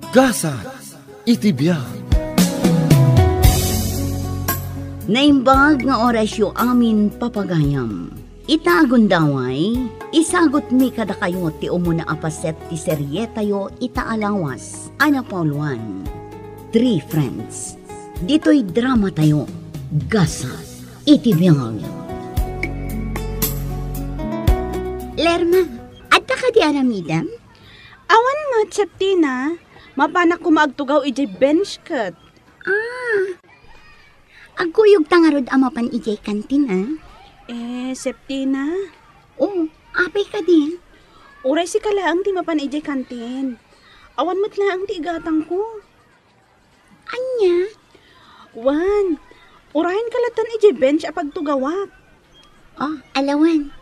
Gasa, itibiyag. Naimbag nga orasyo amin papagayam. Itagundaway, isagot mi kada kayo ti umuna apaset ti seryetayo itaalawas. Ana Pauluan, 3 friends. Dito'y drama tayo, Gasa, itibiyag. Lerma, adda ka di aramidam? Awan mo, Septina. Mapanak ko maagtugaw ijay bench cut. Aguyog tangarod amapan ijay kantin, Septina? Oh, apay ka din. Uray si kalaang ti mapan ijay kantin. Awan mo't laang ti igatang ko. Anya? Wan, urahin kalatan ijay bench apagtugawak. Oh, alawan.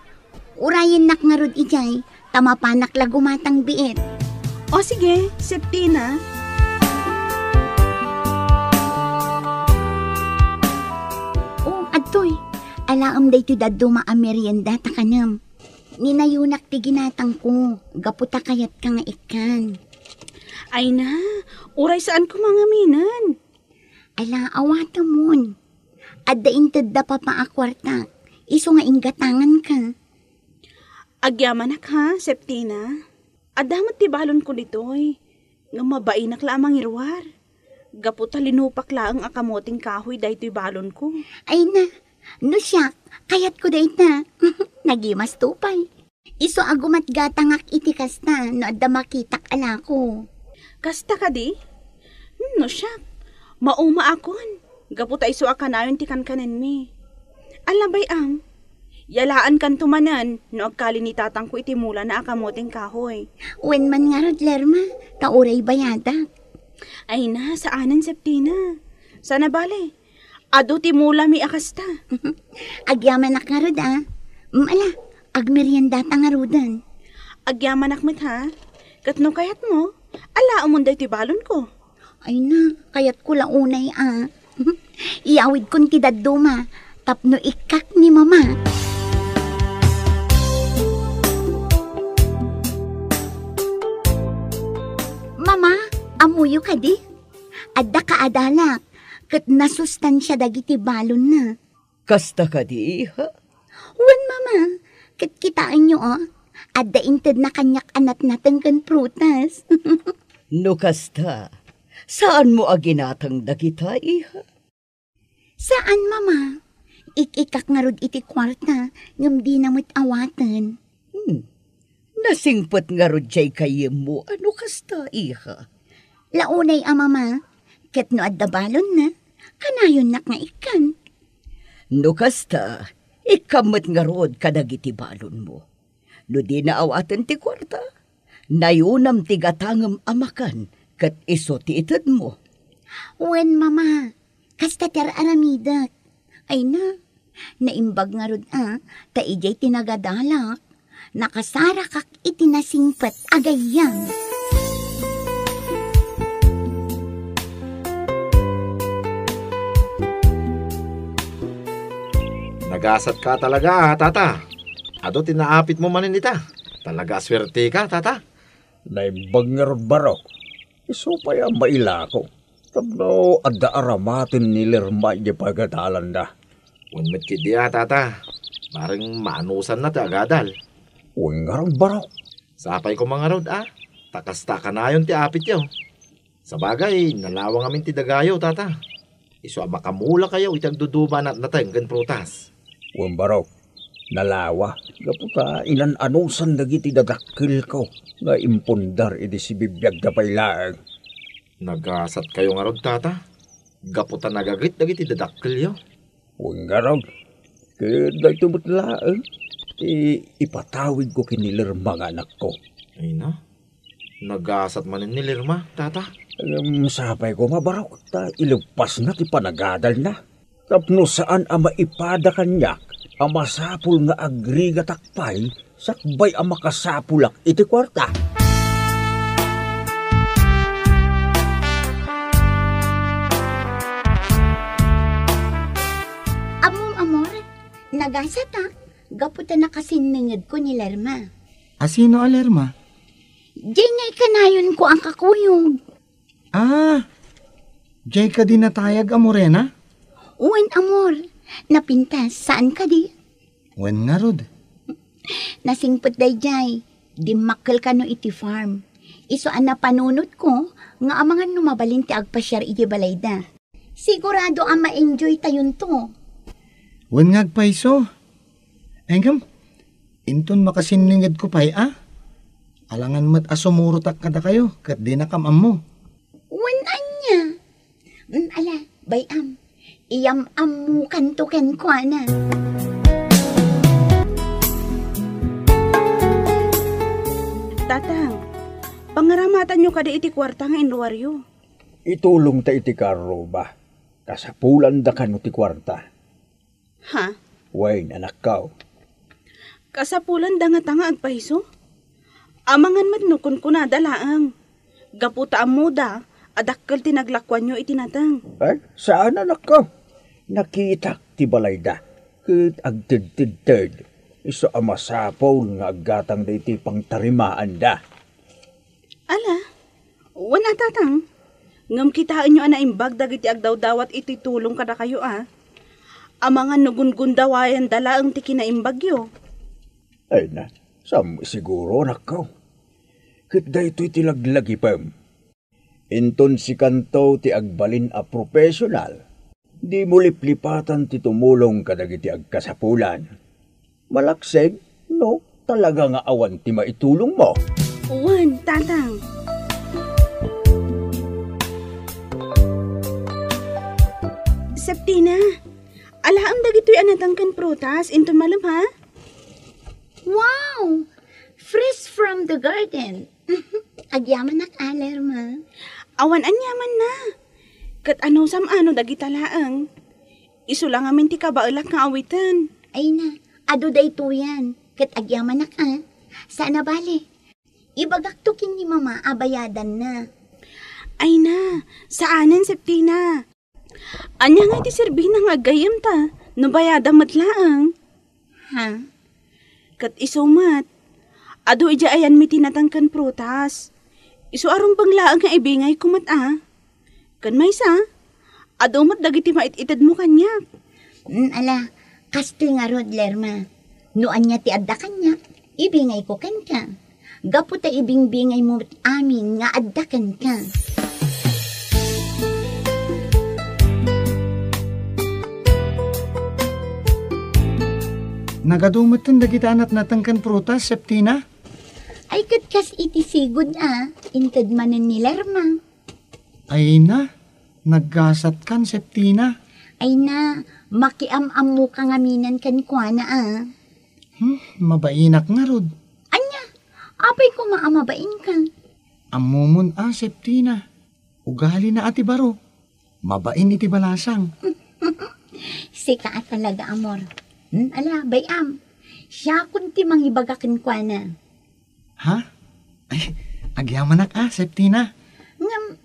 Urayin nak ngarod ijay, tamapanak lagumatang biit. O sige, Septina. Oh, adtoy. Alaam day to daddo maamerienda ta kanam. Ninayunak ti ginatang ko. Gaputa kayat ka nga ikan. Ay na, uray saan ko mga minan? Ala, awata mon. Adda inted da pa paakwarta. Iso nga inggatangan ka. Agyamanak ha, Septina. Adamat ti balon ko ditoy. Nga mabainak lamang irwar. Gaputa linupak laang akamoting kahoy daytoy balon ko. Ay na, no siyak, kayat ko day na. Nagimas tupay. Iso agumat gatangak iti kasta, no adda makitak ala ko. Kasta ka di? No siyak, mauma akon. Gaputa iso akanayon ti kankanen mi. Alabay am, yalaan kan tumanan, no agkali ni tatang ko iti mula na akamoting kahoy. Wen man nga rod, Lerma, kauray bayada. Ay na, saanan, Septina? Sana bale, ado ti mula mi akasta. Agyamanak nga rod, Ala, agmerienda ta nga rodan. Agyamanak mit ha? Katno kayat mo? Ala, amunday ti balon ko. Ay na, kayat ko launay, Iawid kon ti dadduma, tapno ikak ni mama. Mama, amuyo ka di? Adda ka adalak, kat nasustansya dagiti balon na. Kasta ka di, ha? Wan, mama, kat kitaan nyo, adda inted na kanyak anat natin kan prutas. No kasta, saan mo aginatang dagita, iha? Saan, mama? Ikikak nga rod iti kwarta, ngam di namit awatan. Nasingpot nga rod jay kayem mo, ano kasta, iha? Launay, mama, ket no adda balon na, kanayon nak nga ikan. No kasta, ikamot nga rod kadagiti balon mo. No di naawatan ti kwarta, nayunam ti gatangam amakan, kat iso ti itad mo. Wen, mama, kasta ter aramidak. Ay na, naimbag nga rod ta ijay tinagadalak. Nakasara kak itinasingpat agayang. Nagasat ka talaga, tata. Ado tinaapit mo manin ita. Talaga swerte ka, tata. Naimbag nga rod barok. Iso pa yung maila ko. Tapno adda aramatin ni Lerma di pagadalan da. Unmet kidiya, tata. Maring maanusan na ti agadal. Uwing nga rod barok. Sapay ko mga rod, takasta ka na yun ti apit yaw. Sa bagay, nalawang amin ti dagayo, tata. Iso makamula kayo itagduduba na natenggan prutas. Uwing barok. Nalawa. Gaputa inan-anusan dagiti dagakil ko. Nga impundar iti si bibiyag da pailaang. Nagasat kayo nga rod, tata. Gaputa nagagit dagiti dadakil yaw. Uwing nga rod. Kaya dahil tumutlaang. Ipatawid ko kinilir mga anak ko. Ay na, nagasat manin ni Lirma, tata. Sapay ko mabarok, ilugpas na ti panagadal na. Tapno saan ang maipada kanyak, ang masapul nga agriga takpay, sakbay ang makasapulak iti kwarta. Amor, nagasat gaputa na kasiningid ko ni Lerma. Asino a Lerma? Diyan nga ikanayon ko ang kakuyog. Jay ka din natayag a Morena? Uwan, amor. Napintas, saan ka di? Wen nga rod. Nasingpot day jay. Di makkel ka no iti farm. Iso an napanunot ko, nga amangan numabalin ti agpasyar iti balayda. Sigurado ang ma-enjoy tayon to. Wen nga agpaiso. Engkam, inton makasinlingad ko pa'y Alangan mat asumurutak kada kayo, kat di nakamam mo. Uwan anya. Ala, bayam. Iyam-am mo kanto-ken ko na. Tatang, pangaramatan nyo kada iti kwarta nga inruwaryo. Itulong ta iti karo ba? Kasapulan da kano ti kwarta. Ha? Wain, anak kao. Kasapulan da nga tanga agpahiso? Amangan matnukon ko na dalaang. Gaputa amuda, adakkel tinaglakwan nyo itinatang. Ay, saan anak kao? Nakita ti balayda. Ket agtid-tid-tid. Iso amasapaw nga aggatang da iti pangtarimaan da. Ala, wana tatang. Ngam kitaan nyo anaimbag dagiti agdaw-dawat iti tulong kada kayo Amangan nugun-gundawayan dalaang ti kinaimbagyo. Ay na, sam siguro anak kao. Ket daytoy ti laglagipem. Inton si kanto ti agbalin a profesional. Di mo liplipatan ti tumulong kadagiti agkasapulan. Malakseg, no, talaga nga awan ti maitulong mo. Uwan, tatang. Septina, alaang dagito'y anatangkan prutas, into malam ha? Wow! Fresh from the garden. Agyaman nak alerma. Awan anyaman na. Kat ano samano dagitalaang. Iso lang amin ti kabailak nga awitan. Ay na, ado day to yan. Kat agyaman nak Sana bali. Ibagaktukin ni mama abayadan na. Ay na, saanan Septina? Anya nga ti sirbi na nga gayam ta, nabayada matlaang. Ha? Kat isumat, ado ija ayan mi tinatangkan prutas. Isu arong banglaang nga ibingay kumat Kan may sa, ado mat dagiti mait-itad mo kanyak. Ala, kastoy nga rod, Lerma. Noan niya ti adda kanyak, ibingay ko kan ka. Gapu ta ibingbingay mo amin nga adda kan ka. Nagadumatan dagita anat natangkan prutas, Septina? Ay katkas iti sigod intad manen ni Lerma. Ay na, naggasat kan, Septina. Ay na, makiam-am mo kang aminan kan kwa na Mabainak nga rod. Anya, apay ko maamabain ka. Amumun Septina. Ugali na ati baro. Mabain iti balasang. Sika talaga, amor. Ala, bayam. Siya kunti mangibagakin kwa na. Ha? Ay, agyamanak Septina. Ngam,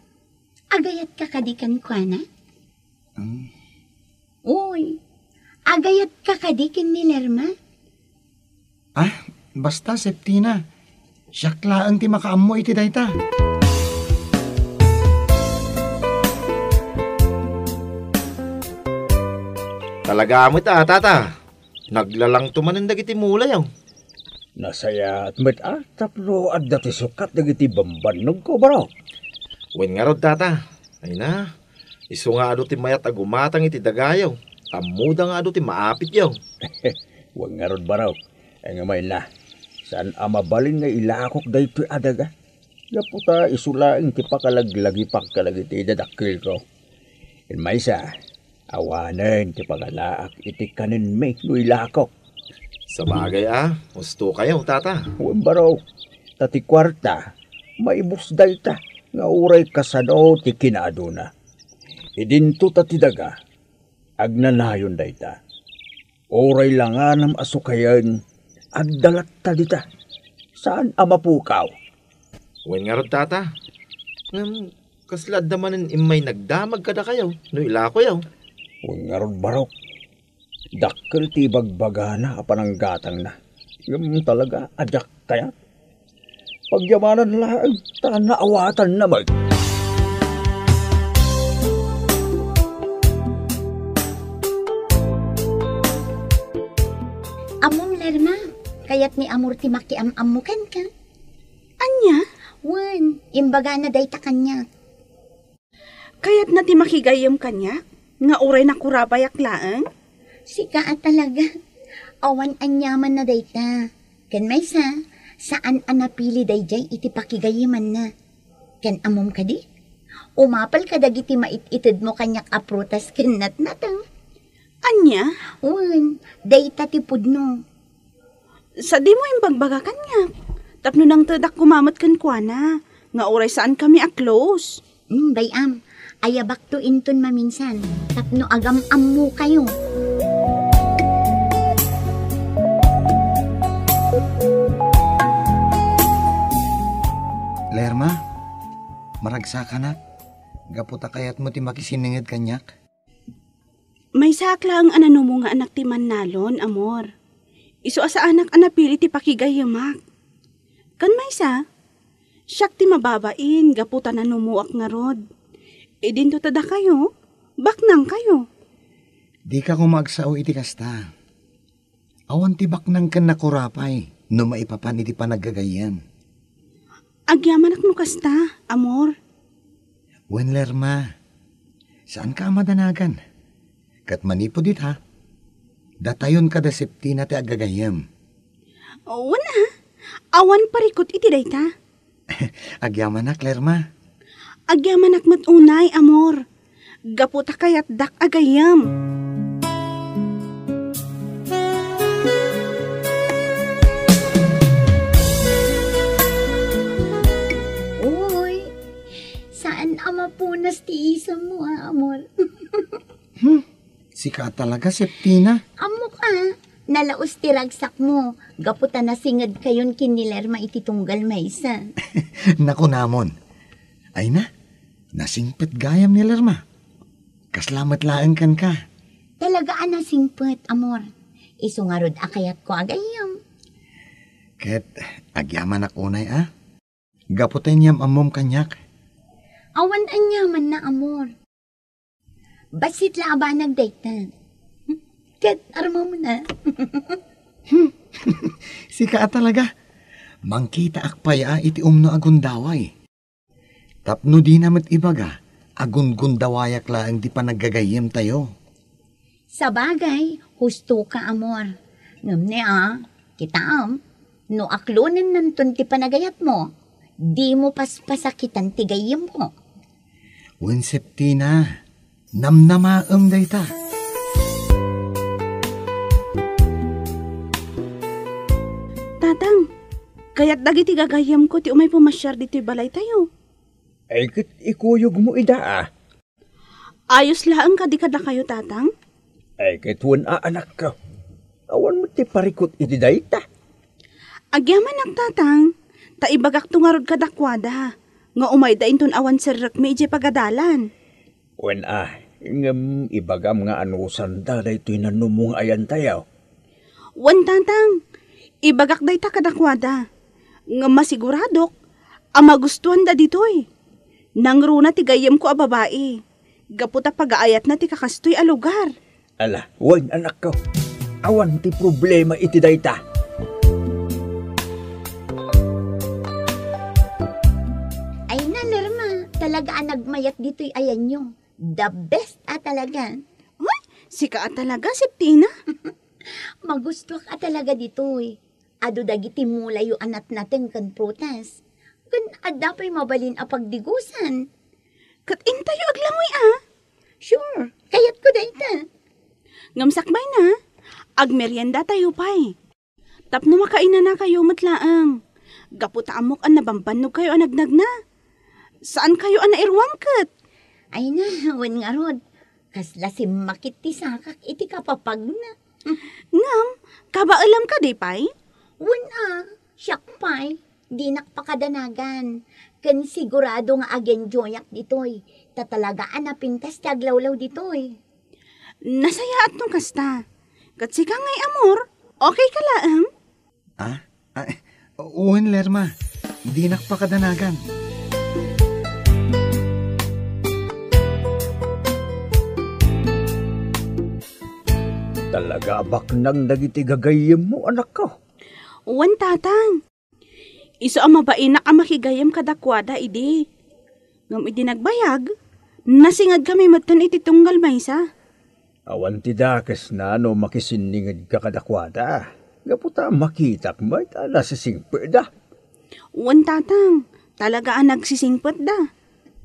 agayat ka kadikan kwa na? Uy, agayat ka kadikin ni Lerma? Basta Septina. Siyakla ang ti makaammo iti dayta. Talaga mo tata. Naglalang tumanin dagiti mulay Nasaya at met tapno at dati sukat dagiti bambanog ko baro. Wen nga rod tata. Ay na, iso nga ado ti mayat agumatang iti dagayaw. Tamuda nga ado ti maapit yaw. Huwag nga rod baro. Ay nga may na. Saan amabalin nga ilakok daytoy adaga? Yaputa isulaing ti pakalaglagi pagkalagiti dadakil ko. In maysa, awanen ti pagalaak iti kanin may no ilakok. Sa bagay gusto kayo tata. Huwag baro. Tati kwarta, maibus dayta. Nga uray kasano ti kinaaduna. Idinto tati daga, agnanayon dayta. Uray langanam asukayan, agdalat talita. Saan amapukaw? Wen nga rod tata. Kaslad naman imay nagdamag kada kayo. No ilako yaw. Huwag nga rod barok. Dakkel ti bagbagana apananggatang na. Yung talaga adyak kaya. Pagyamanan lang, naawatan naman. Kayat ni amor ti makiam-amukan ka. Anya? Wan, imbaga na day ta kanya. Kayat na ti makigayam kanya? Nga uray na kurabayak laang? Sika talaga. Awan anyaman na day ta. Ken may saan anapili day jay iti pakigayiman na. Ken amom ka di? Umapal ka dagiti mait-itid mo kanyak aprutas ken natnatang. Anya? Wan, day ta ti pudno. Sa di mo imbagbaga kanya. Tapno nang tadak kumamat kan kuana. Nga oray saan kami a-close. Bayam, ayabak to inton maminsan. Tapno agam-am mo kayo. Lerma, maragsa ka na. Gaputa kayat mo ti makisiningid kanyak. May sakla ang anano mo nga anak ti Manalon, amor. Iso asa anak anapili ti pakigayamak. Kan may siyak ti mababain, gaputa na numuak nga rod. E din to tada kayo, baknang kayo. Di ka kumagsao iti kasta. Awan ti baknang kan nakurapay, no maipapan iti panaggagayam. Agyaman ak no kasta, amor. Wen Lerma, saan ka madanagan? Kat manipo dit ha. Datayon ka da septina ti agagayam. Wana, awan parikot iti dayta. Agyaman ak, Lerma. Agyaman ak matunay, amor. Gaputa kayat dak agayam. Uy, saan amapunas ti isa mo amor? Sika talaga, Septina. Amo ka, nalaos ti ragsak mo. Gaputa na singad kayon kinilerma iti tunggal maysa. Naku namon. Ay na, nasingpet gayam ni Lerma. Kaslamat laeng kan ka. Talaga na singpet, amor. Isungarod akayat ko agayam. Ket, agyaman ak unay Gaputin yam amom kanyak. Awan anyaman na amor. Basit laba nagdaytan. Ket, arma mo na. Sika talaga. Mangkita akpaya iti umno agundaway. Tapno di namat ibaga, agungundawayak laang di pa naggagayim tayo. Sa bagay, husto ka amor. Ngamne kita no aklonen nanton ti panagayat mo, di mo paspasakitan ti gayim mo. Wen Septina, namnamaam dayta. Tatang, kaya't dagiti gagayam ko ti umay pumasyar dito balay tayo. Ay kit ikuyog mo ida Ayos laang kadikada kayo, tatang. Ay kit wan anak ka. Awan mo ti parikot iti dayta. Agyaman ak tatang, taibagak tungarod kadakwada. Nga umay da inton awan serrak mi ije pagadalan. Wen ngam ibagam nga anusan da daytoy nanumong ayan tayo. Wan tatang, ibagak day ta kadakwada. Nga masiguradok, amagustuhan da ditoy. Nangruna ti gayam ko a babae. Gaputa pag-aayat na ti kakastoy a lugar. Ala, wan anak ko. Awan ti problema iti dayta. Ay na, Lerma, talaga nagmayat dito'y ayan nyo. The best talaga. Ay, sika talaga, Septina. Magusto ka talaga dito'y. Ado dagiti mulay yung anat natin kan prutas. Kan adapay mabalin a pagdigusan. Kat intayo aglangoy Sure, kayat ko dayta. Ngamsakbay na, agmeryenda tayo pa'y. Tapno makaina na kayo matlaang. Gaputa amok an nabambanog kayo anagnag na. Saan kayo an nairwangkat? Ay na, wen nga rod. Kasla si makit ti sakak iti kapapag na. Ngam, kabaalam ka di pa'y? Wen siyak pa'y. Di nakpakadanagan. Kan sigurado nga agenjoyak ditoy. Tatalagaan na pintas taglawlaw ditoy. Nasaya at nung kasta. Katsi ka ngay amor, okay ka laang? Uwan Lerma, di nakpakadanagan. Talaga baknang nagiti gagayim mo anak ko. Uwan tatang. Iso ang mabainak ang makigayam kadakwada idi. Ngam idi nagbayag, nasingad kami matan iti tunggal maysa. Awan ti dakes na no makisiningid ka kadakwada. Gaputa makitak may tala sa singpeda. Uwan tatang, talaga ang nagsisingpot da.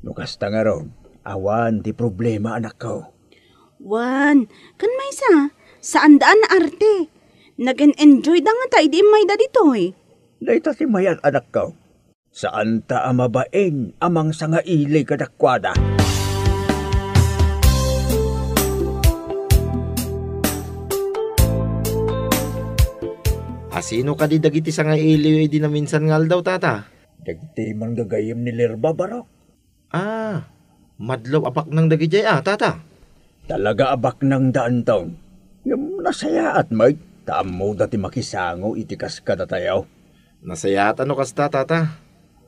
Nukas nga raw, awan ti problema anak ko. Wan, kan maysa, saan daan na arte? Nag-enjoy da nga ta idi may da ditoy. Dahita ti mayat anak ko. Saan ta amabaeng amang sanga ilay kadakwada? Asino ka di dagiti sanga iliyo di na minsan ngal daw tata? Dagti man gagayem ni Lerba Barok. Madlaw apak ng dagiti tata. Talaga abak ng daan taon. Yung nasaya at may taamo dati makisango itikas ka na tayo. Nasayat ano kasta tata?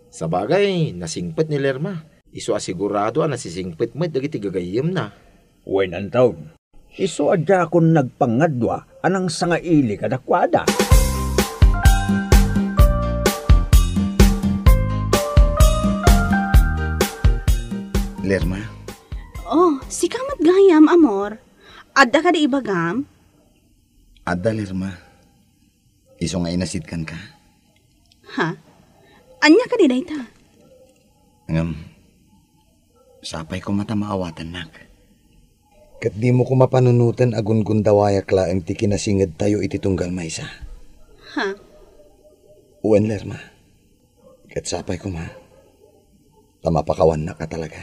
Sa bagay, nasingpit ni Lerma. Iso asigurado ang nasisingpit mo dagiti gagayem na. Wen ang taon. Iso adya akong nagpangadwa anang sanga ili kadakwada. Lerma, Oh, si kamat gayam, amor. Adda ka di ibagam? adda Lerma. Iso nga inasidkan ka. Ha? Anya ka di dayta? Sapay ko mata maawatan nak. Kat di mo ko mapanunutan agun gundawayak laang ti kinasingad tayo iti tunggal maysa. Ha? Uwan Lerma. Kat sapay ko ma. Tamapakawan na ka talaga.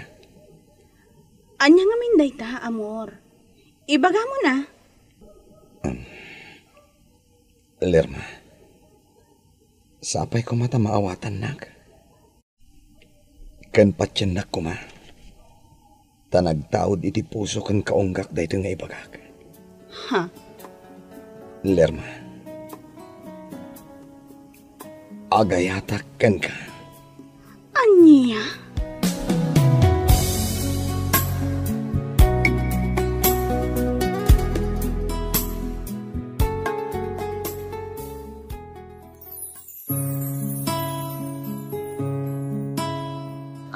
Anya nga min dayta, amor. Ibaga mo na. Lerma. Sapay ko mata maawatan nak. Kan patyan nak ko ma. Tanagtaod iti puso kan kaunggak dayto nga ibagak. Ha? Lerma. Agayatak kan ka. Anya?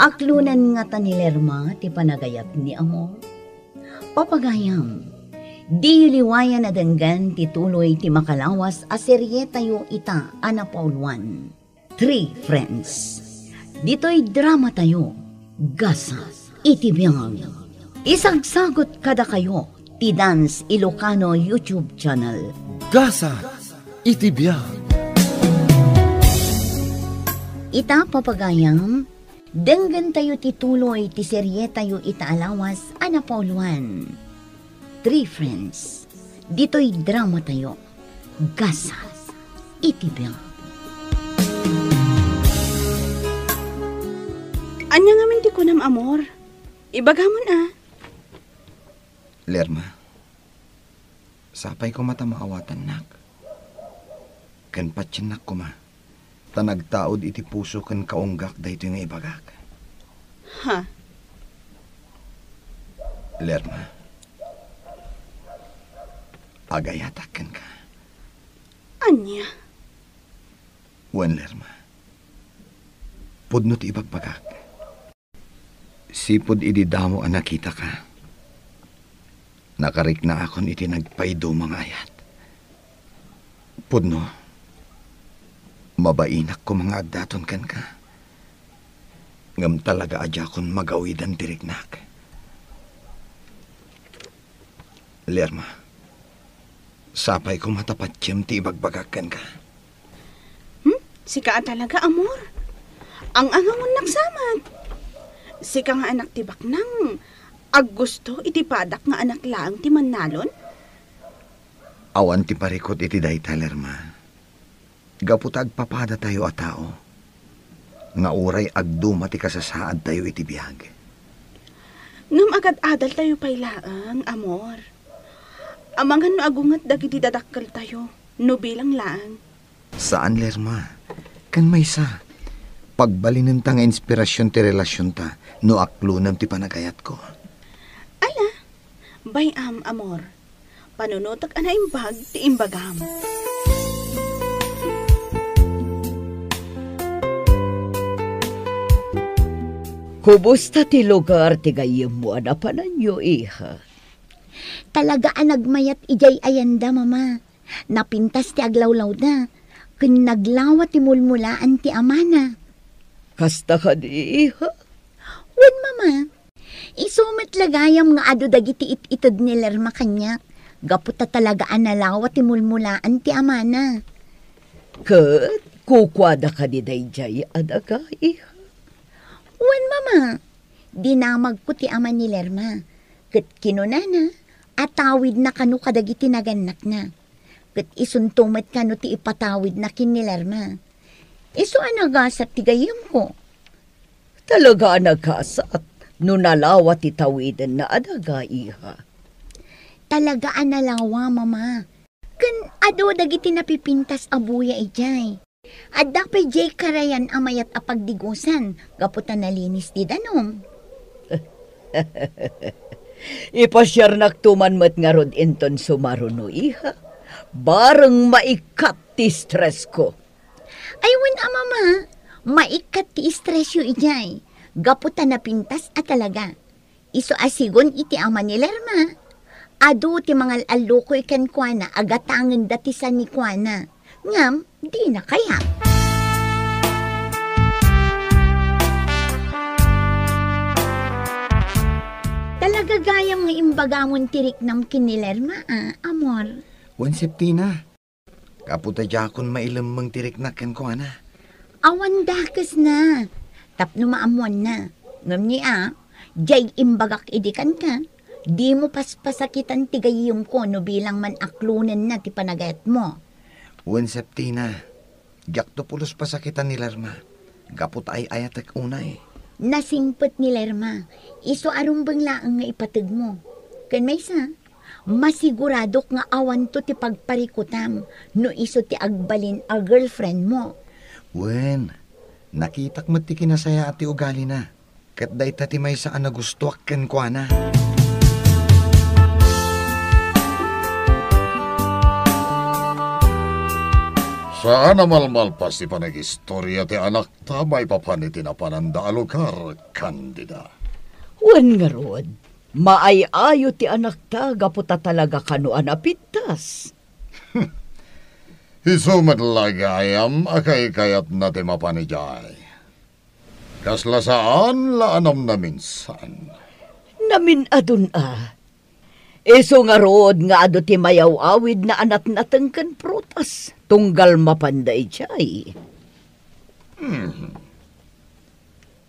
Aklunan nga ta ni Lerma ti panagayap ni Amor. Papagayam, di liwayan na denggan ti tuloy ti makalawas a serye tayo ita ana Pauluan. 3 Friends. Dito'y drama tayo, gasa, iti biyang. Isagsagot kada kayo ti Dance Ilocano YouTube channel. Gasa, itibiyag. Ita papagayam, denggan tayo tituloy ti serye tayo itaalawas ana Pauluan. 3 Friends. Dito'y drama tayo. Gasas. Itibiyang. Anya nga min ti kunam, amor. Ibaga mo na. Lerma. Sapay ko mata maawatan nak. Kan patyan nak ko ma. Tanagtaod iti puso kan kaunggak dayto nga ibagak. Ha? Lerma. Agayatak kan ka. Anya? Wan Lerma. Pudno ti ibagbagak. Sipod ididamo ang nakita ka. Nakarik na akon iti nagpaido mga ayat. Pudno. Mabainak ko mga agdaton kan ka. Ngam talaga adya kon magawidan dirignak. Lerma. Sapay ko matapatyam ti ibagbagakan ka. Sika talaga, amor. Ang angamon nagsamad. Sika nga anak ti baknang. Ag gusto iti padak nga anak laang ti manalon? Awan ti parikot iti dayta, Lerma. Gaputag papada tayo a tao. Nga uray agduma ti kasasaad tayo iti biyag. Ngam agad adal tayo pailaang, amor. Amangan no agungat dagiti dadakkel tayo. No bilang laang. Saan, Lerma? Kan may sa. Pagbalinin ta nga inspirasyon ti relasyon ta, no aklunam ti panagayat ko. Ala, bayam, amor. Panunotag ana imbag ti imbagam. Kumusta ti lugar ti gayem mo anapanan nyo, iha? Talaga nagmayat ijay ayanda, mama. Napintas ti aglawlaw na. Kun naglawa ti mulmulaan ti amana. Kasta ka di, iha? Wen, mama. Isumat lagayam nga ado dagiti ititad ni Lerma kanya. Gaputa talaga analawa ti mulmulaan ti amana. Kat, kukwada ka di dayjay adaga, iha? Wen, mama. Dinamag ko ti ama ni Lerma. Kat kinunana, atawid na kanu kadagiti naganak na. Kat isuntumat kanu ti ipatawid na kin ni Lerma. Isu anagasat ti gayam ko. Talaga nagkasat, no nalawa ti tawiden na adaga, iha. Talaga analawa, mama. Kan ado dagiti napipintas abuya ijay. Adda pa jay karayan amayat apagdigusan. Gaputan nalinis di danom. Ipasyar naktuman met nga rod inton sumaruno, iha. Bareng maikat ti stress ko. Ay, wen, mama. Maikat ti stress yu ijay. Gaputan na pintas at talaga. Iso asigon iti ama ni Lerma. Ado ti mga aluko ikan kuana agatangan datisan ni kuana. Ngam, di na kaya. Talaga gayam nga imbagamon tirik nam kinilerma, amor. Wen Septina, kaputa jakon mailamang tirik na ken ko ana. Awan dakas na. Tapno maamuan na. Ngam ni jay imbagak idikan ka. Di mo paspasakitan tigayong ko no bilang man aklunan na ti panagayat mo. Wen Septina, jakto pulos pasakitan ni Lerma. Gapot ay ayatek unay. Nasingpet ni Lerma. Iso arumbang laang nga ipatag mo. Kan may sa, masiguradok nga awan to ti pagparikutam no iso ti agbalin a girlfriend mo. Wen, nakitak mo ti kinasaya ati ugali na. Kat day tati may saan na gusto ken ko ana. Saan namalmalpas ti panag-istorya ti anak ta may papanitin na pananda alugar, Candida. Wen nga rod, maayayo ti anak ta gaputa talaga kanuan apitas. Isumat lagayam akay kayat na ti mapanijay. Kasla saan laanam na minsan. Namin adun Iso nga rod nga ado ti mayaw awid na anat natengken prutas. Tunggal mapanday jay.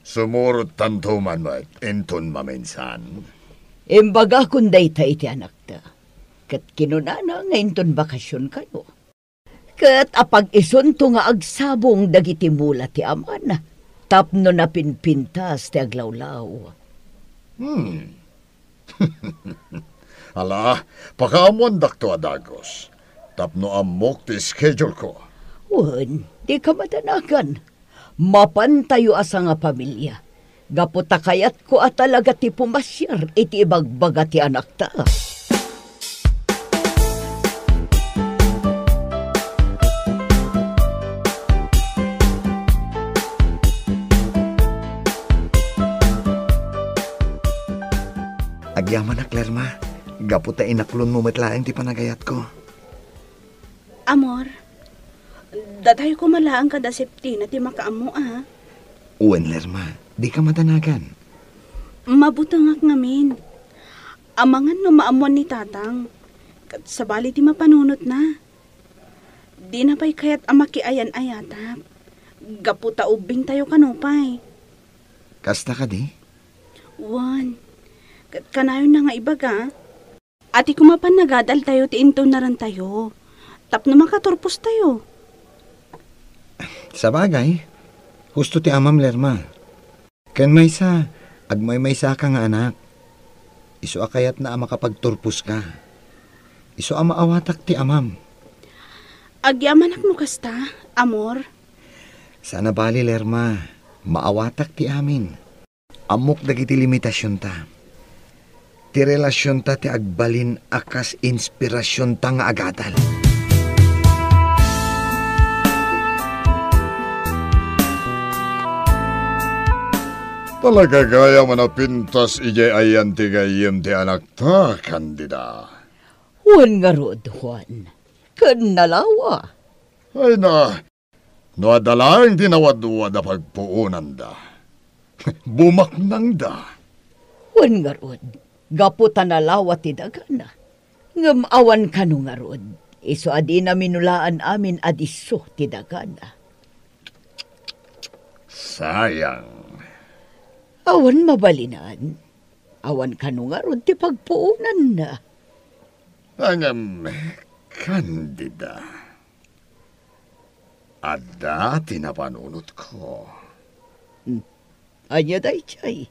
Sumurot tantuman mo at enton maminsan. Imbaga kunday ta iti anak ta. Kat kinunana nga enton bakasyon kayo. Kat apag isunto nga agsabong dagiti mula ti amana. Tapno na pinpintas ti aglawlaw. Ala, pakaamon dakto adagos. Tapno amok ti schedule ko. Wen, di ka madanagan. Mapantayo asa nga pamilya. Gaputa kayat ko at talaga ti pumasyar iti ibagbaga ti anak ta. Agyaman na, Lerma. Gaputa inaklon mo matlaang ti panagayat ko. Amor, datayo ko malaang kada Septina ti makaamo Uwan, Lerma, di ka matanagan. Mabutangak ngamin. Amangan no maamuan ni tatang. Kat sabali ti mapanunot na. Di na pa'y kayat amaki ayan-ayatap. Gaputa ubing tayo kanupay. Kasta ka di? Wan, kat kanayon na nga ibaga. Ati kumapan nagadal tayo ti into na ran tayo. Tapno makaturpos tayo. Sa bagay, husto ti amam, Lerma. Ken may sa, agmay ka nga anak. Iso akayat na makapagturpos ka. Iso maawatak ti amam. Agyamanak mo kasta, amor. Sana bali, Lerma. Maawatak ti amin. Amok dagiti limitasyon ta. Ti relasyon ta ti agbalin akas inspirasyon ta nga agadal. Talaga gaya manapintas ijay ayan ti gayem ti anak ta, Candida. Juan nga rod, Juan. Kan nalawa. Ay na, no adalang tinawadwad na pagpuunan da. Bumaknang da. Juan nga rod, gaputa nalawa ti dagana. Ngamawan ka no nga rod. Iso adi na minulaan amin adiso ti dagana. Sayang. Awan mabalinan. Awan ka no nga rod ti pagpuunan na. Angam, Candida. Ada tinapanunot ko. Anya day chay.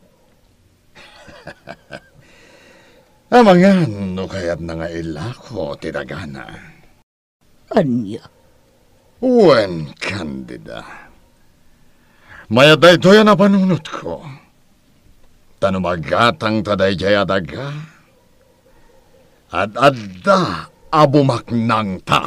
Amangan no kayat na nga ilako ti dagana. Anya. Wen, Candida. Mayaday to yan na panunot ko. Tanumagatang taday jaya daga. At adda abumaknang ta.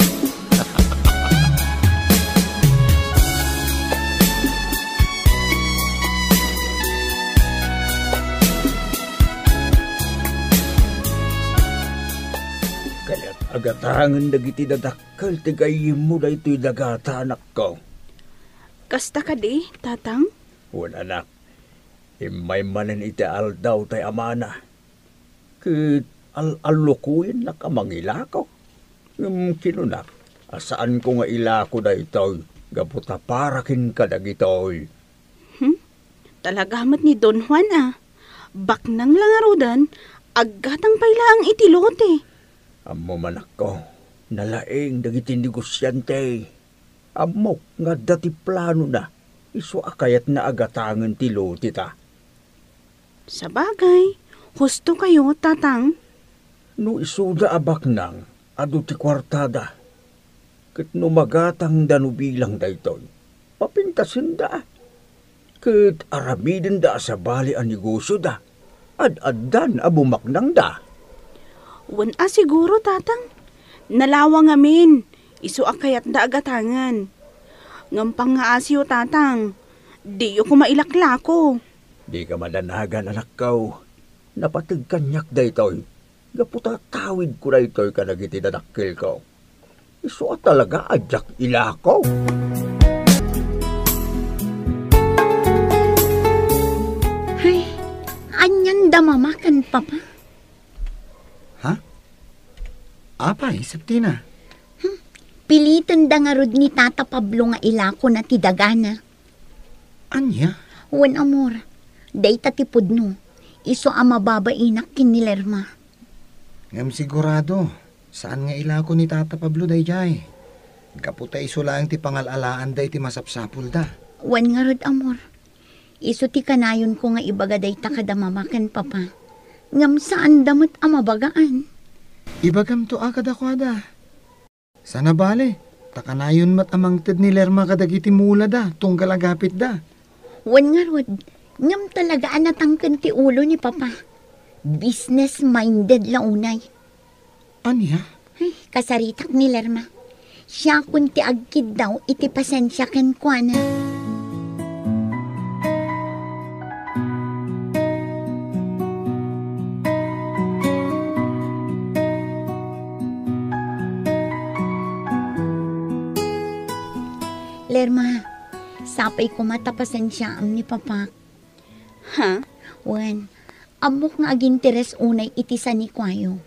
Kaya't agatangan dagiti dadakkel ti gayem mo da ito'y dagata anak ko. Kasta ka di, tatang? Wan anak, imay manen iti aldaw tay amana. Kit al-alukuin na kamangilako. Kinunak, asaan ko nga ilako da ito'y gaputa parakin ka dagito'y. Talagamat ni Don Juan Baknang langarudan, aggatang pailaang itilote. Amo manak ko, nalaing dagiti negosyante. Amok nga dati plano na, iso akayat na agatangan ti lote ta. Sa bagay, husto kayo, tatang. No isuda abak nang, adu ti kwartada. Kat no magatang dano bilang da ito'y, papintasin da. Kat aramidin da sa bali ang negosyo da. Ad-addan abumaknang da. Wan siguro, tatang. Nalawang amin. Isu akayat da agatangan. Ngampang nga asyo, tatang. Di ko mailaklako. Di ka madanagan, anak ko. Napatag kanyak da ito'y. Gaputa tawid ko na ito'y kanagiti dadakil ko. Isu talaga adyak ilako. Ay, anyan damamakan, papa. Ha? Apay, Septina. Pilitan da nga rod ni Tata Pablo nga ilako na tidagana. Anya? Wan amor, day tatipod no. Iso ang mababainak kinilerma. Ngam sigurado, saan nga ilako ni Tata Pablo dayjay? Kaputa iso lang ti pangalalaan day ti masapsapul da. Wan nga rod amor. Iso ti kanayon ko nga ibaga day takadamamakan, papa. Ngam saan damot ang mabagaan. Ibagam to akadakwada. Sana bale, takanayon mat amang ted ni Lerma kadagiti mula da, tunggal agapit da. Wan nga rod, ngam talaga anatangkan ti ulo ni papa. Business-minded launay. Anya? Ay, kasaritak ni Lerma. Siya kunti agkid daw, iti pasensya ken kwa na. Lerma, sapay ko matapasan siya am ni papa. Ha? Wan, amok nga aginteres unay itisa ni kwayo.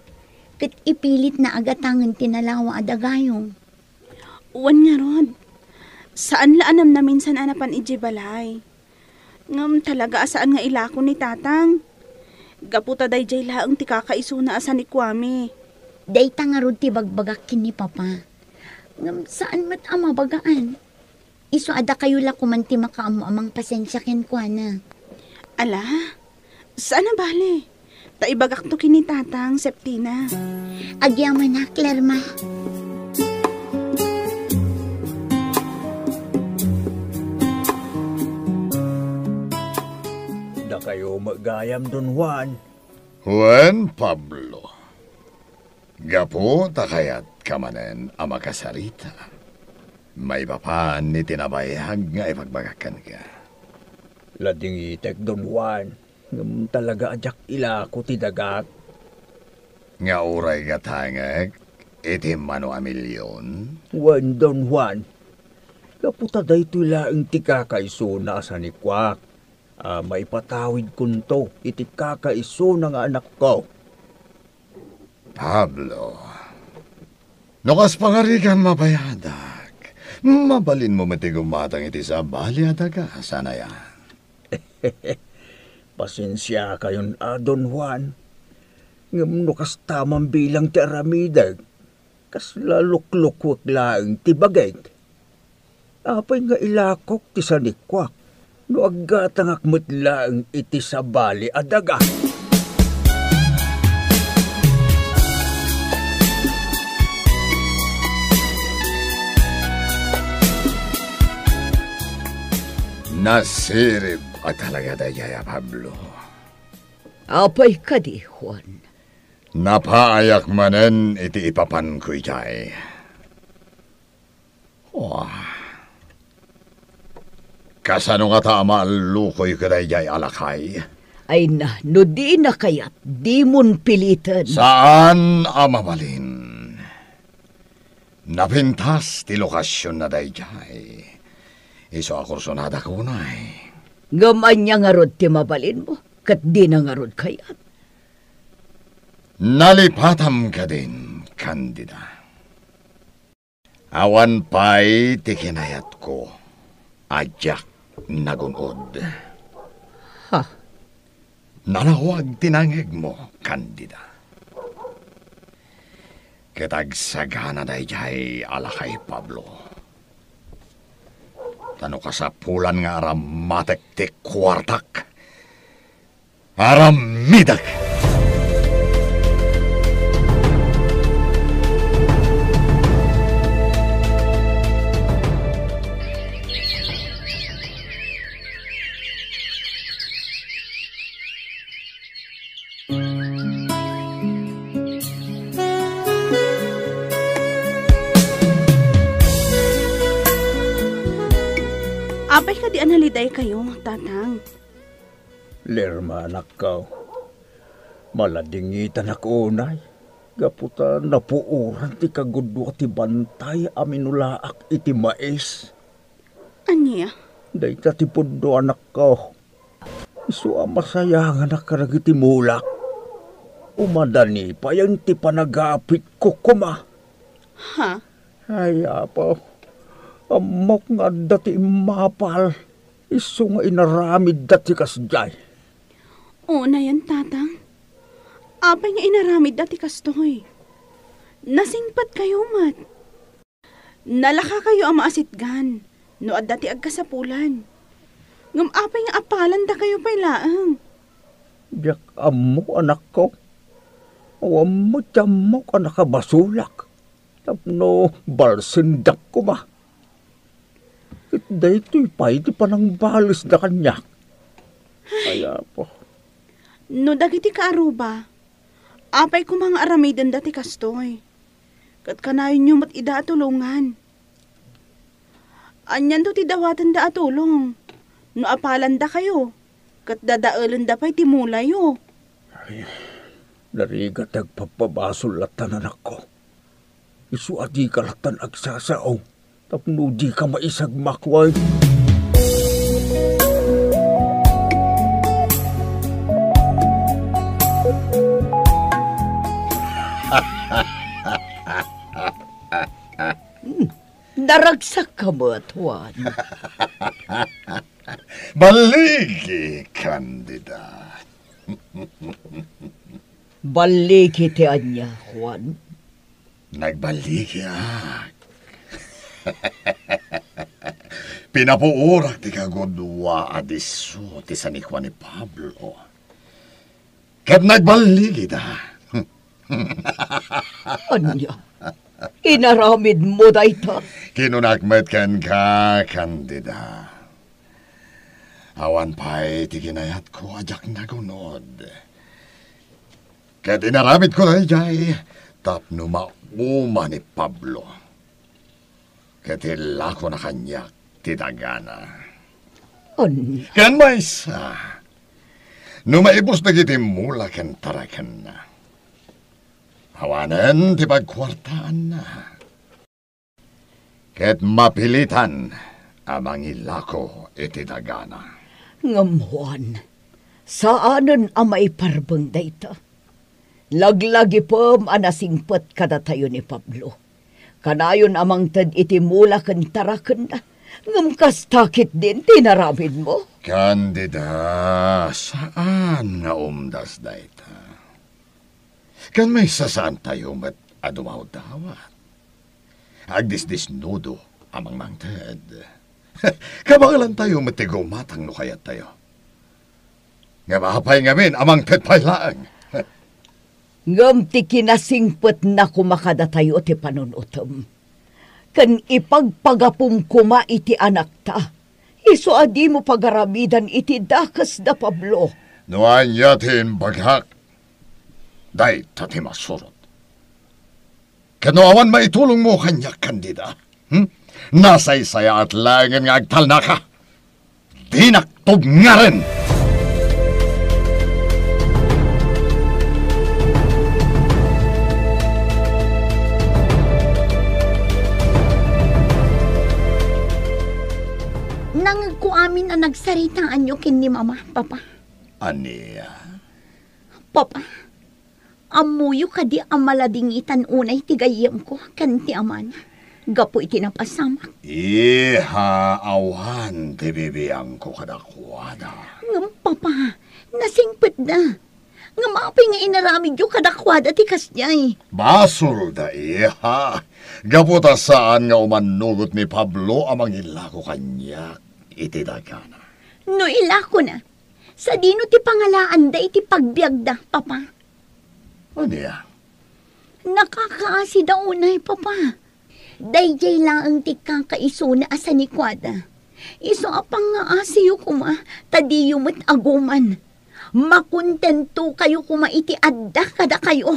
Kat ipilit na agatangan tinalawa adagayong. Wan nga rod. Saan laanam na minsan anapan ijibalay? Ngam talaga asaan nga ilako ni tatang. Gaputa day jay laang ti kakaiso na asa ni Kwame. Day tangarod ti bagbagakin ni papa. Ngam saan mat ang mabagaan? Iso ada kayo la kumanti makaamo amang pasensya ken kwa na. Ala, saan na bale? Taibagak to kini tatang, Septina. Agyaman na, Lerma. Da kayo magayam Don Juan. Juan Pablo. Gapo takayat kamanen ama kasarita. May papan ni tinabayag nga ipagbagakan ka. Lading itek Don Juan. Ngam talaga ajak ila ko ti dagat. Nga uray gatangag, iti mano a milyon. Wan Don Juan. Kaputa dayto laing ti kakaiso na sa ni Kwak. Maipatawid kunto iti kakaiso na nga anak ko. Pablo, nukas pangarikan mabayadag. Mabalin mo matigumatang iti sa balyadaga, sana yan. Pasensya kayon Don Juan. Ngam nukas tamang bilang ti aramidag. Kas laluklukwak laing ti bagay. Apay nga ilakok ti sanikwak. No aggatangak metlaang iti sa bali adaga. Nasirip at talaga dayaya, Pablo. Apay ka di, Juan. Napaayak manen iti ipapan ko ijay. Kasano nga tama lukoy ka dayay alakay? Ay na, no di na kayat, di mon pilitan. Saan amabalin? Napintas ti lokasyon na dayay. Iso akursonada ko na eh. Gaman niya nga rod ti mabalin mo, kat di na nga rod kayat. Nalipatam ka din, Candida. Awan pa'y ti kinayat ko, ajak nagunod. Ha? Nalawag tinangig mo, Candida. Kitagsagana dayjay alakay Pablo. Tano ka sa pulan nga aramatek ti kwartak. Aramidag! Apay ka di analiday kayo, tatang. Lerma anak ko. Maladingitan ako unay. Gaputa napuuran ti kagudwa ti bantay aminulaak iti mais. Anya? Dayta ti pundo anak ko. Isu masayangan na karag iti mulak. Umadani pa yan ti panagapit ko kuma. Ha? Ay apo. Amok nga dati mapal. Isu nga inaramid dati kasjay. Una yan, tatang. Apay nga inaramid dati kastoy. Nasingpat kayo, mat. Nalaka kayo ang maasitgan. No at dati agkasapulan. Ngam apay nga apalan da kayo pa'y laang. Diyak amok anak ko. Awam mo tiyamok anak ka basulak. Tapno balsindak ko ba? Dayto'y pa'y di pa nang balis na kanyak. Kaya po. No dagiti kaaruba, apay ko mga aramidan dati kastoy. Kat kanayon nyo mat ida atulungan. Anyan to ti dawatan da atulong. No apalan da kayo, kat dadaalan da pa'y timulayo. Ay, narigat agpapabasol latan anak ko. Isu adi kalatan agsasaong. Tapno di ka maisagmakway. Naragsak ka mo, Juan. Baligi, Candida. Baliki ti anya, Juan. Nagbaligi Pinapuurak ti kagudwa adiso ti sanikwa ni Pablo. Kat nagbaligi da. Anya? Inaramid mo dayta. Kinunakmet ken ka, Candida. Awan pa'y ti kinayat ko ajak nagunod. Kat inaramid ko na jay tapno mauma ni Pablo. Katila ko na kanyak ti dagana. Anya. Kan maysa. No maibos na giti mula ken tarakan na. Hawanen ti pagkwartaan na. Ket mapilitan amang ilako iti dagana. Ngamuan, saanen amay parbeng dayta? Laglagi pom anasingpet kada tayo ni Pablo. Kanayon amang tad iti mula ken tarakan na. Ngamkas takit din tinaramid mo. Kandida, saan nga umdas dayta? Kan may sasaan tayo mat adumaw-dawat. Agdis-disnudo amang mangted. Kabangalan tayo matigumatang no kayat tayo. Nga mahapay ngamin amang tetpay laang. Ngam ti kinasingpet na kumakada tayo ti panunutom. Kan ipagpagapum kuma iti anak ta. Iso adi mo pagaramidan iti dakas da Pablo. Noan yatin baghak. Day tati masurot. Kanoawan maitulong mo kanya, Kandida. Nasaysaya at langan nga agtal na ka. Dinaktob nga rin. Nangag ko amin na nagsaritaan nyo kin ni Mama, Papa. Aniya? Papa, amuyo ka di amaladingitan unay tigayem ko kan ti aman. Gapo iti napasamak. Iha awan ti bibiyang ko kadakwada. Ngam, Papa, nasingpit na. Ngamapi nga inaramid yung kadakwada ti kasnyay. Basol da iha. Gaputa saan nga umanugot ni Pablo amang ilako kanya iti dagana. No ilako na. Sa dino ti pangalaan da iti pagbiag da, Papa. Aniya? Nakakaasi da unay, Papa. Dayjay lang ang ti kakaiso na asa ni Kwada. Iso apang nga asiyo kuma, tadiyo mo't aguman. Makontento kayo kuma iti adda kada kayo.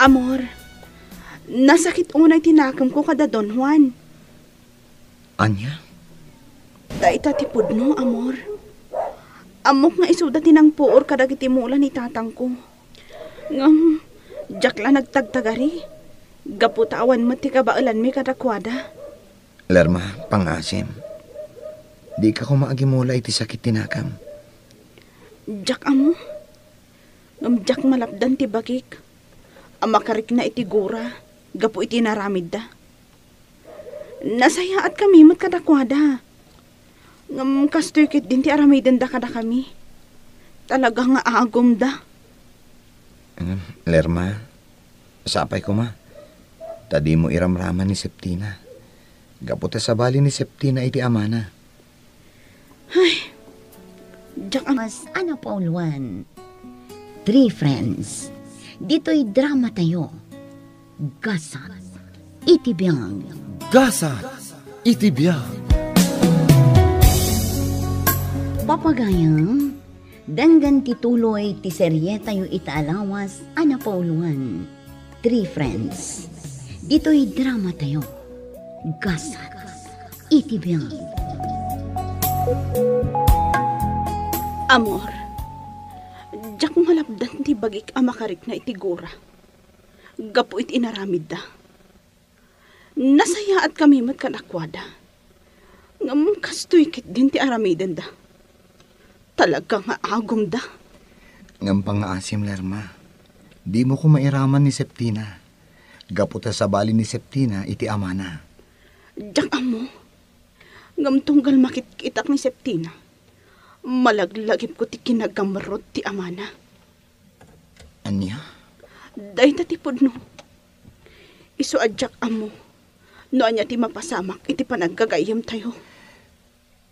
Amor, nasakit unay tinakam ko kada Don Juan. Anya? Daita tipod no, amor. Amok nga isuda tinang puor kadag iti mula ni tatang ko. Ngam, jakla nagtagtagari. Gaputawan mo ti kabailan mi kadakwada. Lerma, pangasim. Di ka kumaagimula iti sakit tinakam. Jak amo. Ngam jak malapdan ti bagik. Amakarik na iti gura. Gapu iti naramid da. Nasaya at kami mat kadakwada. Ngam kasturkit din ti aramidan da kada kami. Talaga nga agom da. Lerma, sapay ko ma. Tadi mo iramraman ni Septina. Gaputa sa bali ni Septina iti amana. Ay, jak Mas Ana Paul 1. 3 Friends. Dito'y drama tayo. Gasat. Itibiyang. Gasat. Itibiyang. Papagayang. Danggan tituloy ti serye tayo itaalawas. Ana Paul 1. 3 Friends. Dito'y drama tayo. Gasat. Itibiyang. Amor, jak malapdan ti bagik amakarik na itigura. Gapu iti inaramid da. Nasaya at kami mat kadakwada. Ngam kastuyikit din ti aramidan da. Talaga nga agom da. Ngam pangaasim, Lerma. Di mo ko mairaman ni Septina. Gaputa sa bali ni Septina iti amana. Jak amo, ngam tunggal makikitak ni Septina. Malaglagip ko ti kinagamarot ti amana. Anya? Day tatipod no. Iso adyak amo. No anya ti mapasamak iti panaggagayam tayo.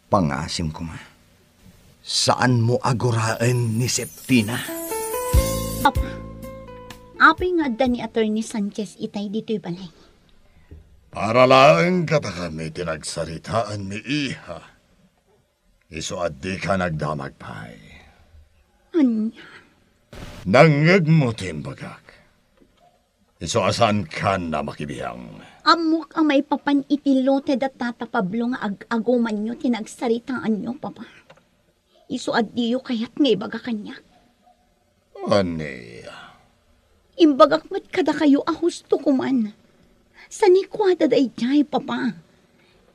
Pangasim ko ma. Saan mo aguraan ni Septina? Papa, apay nga adda ni Atty. Sanchez itay dito'y balay. Para lang kata kami tinagsaritaan ni Iha. Iso at di ka nagdamagpay. Anya? Nangag mo timbagak. Iso asan ka na makibihang? Amok ang may papan itilote da Tata Pablo nga ag-aguman nyo tinagsaritaan nyo, Papa. Iso adiyo kayat nga ibaga kanya. Ani? Imbagak mat kada kayo ahusto kuman. Sanikwada da ijay, Papa.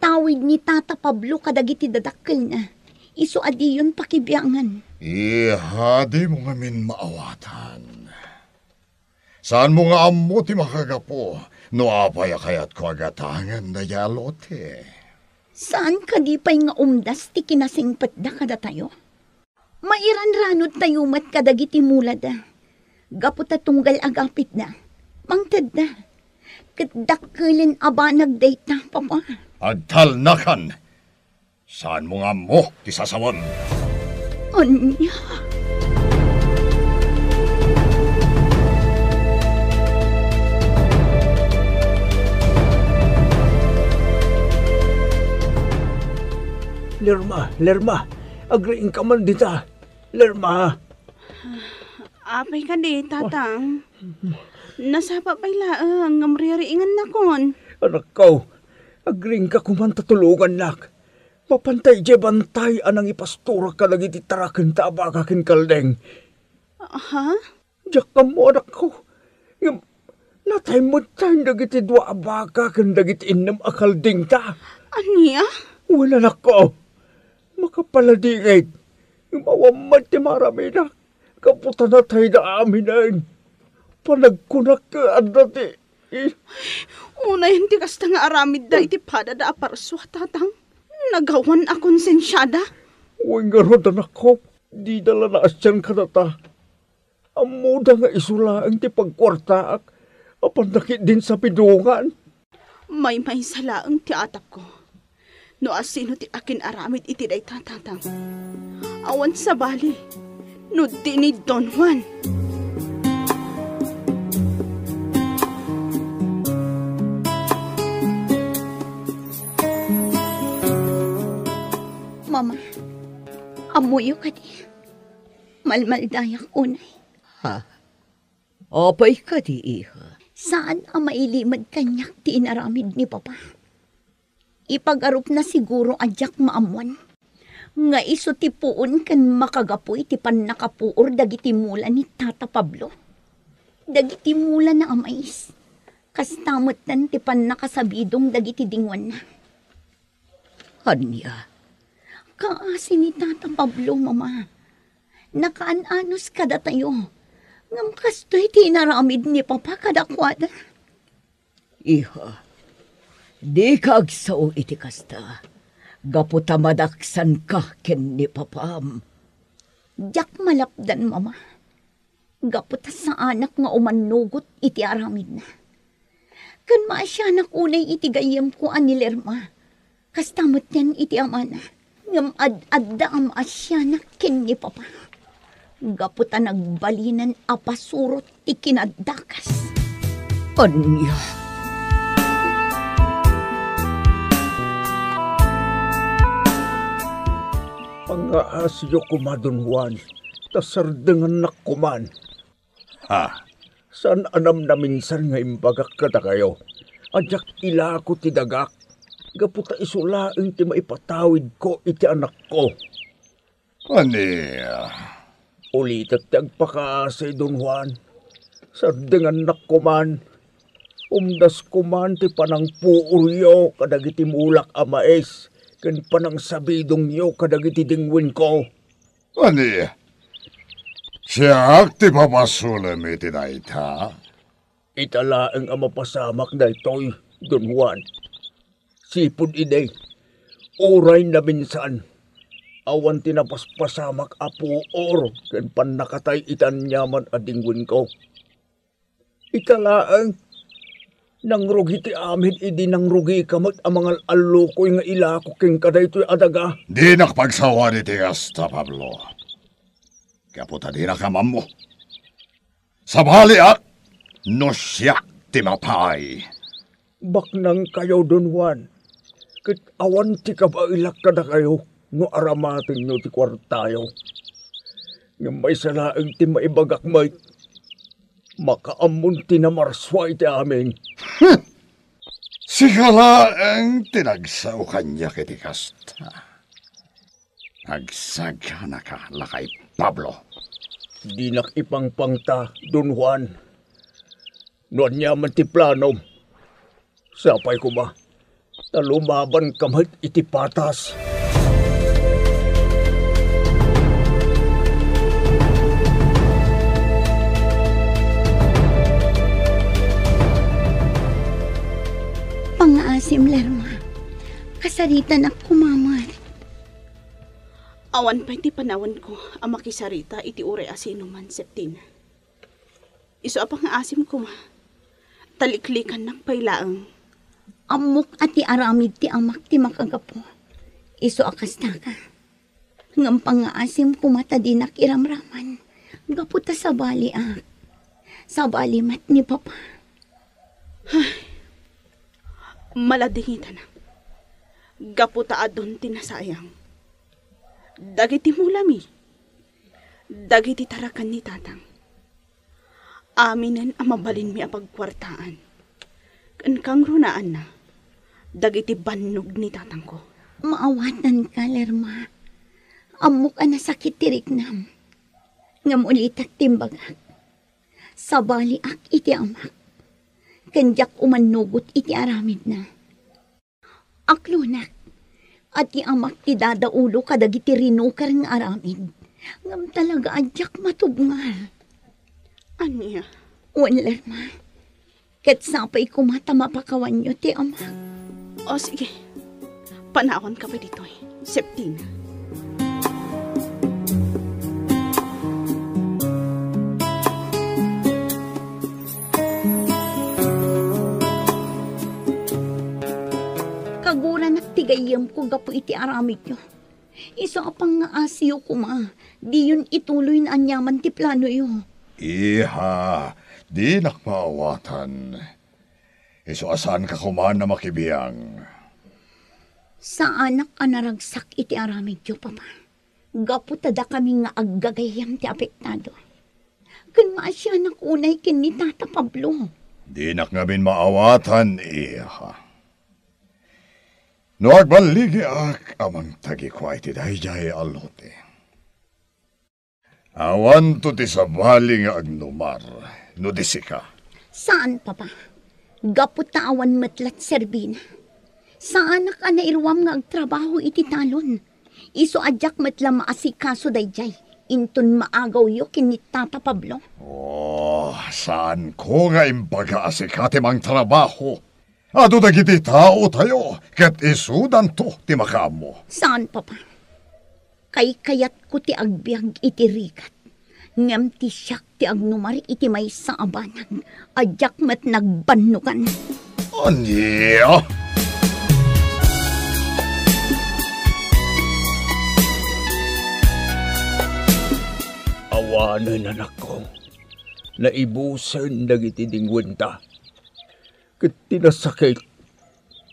Tawid ni Tata Pablo kadagiti dadakkel na. Iso adiyon pakibiyangan. Iha, di mo ngamin maawatan. Saan mo nga amo ti makagapo? No apaya kayat ko agatangan na yalote. Saan ka di pa'y nga umdas ti kinasingpat da kada tayo? Mairan-ranod tayo mat kadagiti mula da. Gapot at tunggal agapit da. Mangtad da. Kadakkelin abanag dayta, Papa. Agtalnakan! Saan mo nga mo ti sasawan? Anya? Lerma, agriin ka man dita. Lerma. Apay ka di, tatang. Nasapa pa'y laang, ngamririingan na kon. Anak ko, agriin ka kuman tatulungan nak. Papantay je bantay anang ipastura ka lagi di tarakan taba kakin kaldeng. Ha? Diyak ka mo anak ko. Natay mo tayo dagiti dua abaka kan dagiti inam akaldeng ta. Anya? Wala anak ko. Makapaladingit. Mawamad ti marami na. Kaputa na tayo na amin na. Panagkunak ka dati. Una yung tikas na nga aramid da iti pada da aparswa, tatang. Nagawan akong sensyada. Uy nga ron anak ko. Di dala na asyan ka na ta. Amuda nga isulaang ti pagkwartaak. Apandakit din sa pidungan. May salaang ti atap ko. No asino ti akin aramid iti day tatatang. Awan sa bali. No di ni Don Juan. Mama, amuyo ka di. Malmaldayak unay. Ha? Apay ka di, iha. Saan ang mailimad kanyak ti inaramid ni Papa? Ipagarup na siguro adyak maamuan. Nga iso ti puon kan makagapoy ti pannakapuor dagiti mula ni Tata Pablo. Dagiti mula na amais. Kastamot nan ti pannakasabidong dagiti dingwan na. Anya? Kaasi ni Tata Pablo, Mama. Nakaanos kada tayo. Ngam kastoy ti inaramid ni Papa kadakwada. Iha, di ka agsao iti kasta. Gaputa madaksan ka ken ni Papam. Diyak malapdan, Mama. Gaputa sa anak nga umanugot iti aramid na. Kan maasyanak unay iti gayam ko ani Lerma. Kastamot yan iti amana. Ngam ad-adda ang maasyanak ken ni Papa. Gaputa nagbalinan apasurot ti kinadakas. Anya? Pangaasyo kumadon Juan, tasardengan nak kuman. Ha? Saan anam na minsan nga imbagak kada kayo? Adyak ila ko ti dagak. Gaputa isulaing ti maipatawid ko iti anak ko. Ani? Ulitat ti agpakaasay Don Juan. Sardengan nak kuman. Umdas kuman ti panang puuryo kadagiti mulak amais. Kan panang sabidong yo kadagiti dingwin ko. Ani? Siya ti papasulam iti dayta? Italaang amapasamak na ito'y, Don Juan. Sipod iday, oray na minsan. Awan tinapaspasamak apo or, kan panakatay itan nyaman adingwin ko. Italaang, nang rugi ti amin, idi nang rugi kamat amangal alukoy nga ilako king kaday to'y adaga. Di nakpagsawa ni Tigasta, Pablo. Kaputa di na kamam mo. Sabali ak, no siya ti mapay. Baknang kayo, Don Juan. Kit awan ti kabailak kada kayo, no aramatin nyo ti kwartayo. Yung may salaang ti maibagak may, makaamunti na marsway ti amin. Sigala ang tinagsaw kanya kiti kasta. Agsagka na ka lakay Pablo. Di nakipangpangta, Don Juan. Noon niya man ti plano. Sapay ko ba? Talumaban kamay iti patas. Pangaasim, Lerma. Kasarita na kumamar. Awan pa iti panawan ko ang makisarita iti ure asino man Septina. Iso apang asim ko ma. Taliklikan ng pailaang. Amok at ti aramid ti amak ti makagapo. Iso akasta ka. Ngam pangaasim ko mata dinak iramraman. Gaputa sa bali ak. Sa bali mat ni Papa. Maladingita na. Gaputa adon tinasayang. Dagiti mulami. Dagiti tarakan ni tatang. Aminan ang mabalin mi apagkwartaan. Kang runaan na. Dagiti bannog ni tatang ko. Maawatan ka, Lerma. Amok ka na sakit tiriknam. Ngam ulitak timbagak. Sabali ak iti amak. Kanjak umanugot iti aramid na. Aklunak. At ti amak ti dadaulo kadagiti rinukar ng aramid. Ngam talaga adyak matubngal. Anya? Wan, Lerma. Kat sapay kumata mapakawan nyo ti amak. O sige. Panawan ka pa dito eh. Septina. Kaguran at tigayam ko gapo iti aramid nyo. Isa apang nga asiyo ko ma. Di yun ituloy na anyaman ti plano yo. Iha, di nakmaawatan. Iso asan ka kuman na makibiyang. Sa anak ka naragsak iti aramid yo, Papa. Gapo tada kami nga aggagayam ti apektado. Kun maasya nakunay kin ni Tata Pablo. Di nakngabin maawatan, iha. No agbaligi ak amang tagikway ti dayjay alote. Awan to ti sabali nga agnumar, no disika. Saan, Papa? Gapo tawan matlat serbina. Saan ka na irwam nga agtrabaho iti talon? Iso adyak matla maasikaso dayjay. Intun maagaw yo kin ni Tata Pablo. Oh, saan ko nga imbaga asikati mang trabaho? Ado dagiti tao tayo, ket isudan to ti makamo. Saan, Papa? Kay kayat ko ti agbiag iti rikat. Ngam ti siyak ti agnumar iti may sa abanag. Adyak mat nagbanukan. Anya? Awanan anak ko. Naibusan dagiti dingwenta. Ket tinasakit,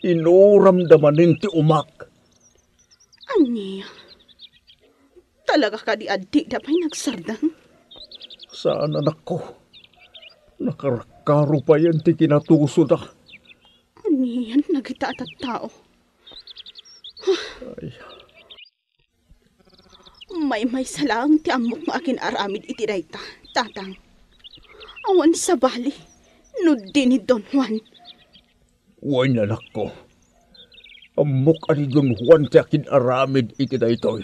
inuramdamanin ti umak. Anya? Talaga ka di addi na pa'y nagsardang? Saan anak ko? Nakarakaro pa yan ti kinatuso na. Aniyan nagita at tao. Ay. May salang ti amok nga akin aramid iti dayta, tatang. Awan sa bali, no di ni Don Juan. Uy anak ko. Amok ani Don Juan ti akin aramid iti daytoy.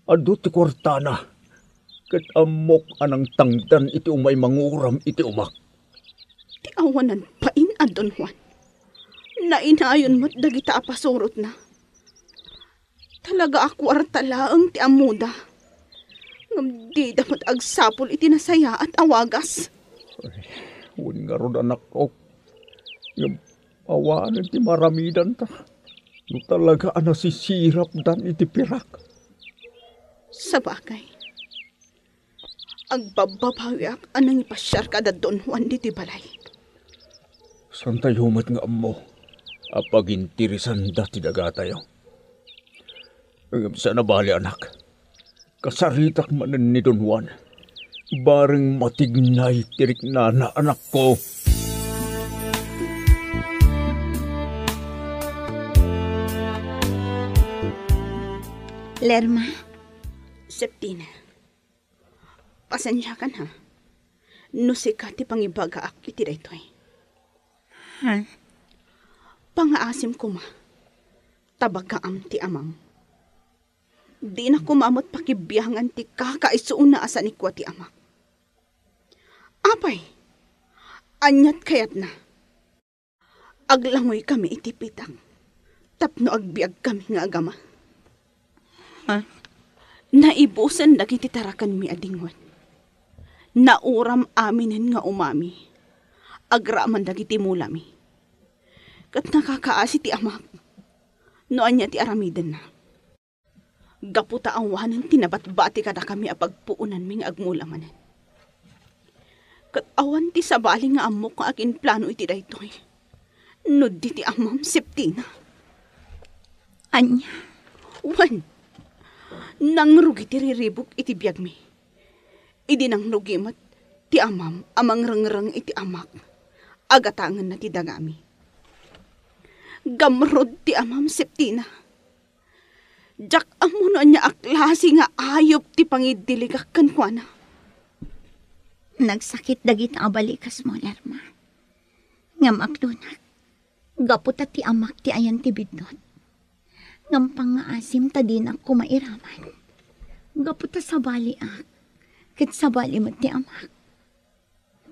Ado ti kwartana. Ket amok anang tangdan iti umay manguram iti umak. Ti awanan pain a Don Juan. Nainayon mo't dagita apasurot na. Talaga ako artalaang ti amuda. Ngam di dapat agsapol iti nasaya at awagas. Uy nga ron anak ko. Yung awanan ti maramidan ta. No talaga anasisirap dan iti pirak. Sa bagay. Agbababawiak anang ipasyar kada Don Juan di balay. San tayo mat nga mo? Apagintirisan dati daga tayo. Sa nabali anak. Kasaritak manan ni Don Juan. Bareng matignay tirik na anak ko. Lerma, Septina, pasensya ka na. No si Kati pangibagaak iti daytoy. ha? Pangaasim ko ma. Tabagaam ti amam. Di na kumamot pakibiyangan ti kakaisuun na asa ni kwa ti amak. Apay, anyat kayat na. Aglangoy kami iti pitang. Tapno agbiag kami nga agama. Ha? Naibusan dagiti tarakan mi adingwan. Nauram aminen nga umami. Agraman dagiti mulami. Kat nakakaasi ti amak. Noan niya ti aramiden na. Gaputa ang wanan tinabat-bati kada kami apagpuunan mi nga agmulamanan. Kat awan ti sabali nga amok nga akin plano iti daytoy. Nod di ti amam Septina. Anya? Wan. Nangrugi ti riribok iti biyag mi. Idi nang rugimat ti amam amang rengreng iti amak. Agatangan na ti dagami. Gamrod ti amam Septina. Jak amuno niya aklasi nga ayop ti pangidiligak kan kwa na. Nagsakit dagit ang balikas mo, Lerma. Ngam aklunak. Gaputa ti amak ti ayan ti bidnot. Ngam pangaasim ta din ako mairaman. Gaputa sa bali ak. Kat sa bali mo ti amak.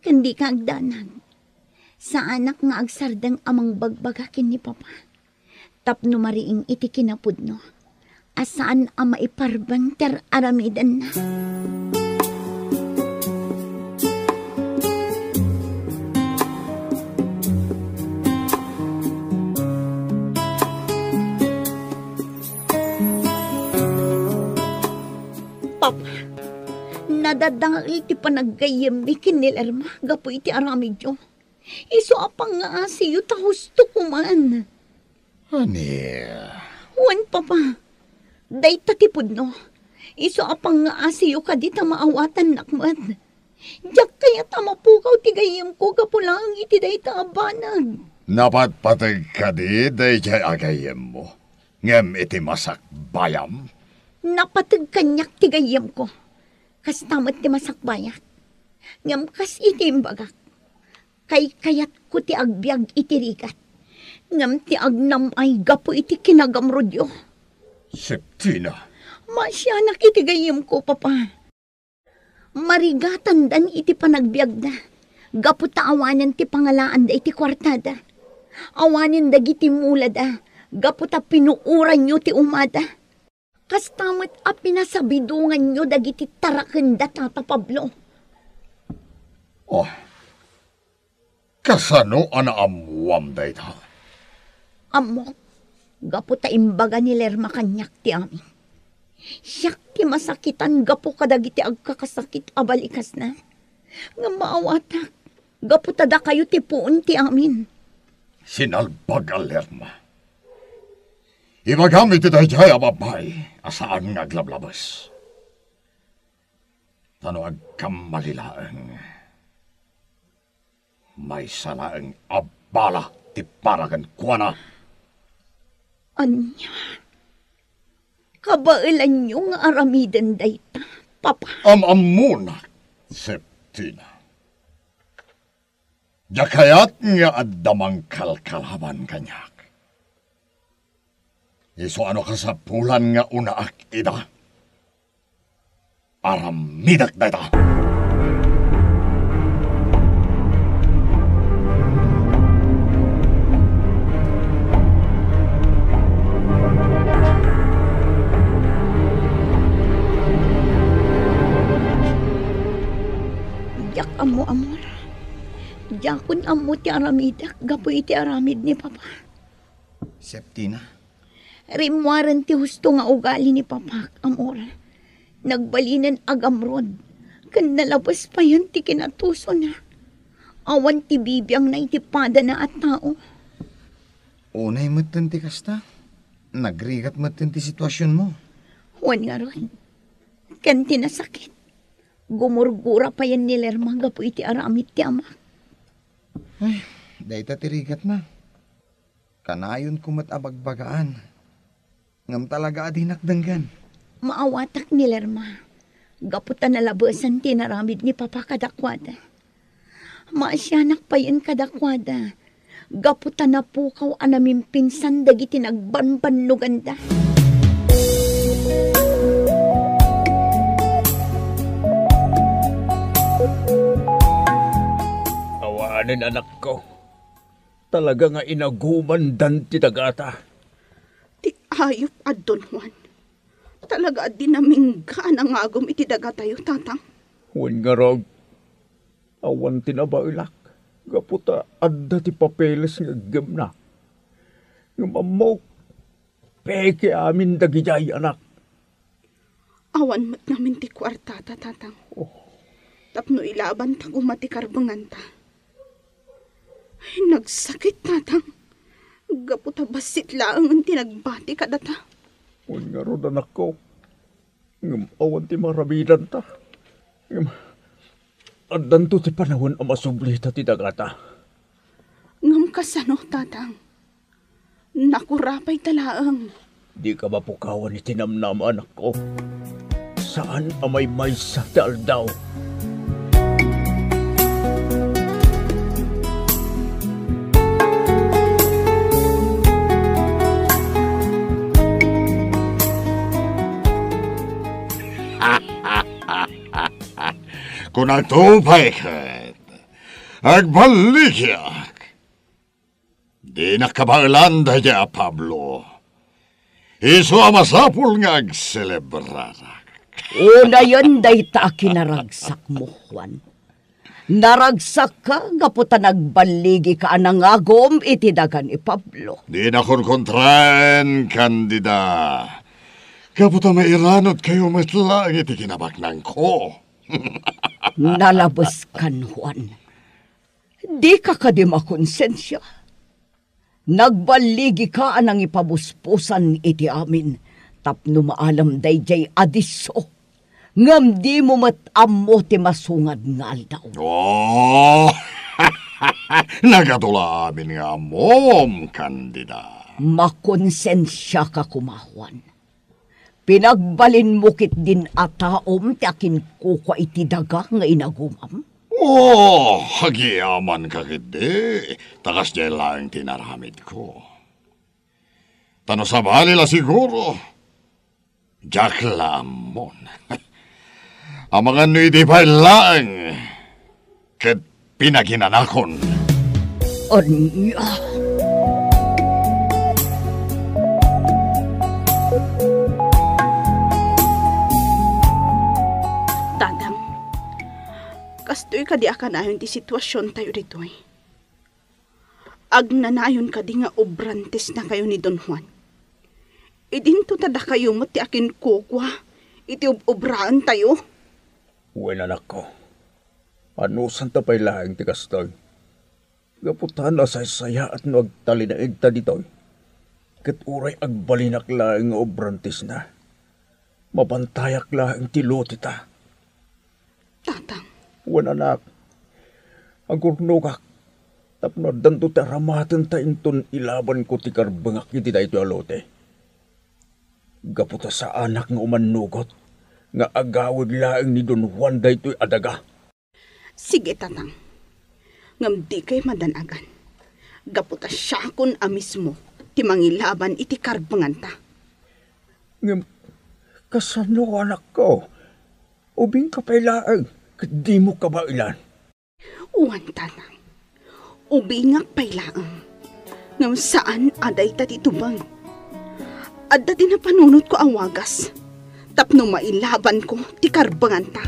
Kandi ka agdanag. Sa anak nga agsardang amang bagbagakin ni Papa. Tapno mariing iti kinapudno. Asaan ang maiparbang ter aramidan na. Papa, nadadangal iti panaggayam ni kinilerma, gapo iti aramidyo. Iso apang nga asiyo ta husto kuman. Ani? Wan, Papa. Day tatipod no. Iso apang nga asiyo ka di ta maawatan nakman. Diyak kaya tamapukaw tigayam ko kapulang iti day ta abanag. Napatpatag ka di, day jay agayem mo. Ngem iti masak bayam. Napatag kanyak tigayam ko. Kas tamat ti masakbayat. Ngam kas iti imbagak. Kay kayat ko ti agbyag iti rigat. Ngam ti agnam ay gapo iti kinagamrodyo. Septina. Masya nakitigayam ko, Papa. Marigatan dan iti panagbyag da. Gapo ta awanan ti pangalaan da iti kwartada. Awanin dagiti mula da. Gapo ta pinuuran nyo ti umada. Kastamot a pinasabidungan nyo dagiti taraken da Tata Pablo. Oh, kasano anaamuam da ito? Amok, gapo ta imbaga ni Lerma kanyak ti amin. Siyak ti masakitan gapo kadagiti agkakasakit abalikas na. Nga maawatak, gapo ta da kayo ti puon ti amin. Sinalbag a Lerma. Ibagamit iti jay ababay, asaan nga aglablabas. Tano agkamalilaeng. May salaeng abala ti paragan kuana. Anya, kabailan nyo nga aramidan dayta, Papa. Amuna, Septina. Jakayat nga addamang kalkalaban kanyak. Iso ano kasapulan nga unaak ida. Aramidak dayta. Jak amo amor. Jakun amo ti aramidak, gapo iti aramid ni Papa. Septina. Rimwaran ti husto nga ugali ni Papa, amor. Nagbalinan agamrod. Kan nalabas pa yan ti kinatuso na. Awan ti bibiyang na itipada na at tao. Unay matan ti kasta. Nagrigat matan ti sitwasyon mo. Huwan nga ron. Kan tinasakit. Gumurgura pa yan ni Lerma gapo iti aramid ti ama. Ay, dayta tirigat na. Kanayon kumat abagbagaan. Ngam talaga adinakdanggan. Maawatak ni Lerma. Gaputan na labasan tinaramid ni Papa kadakwada. Maasyanak pa yan kadakwada. Gaputan na pukaw anaming pinsan dagiti nagbanbanlugan da. Awanin anak ko. Talaga nga inagumandan ti dagata. Ti ayop adon Juan. Talaga di naming ganang agom iti dagatayo, tatang. Huwag nga rog. Awan tinabailak. Gaputa adda ti papeles nga gem na. Nga mamok. Peke amin dagijay anak. Awan mat namin ti kwartata, tatang. Tapno ilaban ta gumati karbangan ta. Ay, nagsakit, tatang. Gaputa basit lang ang tinagbati kadata. Huwag nga ron anak ko. Ngam awan ti marabidan ta. Ngam addan to ti panahon ang masublita ti dagata. Ngam kasano, tatang. Nakurapay talaang. Di ka mapukawan ni tinamnam anak ko. Saan amay maysa ti aldaw? Kung nagtupay kat, agbalikyak. Di nakabailan daya, Pablo. Iso amasapul nga agselebrar. Una yun day ta kinaragsak mo, Juan. Naragsak ka, gaputa nagbaligi ka anang agom itidagan ni Pablo. Di na kontraen, Kandida. Gaputa mairanot kayo matlang iti kinabaknang ko. Nalabas kan, Juan. Di ka di makonsensya. Nagbaligi ka anang ipabuspusan iti amin. Tapno maalam dayjay adiso. Ngam di mo matamo ti masungad nga aldaw. Oh, nagatula amin nga mom, Kandida. Makonsensya ka kumahuan. Pinagbalin mo kit din ataom ti akin kukwa iti daga nga inagumam. Oh, hagiyaman ka kiti. Takas dyan lang tinaramid ko. Tano sa balila siguro. Jack lamon. Ang mga nuidi pa lang. Kat pinaginanakon. Anya. Tadang, kastoy ka di akanayon ti sitwasyon tayo rito eh. Agnanayon ka di nga obrantes na kayo ni Don Juan. Idinto tada kayo mo ti akin kukwa, iti obraan tayo. Uwe anak ko. Ano santa pa'y lahing ti kastoy? Gaputan na saya at nagtalinaig ta ditoy. Kat uray agbalinak lahing obrantes na. Mabantayak lahing ti loti ta. Tatang. Uwe anak. Agurnugak. Tapno danto ta ramatan ta inton ilaban ko ti karbangak iti da ito alote. Gaputa sa anak nga umanugot, nga agawid laeng ni Don Juan da ito'y adaga. Sige, tatang. Ngam di kay madanagan. Gaputa siya kun amismo, ti mangilaban iti karbangan ta. Ngam, kasano anak ko? Ubing ka pa'y laeng, di mo ka ba ilan? Uwan, tatang. Ubingak pa'y laeng. Ngam saan aday tatitubang? At dati na panunod ko ang wagas. Tapno mailaban ko, ti karbangan ta.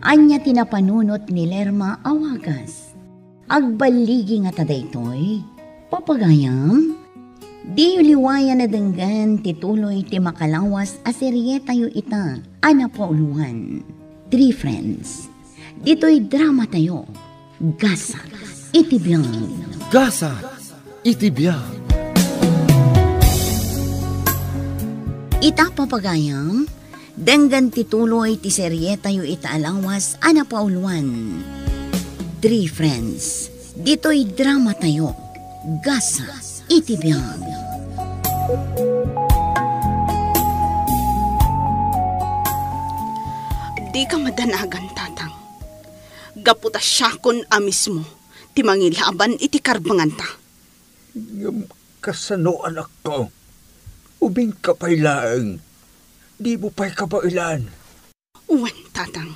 Anya tinapanunot ni Lerma awagas. Agbaligi nga tadaytoy, papagayam, di liwaya na denggan tituloy ti makalawas a serye tayo ita, ana pauluhan. 3 friends. Dito'y drama tayo. Gasa. Itibiyang. Gasa. Itibiyang. Ita papagayam, Denggan tituloy ti serye tayo itaalangwas ana pauluan. 3 Friends. Dito'y drama tayo. Gasa iti biyag. Di ka madanagan, tatang. Gaputa siya kun amis mo. Ti mangilaban iti karbangan ta. Yung kasano anak ko. Ubing kapailaang. Di mo pa'y kabailan. Uwan, tatang.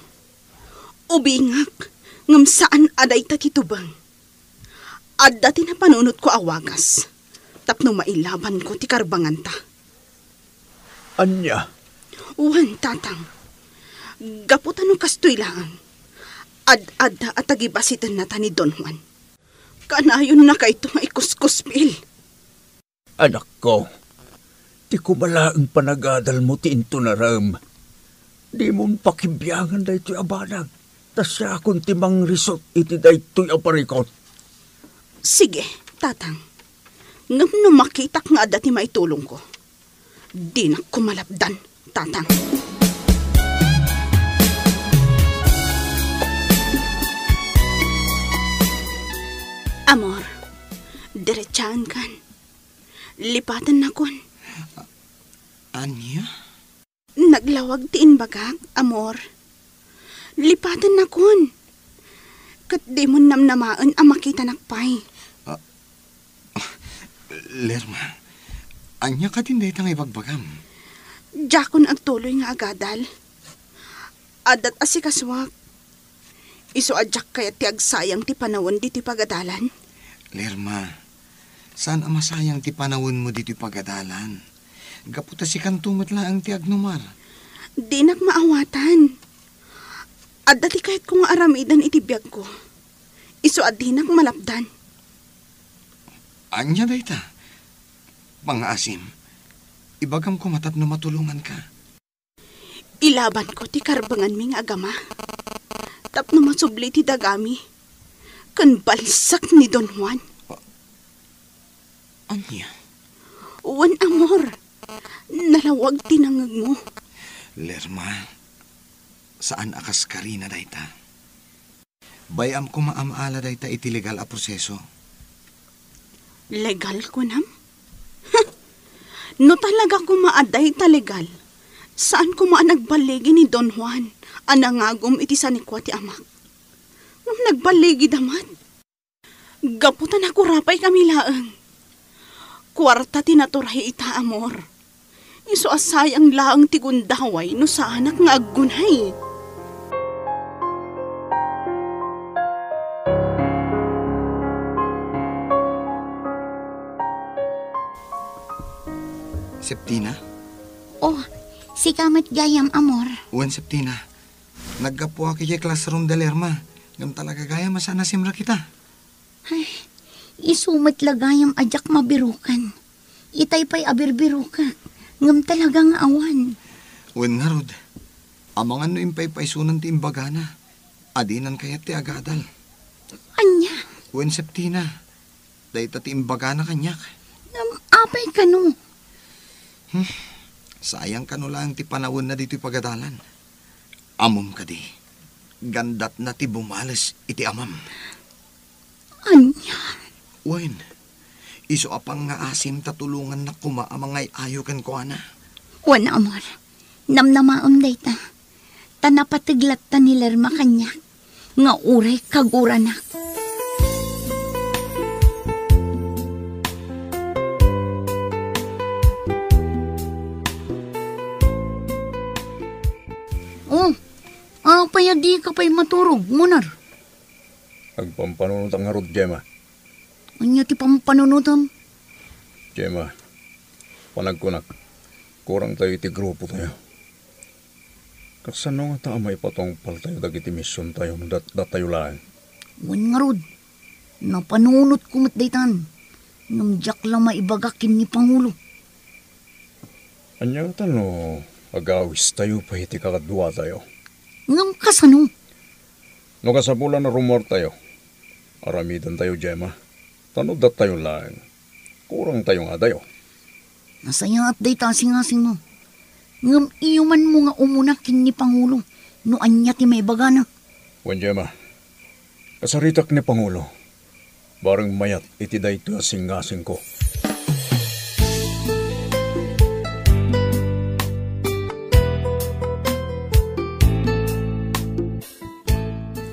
Ubingak, ngam saan aday ta titubang. Adda ti na panunot ko awagas. Tapno mailaban ko ti karbangan ta. Anya? Uwan, tatang. Gaputan no kastoy lang. Ad-adda at agibasitan na ta ni Don Juan. Kanayon na kay ito maikuskuspil. Anak ko. Di ko malaang panagadal mo ti into na ram. Di mong pakibiyangan da ito'y abanag. Tas siya akong timang risot iti da ito'y aparikot. Sige, tatang. Ngam no makitak nga dati maitulong ko. Di na kumalapdan, tatang. Amor, diretsaan kan. Lipatan na kon. Anya? Naglawag tiin bagag, amor. Lipatan na kon. Kat di mo namnamaan ang makita nakpay. Lerma, anya ka din dahi tang ibagbagam? Jakon agtuloy nga agadal. Adat asikaswak. Iso adyak kaya ti agsayang ti panawon di ti pagadalan. Lerma, saan ang masayang ti panawon mo dito pagadalan? Gaputa si kantumot lang ti agnumar. Di nak maawatan. Adda ti kahit kung aramidan iti biyag ko. Iso di nak malapdan. Anya dahi ta? Pang-asim, ibagam ko matapno matulungan ka. Ilaban ko ti karbangan ming agama. Tapno masubli ti dagami. Kan balsak ni Don Juan. Anya? Uwan, amor. Nalawag tinangag mo. Lerma, saan akas karina dayta? Bayam ko maamala dayta iti legal a proseso. Legal ko nam? No talaga ko maaday ta legal. Saan ko nagbaligi ni Don Juan? Anangagom iti sanikwa ti amak. Nung nagbaligi damat. Gaputan ako rapay kami laang. Kwarta tinaturahi ita, amor. Iso asayang laang tigundaway no sa anak nga aggunay. Septina? Oh, si kamat gayam, amor. Uwan, Septina. Naggapuha kaya classroom da Lerma. Ngam talaga gaya masana simra kita. Ay, isumat lagayam ajak mabirukan. Itay pa'y abirbiruka. Ngam talagang awan. Uwan nga, Rod. Amangan no impay-paisunan ti imbagana. Adinan kaya ti agadal. Anya? Uwan, Septina. Dahita ti imbagana kanyak. Ngam apay ka no. Sayang ka no lang ti panawon na dito'y pagadalan. Amom ka di. Gandat na ti bumalas iti amam. Anya? Uwan. Iso apang nga asim tatulungan na kumaamangay ayo kan ko ana. Wan, amor. Namnamaon dayta. Tanapatiglat ta ni Lerma kanya. Nga uray kagura na. Oh, paya di ka pa'y maturog, munar. Agpampanunot ang harod, Gemma. Anya ti pampanunutam? Gemma, panagkunak. Kurang tayo iti grupo tayo. Kasano nga ta may patongpal tayo dagiti misyon tayo tayo lang. Wan nga rod. Napanunot kumot daytan. Namjak lang maibagakin ni Pangulo. Anya tano, agawis tayo pa iti kakadwa tayo. Ngam kasano? No kasapulan na rumor tayo. Aramidan tayo, Gemma. Tanodat tayo lang. Kurang tayo nga tayo. Nasaya at dayta singasing mo. Ngam iyo man mo nga umunakin ni Pangulo, no anya ti may bagana. Wanjema, kasaritak ni Pangulo, barang mayat iti dayto asing-asing ko.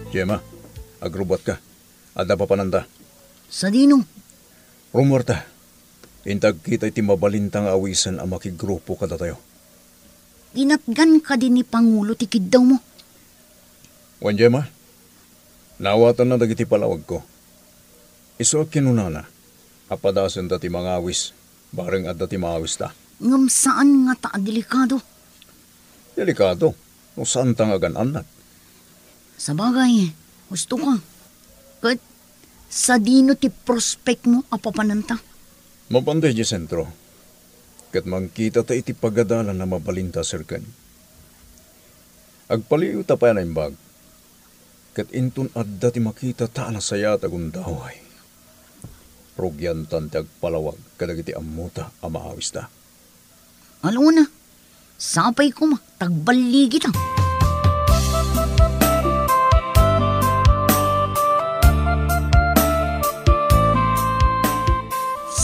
Jema, agrubat ka. Ada pa pananda. Sa dino? Rumorta, intag kita iti mabalintang awisan ang makigrupo kada tayo. Inatgan ka din ni Pangulo tikid daw mo. Wanjema, nawatan na dagiti palawag ko. Iso kinunana, apadasan dati mga awis, bareng at dati mga awis ta. Ngam saan nga ta delikado? Delikado, no saan tangagan anak. Sa bagay, gusto ka. Kat, sa dino ti prospect mo apapananta. Mapanday di sentro. Kat mangkita ta iti pagadalan na mabalinta sirkan. Agpaliw ta pa na imbag. Kat intun adda ti makita ta na saya tagundaway. Rugyan tan ti agpalawag kadagiti amuta amaawis ta. Alo na, sapay ko tagballigi ta.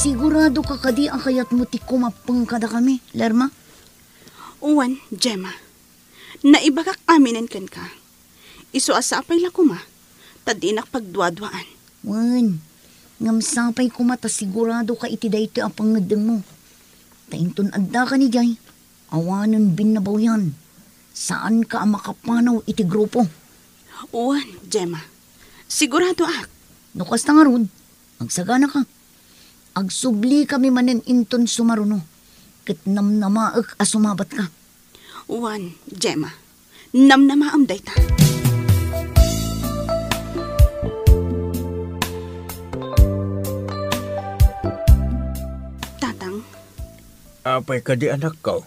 Sigurado ka kadi ang kayat mo ti kumapang kada kami, Lerma? Uwan, Gemma. Naibagak aminin kan ka. Iso asapay la kuma. Tadinak pagduadwaan. Wan, ngamsapay kumata sigurado ka iti dayto ang pangadeng mo. Tainton adda ka ni Jay. Awanan binabaw yan. Saan ka ang makapanaw iti grupo? Uwan, Gemma. Sigurado ak. Nukas na nga rod. Agsagana ka. Agsubli kami manen inton sumaruno. Kat namnamaak asumabat ka. Uwan, Gemma. Namnamaam day ta. Tatang. Apay ka di anak ko.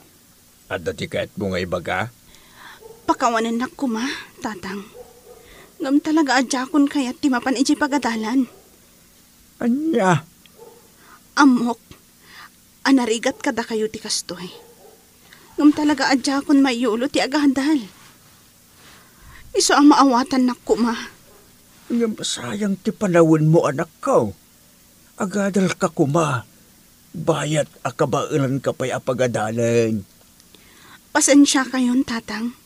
At dati kahit mo nga ibaga? Pakawanan na kuma, tatang. Ngam talaga adjakon kaya timapan iji pagadalan. Anya? Amok, anarigat kada kayo ti kastoy. Ngam talaga adjakon mayulo ti agahandal. Iso ang maawatan na kuma. Ngam sayang ti panawin mo anak ko. Agadal ka kuma. Bayat akabailan ka pa'y apagadalan. Pasensya kayon, tatang.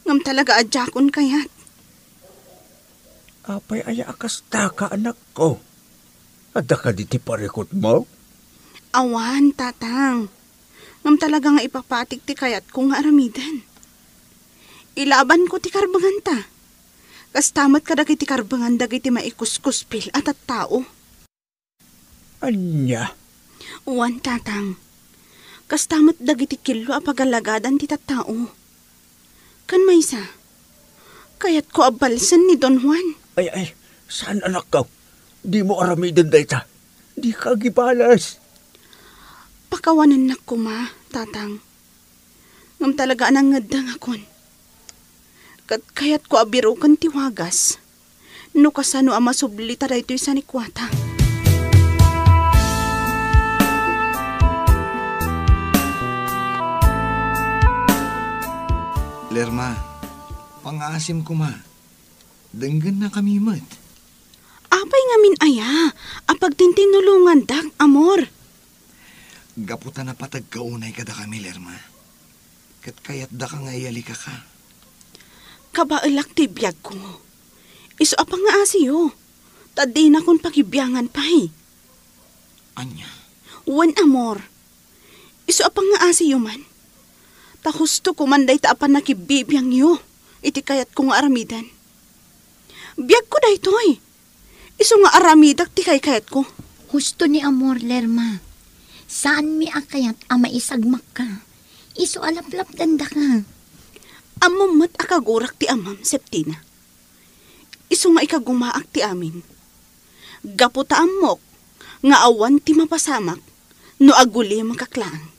Ngam talaga adjakon kayat. Apay aya akasta ka anak ko. Ada ka di ti parikot mo? Awan, tatang. Ngam talaga nga ipapatik ti kayat kung aramidan. Ilaban ko ti karbangan ta. Kastamat ka dagiti karbangan dagiti maikuskuspil at tao. Anya? Uwan, tatang. Kastamat dagiti kilo apagalagadan ti tattao. Kan maysa. Kayat ko abalsan ni Don Juan. Ay, saan anak ko? Di mo aramidan dayta. Di ka gibalas. Pakawanan na ko, ma, tatang. Ngam talaga anang ngadang akon. Kayat ko abiro kan tiwagas. No kasano ang masublita da ito'y sanikwata. Lerma, pangasim ko ma. Denggan na kami mat. Apay ngamin aya, apag tintinulungan dak, amor. Gaputa na patag kaunay kada kami, Lerma. Kat kayat da ka nga iyalika ka. Kabailak ti biyag ko. Iso apang nga asiyo. Tadi na kong pakibiyangan pa'y. Anya? Wan, amor. Iso apang nga asiyo man. Ta husto ko manday ta apan nakibibiyang yo. Iti kayat kong aramidan. Biyag ko da ito'y. Iso nga aramidak ti kayat ko. Husto ni amor, Lerma. Saan mi akayat ama isagmak ka? Iso alaplap danda ka. Amamot akagurak ti amam, Septina. Iso nga ikagumaak ti amin. Gaputa amok, nga awan ti mapasamak, no aguli makaklaan.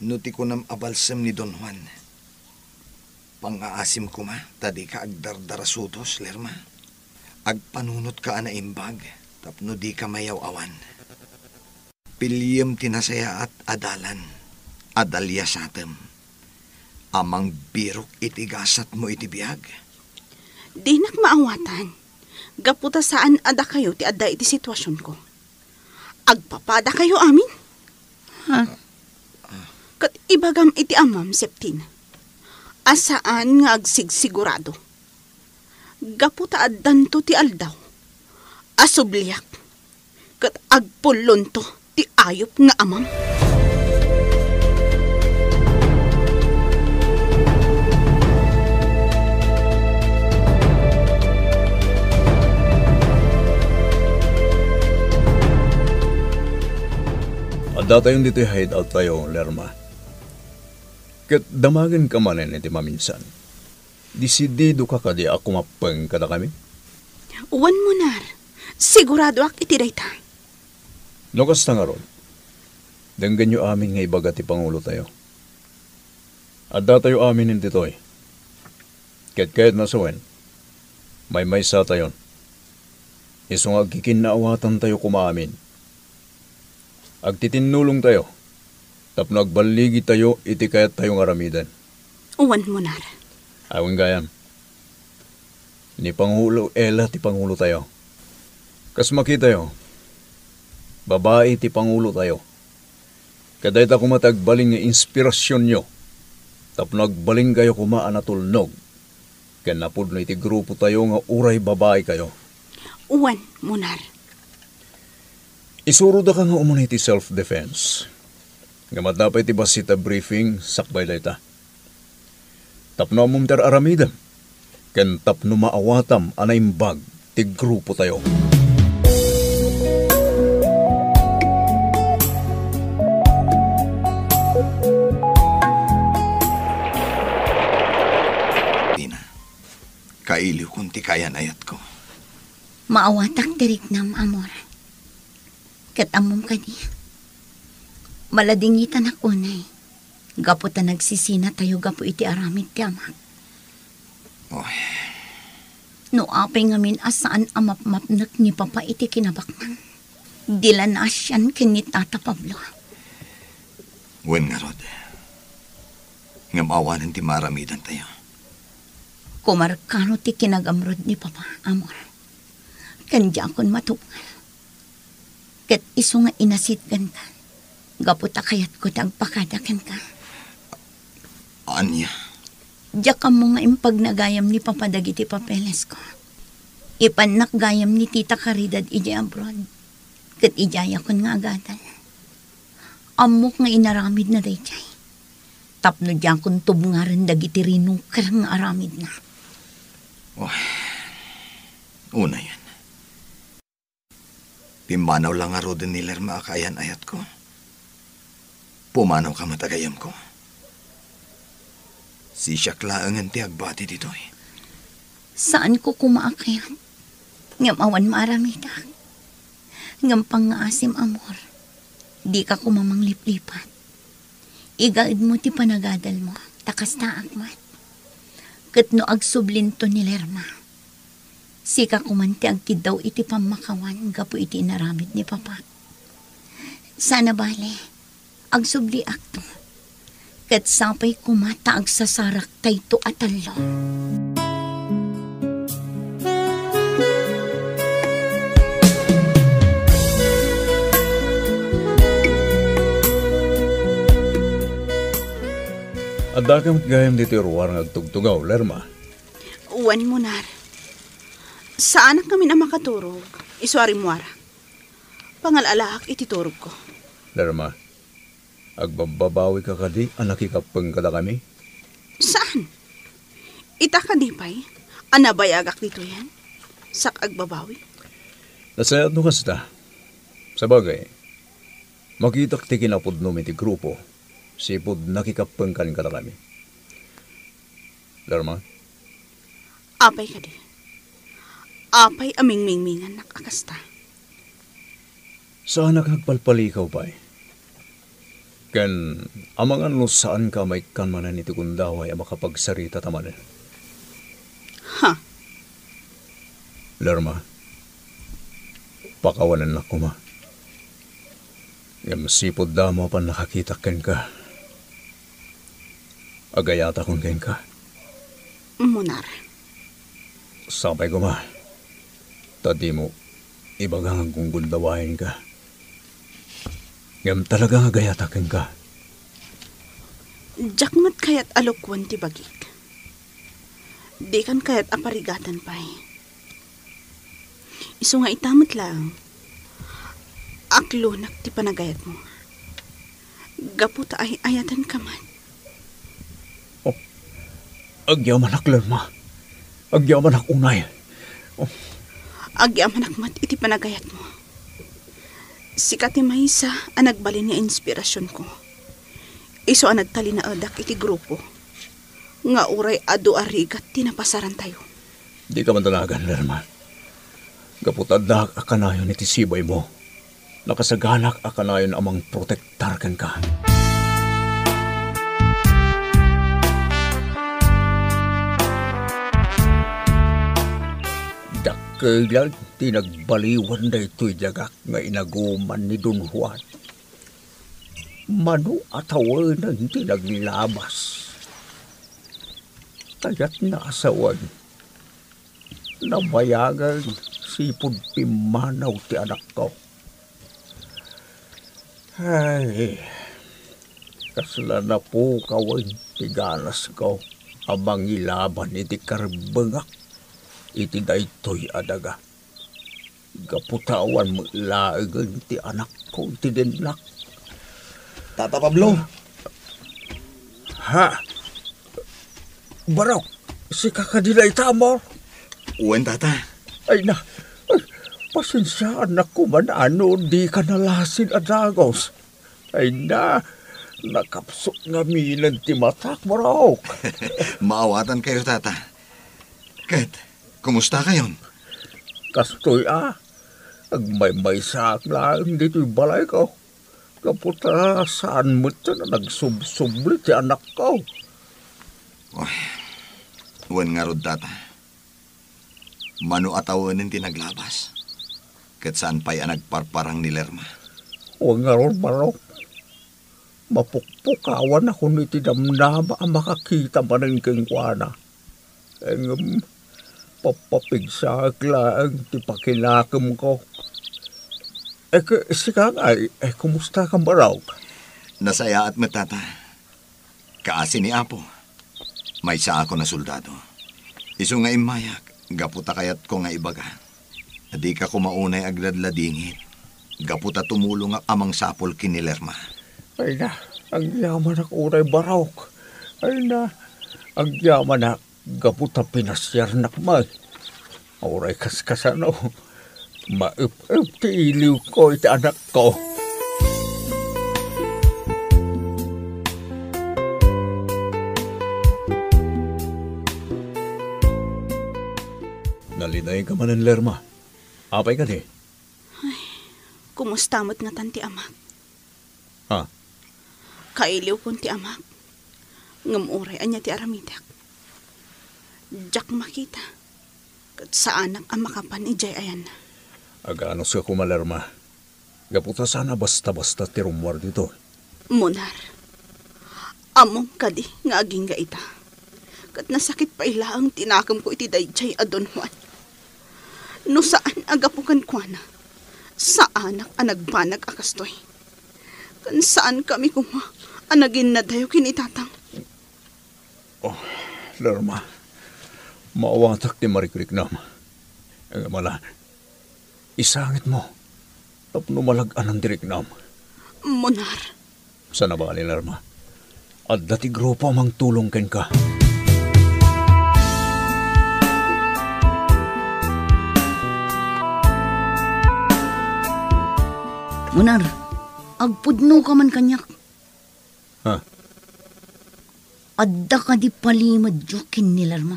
Nuti ko nam abalsam ni Don Juan. Pang-aasim ko ma, tadi ka agdardarasutos, Lerma. Agpanunot ka na imbag, tapno di ka mayaw awan. Pilyem tinasaya at adalan. adalya satem. Amang birok iti gasat mo iti biyag. Di nak maawatan. Gaputa saan ada kayo ti adda iti sitwasyon ko. Agpapada kayo amin? Ha? Kat ibagam iti amam, Septin. Asaan nga agsigsigurado. Gaputa addan to ti aldaw. Asubliyak. Kat agpulon to ti ayop nga amam. Adda tayong dito hideout tayo, Lerma. Kat damagan ka manin iti maminsan. Disidido ka kadi ako mapeng kada kami? Uwan mo nar. Sigurado ak iti dayta. Lukas na nga ron. Denggan nyo amin nga ibaga ti Pangulo tayo. Adda tayo amin hindi to'y. Kahit na sawen, may sa tayon. Isong agkikinnaawatan tayo kumaamin. Agtitinulong tayo. Tapno agbaligi tayo iti kayat tayong aramidan. Uwan mo nar. Awang gayam. Ni Pangulo Ela ti Pangulo tayo. Kas makita yo. Babae ti Pangulo tayo. Kaday ta kumatagbaling nga inspirasyon nyo. Tapno agbaling kayo kumaan na tulnog. Kanapod na iti grupo tayo nga uray babae kayo. Uwan mo nar. Isuro da ka nga umuna iti self-defense. Nga matapay ti basita briefing sakbay dayta. Tapno amumter aramidam. Ken tapno maawatam anaimbag ti grupo tayo. Tina, kailiw kung ti kayan ayat ko. Maawatak tirik nam, amor. Katamom ka niya. Maladingitan ako na eh. Gapo ta nagsisina tayo gapo iti aramid ti amak. Oy. No apay ngamin asaan amap-mapnak ni Papa iti kinabakman. Dilan asyan kini Tata Pablo. Wen nga rod. Nga maawanan ti maramidan tayo. Kumarkano ti kinagamrod ni Papa, amor. Kanya akon matupal. Kat iso nga inasitgan ka. Gaputa kayat ko tagpakadakan ka. Anya? Diyak ka mo nga impag nagayam ni Papa dagiti papeles ko. Ipanak gayam ni Tita Caridad iji abroad. Kat ijaya kon nga agadan. Amok nga inaramid na dayjay. Tapno diyan kon tubngaran dagiti rinukar nga aramid na. Oh, una yan. Pimanaw lang nga rodin ni Lerma akayan ayat ko. Pumanaw ka matagayam ko. Si Siaklaangan ti agbati dito eh. Saan ko kumaakayat? Ngam awan maaramidak. Ngam pangaasim amor. Di ka kumamang-liplipat. Igaid mo ti panagadal mo. Takas taak man. Kat no agsublinto ni Lerma. Sika kumanti agkid daw iti pamakawan. Gapo iti inaramid ni Papa. Sana bale. Agsubli akto. Kat sapay kumata agsasarak tayto atalo. Adda kamat gayam dito ruwar ng agtugtugaw, Lerma. Uwan mo nar. Saan kami na makaturog? Iswari mo ara. Pangalalaak ititurog ko. Lerma, agbababawi ka kadi anak ikapeng kada kami? Saan? Ita ka di pa'y? Anabayagak dito yan? Sak agbabawi? Nasayat no kasta. Sabagay, makitak ti kinapod no iti grupo, sipod nakikapeng kan kada kami. Lerma? Apay ka di. Apay aming mingmingan nakakasta. Saan nakagpalpalikaw pa'y? Ken amangan no saan ka may kanmanan iti kundaway ang makapagsarita tamanin. Ha? Lerma, pakawanan na kuma. Ngam sipod damo pa nakakita ken ka. Agayata kung kain ka. Munar. Sabay ko ma. Tadi mo, ibagang kung gundawain ka. Ngam talagang agayata kang ka. Jakmat kayat alokwan ti bagik. Di kan kayat aparigatan pa'y. Iso nga itamot lang. Aklunak ti panagayat mo. Gaputa ay ayatan ka man. Agyaman aklan ma. Agyaman ak unay. Agyaman akmat iti panagayat mo. Sikat ti maysa ang nagbalin niya inspirasyon ko. Iso ang nagtali na adak iti grupo. Nga uray adu arigat tinapasaran tayo. Di ka man talagan, Lerma. Gaputad na akanayon iti sibay mo. Nakasaganak akanayon amang protektar kan ka. Dakailan tinagbaliwan na ito'y dagak nga inaguman ni Don Juan. Manu atawan ang tinaglabas. Kaya't naasawan. Nabayagan sipod pimanaw ti anak ko. Ay, kasla na po kawan tiganas ko abang ilaban iti karbengak iti daytoy adaga. Gaputawan mo ilaagan ti anak ko iti dinlak. Tata Pablo. Ha? Barok, si kakadilay tamo. Uwan, tata. Ay na, pasensyaan na ko man ano, di ka nalasin adagos. Ay na, nakapsok nga minan ti matak, Barok. Maawatan kayo, tata. Kat, kumusta kayon? Kastoy agmay-may sak lang dito'y balay ko. Kaputa, saan mo ito na nagsubsubli ti anak ko? Uwan nga rod, tata. Manu atawanin tinaglabas. Kat saan pa'y nagparparang ni Lerma. Uwan nga rod, Barok. Mapukpukawan ako ni tinamnama ang makakita man ng kengkwana. Papapigsak lang ti pakinakam ko. Sika nga, kumusta kang Barok? Nasaya at matata. Kaasi ni Apo. May sa ako na soldado. Iso nga imayak, gaputa kayat ko nga ibaga. Adi ka kumaunay agladladingit. Gaputa tumulong nga amang sapol kini Lerma. Ay na, ang yaman ak uray Barok. Ay na, ang yaman ak gaputa pinasyar nakmay. Uray kaskasano. Maup-up ti iliw ko iti anak ko. Nalinay ka man ang Lerma. Apay ka di? Ay, kumustamot nga tan ti amak. Ha? Kailiw kon ti amak. Ngamuray anya ti aramidak. Jak makita. Kat sa anak ang makapan ijay ayan na. Aganos ka kumalerma. Gaputa sana basta-basta ti rumwar dito. Munar. Among kadi nga aging ga ita. Kat nasakit pa ilaang tinakam ko iti dayjay a Don Juan. No saan agapukan ko na. Sa anak ang nagbanag akastoy. Kan saan kami kuma anagin na dayo kinitatang. Oh, Lerma. Maawatak ti marikrik nam. Ang mala. Isangit mo. Tapno malagaan ang dirik nam. Munar. Sana ba, Lerma? At dati grupo mang tulong ken ka. Munar, agpudno ka man kanyak. Ha? Adda ka di palimad jokin ni Lerma.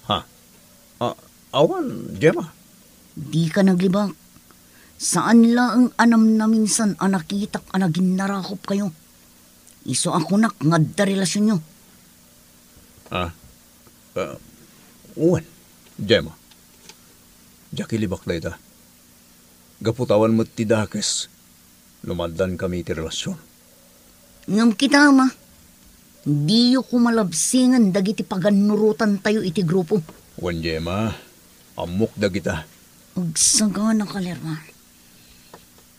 Ha? Awan, Gemma. Di ka naglibak. Saan lang anam na minsan anakitak anagin narakop kayo. Iso ako nak ngadda relasyon nyo. Uwan, Gemma. Jaki libak na ita. Gaputawan mo ti dakes. Lumandan kami ti relasyon. Ngam kita ma. Di ko malabsingan dagiti paganurutan tayo iti grupo. Wan Gemma, amok dagita. Agsagana ka, Lerma.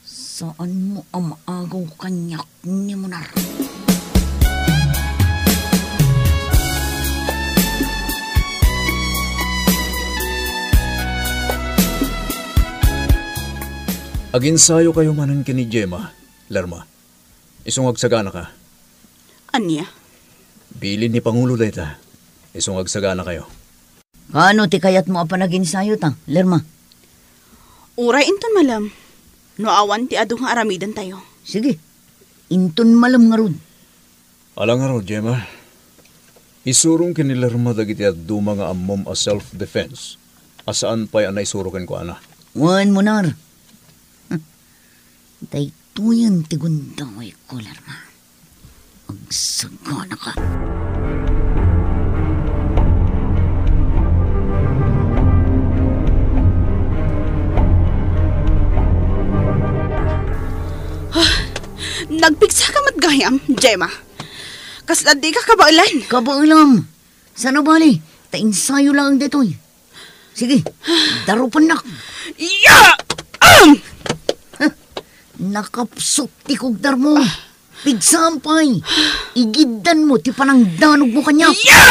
Saan mo ang maagaw kanyak ni Munar? Aginsayo kayo manan kini Gemma, Lerma. Isong agsagana ka. Anya? Bilin ni Pangulo dayta. Isong agsagana kayo. Ano ti kayat mo apa naginsayo ta, Lerma? Uray inton malam. No awan ti adu nga aramidan tayo. Sige, inton malam nga rod. Alang nga rod, Gemma. Isurong kini Lerma dagiti addu mga ammom a self-defense. Asaan pa'y anay surukin ko, ana? Wan, Munar. Daytoyan ti gundaway ko, Lerma. Agsagana ka. Nagpigsa ka matgayam, Gemma. Kasla di ka kabailan. Kabailam. Sana bali, tainsayo lang ditoy. Sige, darupan na. Ya! Nakapsok ti kugdar mo. Pigsampay. Igidan mo ti panang danog mo kanya. Ya!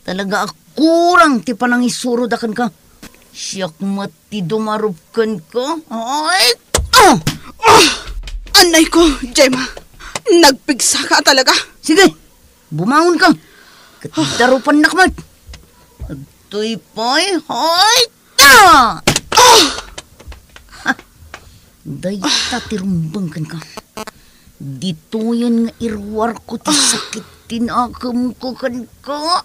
Talaga akurang ti panang isurudakan ka. Siyak mati dumarupkan ka. Ay! Anay ko, Gemma. Nagpigsa ka talaga. Sige, bumangon ka. Darupan na kamat. Ito'y pa'y hay! Dayta tirumbangkan ka. Dito yan nga irwar ko ti sakit tinakam ko kan ka.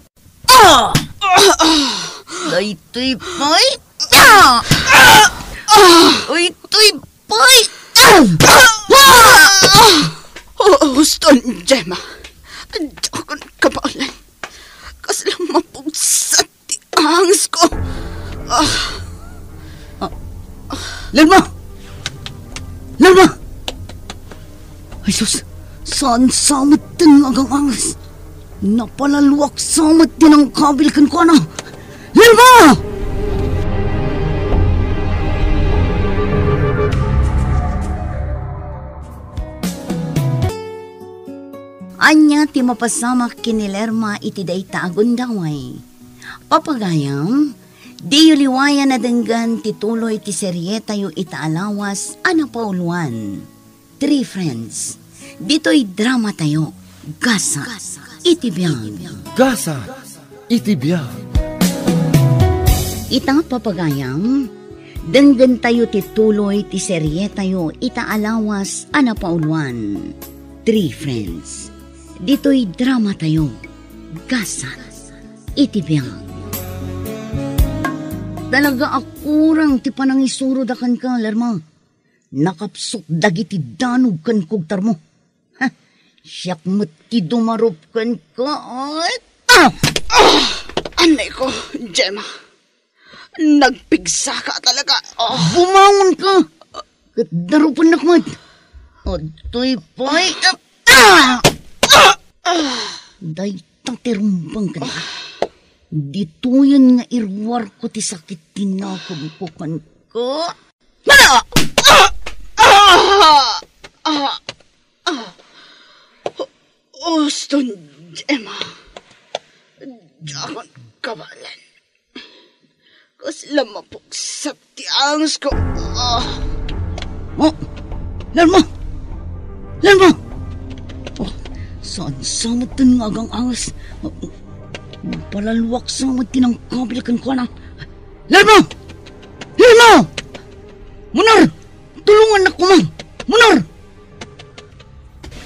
Dayto'y pa'y Dayto'y pa'y Huston, Gemma. Diyan kabalan. Kaslang mapugsat ti angst ko. Lerma! Lerma! Ay sus, saan samot din agang angas? Napalaluwak samot din ang kabil kan ko na. Lerma! Anya ti mapasamak kini Lerma iti dayta agundaway. Papagayam, di yuliwayan na denggan tituloy ti seryeta yu itaalawas ana pauluan. 3 friends. Dito'y drama tayo. Gasa. Itibiyang. Gasa. Itibiyang. Itang papagayam, denggan tayo tituloy ti seryeta yu itaalawas ana pauluan. 3 friends. Dito'y drama tayo. Gasa. Itibiyang. Talaga akurang ti panangisurudakan ka, Lerma. Nakapsok dagiti danog kan kugtar mo. Siyak mo't ti dumarop kan ka. Ay! Anay ko, Gemma. Nagpigsa ka talaga. Bumangon ka. Kat darupan na kamat. O to'y pa'y... Daytang tirumbang ka na. Dito yan nga irwar ko ti sakit tinakabukukan ko. Huston, Gemma. Diyan kabalan. Kaslang mapugsat ti angst ko. Lerma! Lerma! Saan samot din nga agang angas? Palaluwak samot din ang kabilikan ko na. Lerma! Lerma! Munar! Tulungan na ko, man! Munar!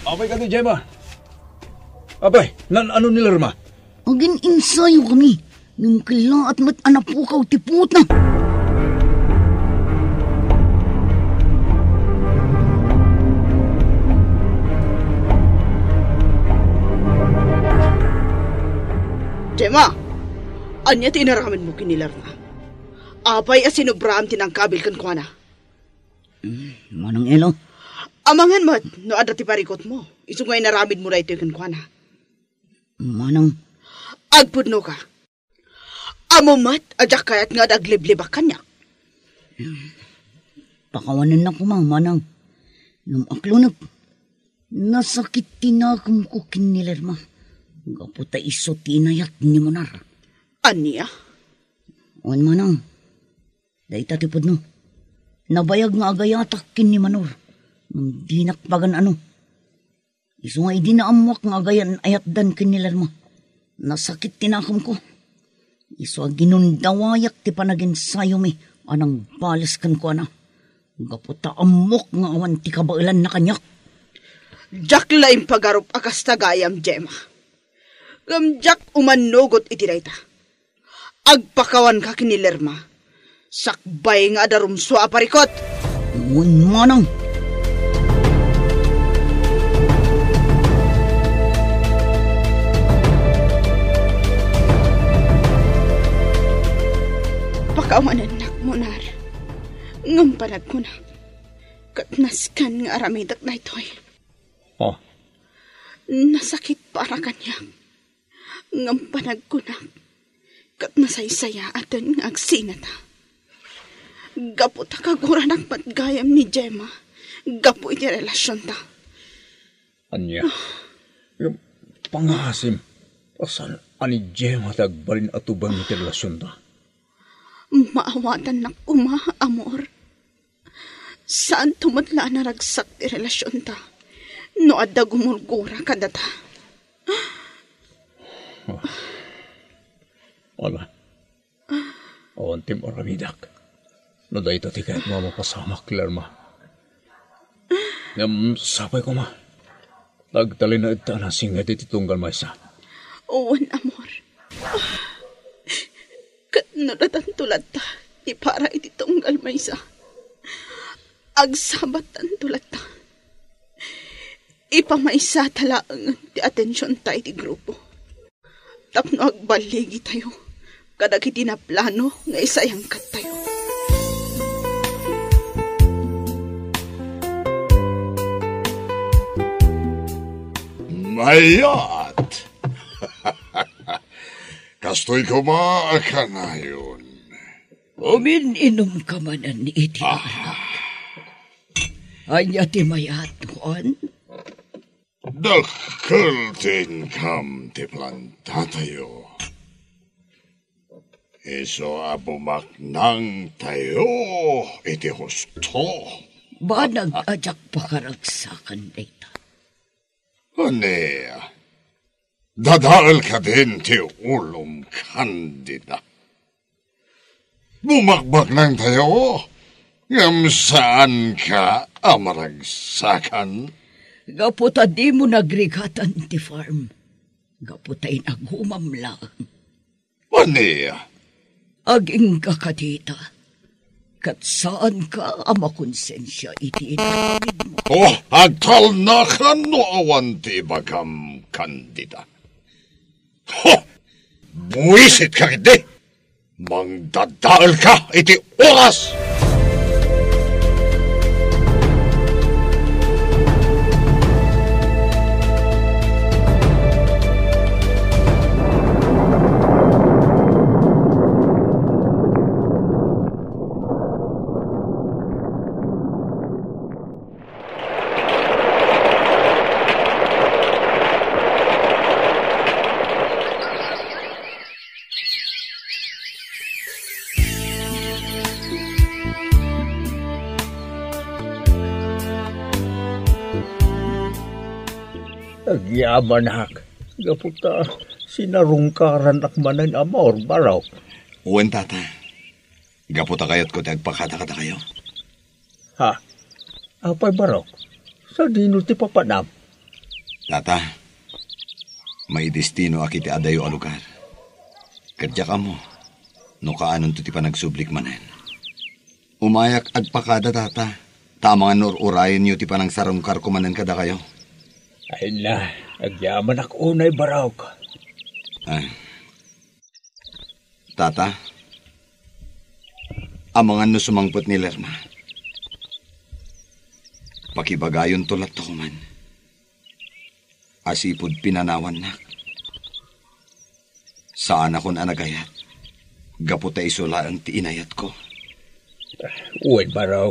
Abay ka ni Gemma. Abay, ano ni Lerma? Agin insayo kami. Yung kila at mat anapukaw tiput na. Gemma, anya tinaraman mo kinilar na. Apay asinubraan tinangkabil kan kwa na. Manang Elo? Amangan mat, no adra ti parikot mo. Isu ngay naramid mo na ito yung kuana. Manang, Agpudno ka. Amo mat, ajak kayat nga dagliblibak kanya. pakawanan na ko manang. Nung aklunag, nasakit tinakam ko kinilerma. Gaputa iso tinayat ni Monar. Aniya? Wan manang, dahi tatipod no. Nabayag nga agayatak kin ni Manor. Nung dinakpagan ano. Iso nga idinaamuak nga agayan ayat dan kinilerma. Nasakit tinakam ko. Iso ginundawayak ti panagin sayo mi. Anang balas kan ko ana. Gaputa amok nga awan ti kabailan na kanyak. Jak laing pagarup akas tagayam, Gemma. Gamjak umanugot itirayta. Agpakawan ka kinilerma. Sakbay nga adarum swa aparikot. Ngun manang. Pakawanan nak Monar. Ngampanag ko na. Katnaskan nga aramidak na ito'y. Oh, Nasakit para kanya. Ngampanag ko na. Katnasaysaya atan nga agsinata. Gapo ta kagura nagpatgayam ni Gemma. Gapo iti relasyon ta. anya. Yung pangasim. Pasan ani Gemma tagbalin atubang iti relasyon ta. Maawatan na kuma, amor. Saan tumadla na ragsak ti relasyon ta? No adda gumulgura kadata. Wala. Awan tim oramidak. No dahi tati kahit mo mapasamak, Lerma. Ngam sapay ko ma. Nagtali na ita na singat iti tunggal maysa. Owan, amor. Katnuratan tulad ta. Ipara iti tunggal maysa. Agsabatan tulad ta. Ipamaysa talaang ti atensyon ta iti grupo. Tapno agbaligi tayo. Kadag iti na plano nga isayang kat tayo. Mayat! Kastoy ko maakanayon. Umininom ka manan ni iti anak. Anya ti mayat, Juan? Dakkel tin kam ti plantatayo. Iso abumaknang tayo iti husto. Ba nag-ajak pakaragsakan data? Ane, dadaal ka din ti ulom kandida. Bumakbak lang tayo. Ngam saan ka amaragsakan? Gaputa di mo nagrigatan ti farm. Gaputa inagumam lang. Ane, Aging kakadita. Kat saan ka amakonsensya iti inamid mo? oh, agtal na ka no awan ti bagam kandida. Ho! Buisit ka hindi! Mangdadaal ka iti oras! Agyaman hak. Gaputa, sinarungkaran akmanan amor, baraw. Uwan, tata. Gaputa kayot ko tagpakata-kata kayo. Ha? Apay baraw? Sa dino ti papanam? Tata, may destino akiti adayo a lugar. Kadya ka mo, no kaanon to ti panagsublik manen. Umayak agpakada, tata. Tamang nor-urayan niyo ti panang sarungkar ko manen kada kayo. Ay na, agyaman ak unay baraw ka. Ay. Tata, amangan no sumangpot ni Lerma. Pakibagayon tulat to kuman. Asipod pinanawan nak. Saan akong anagayat? Gaputa isulaan ti inayat ko. Uwed baraw.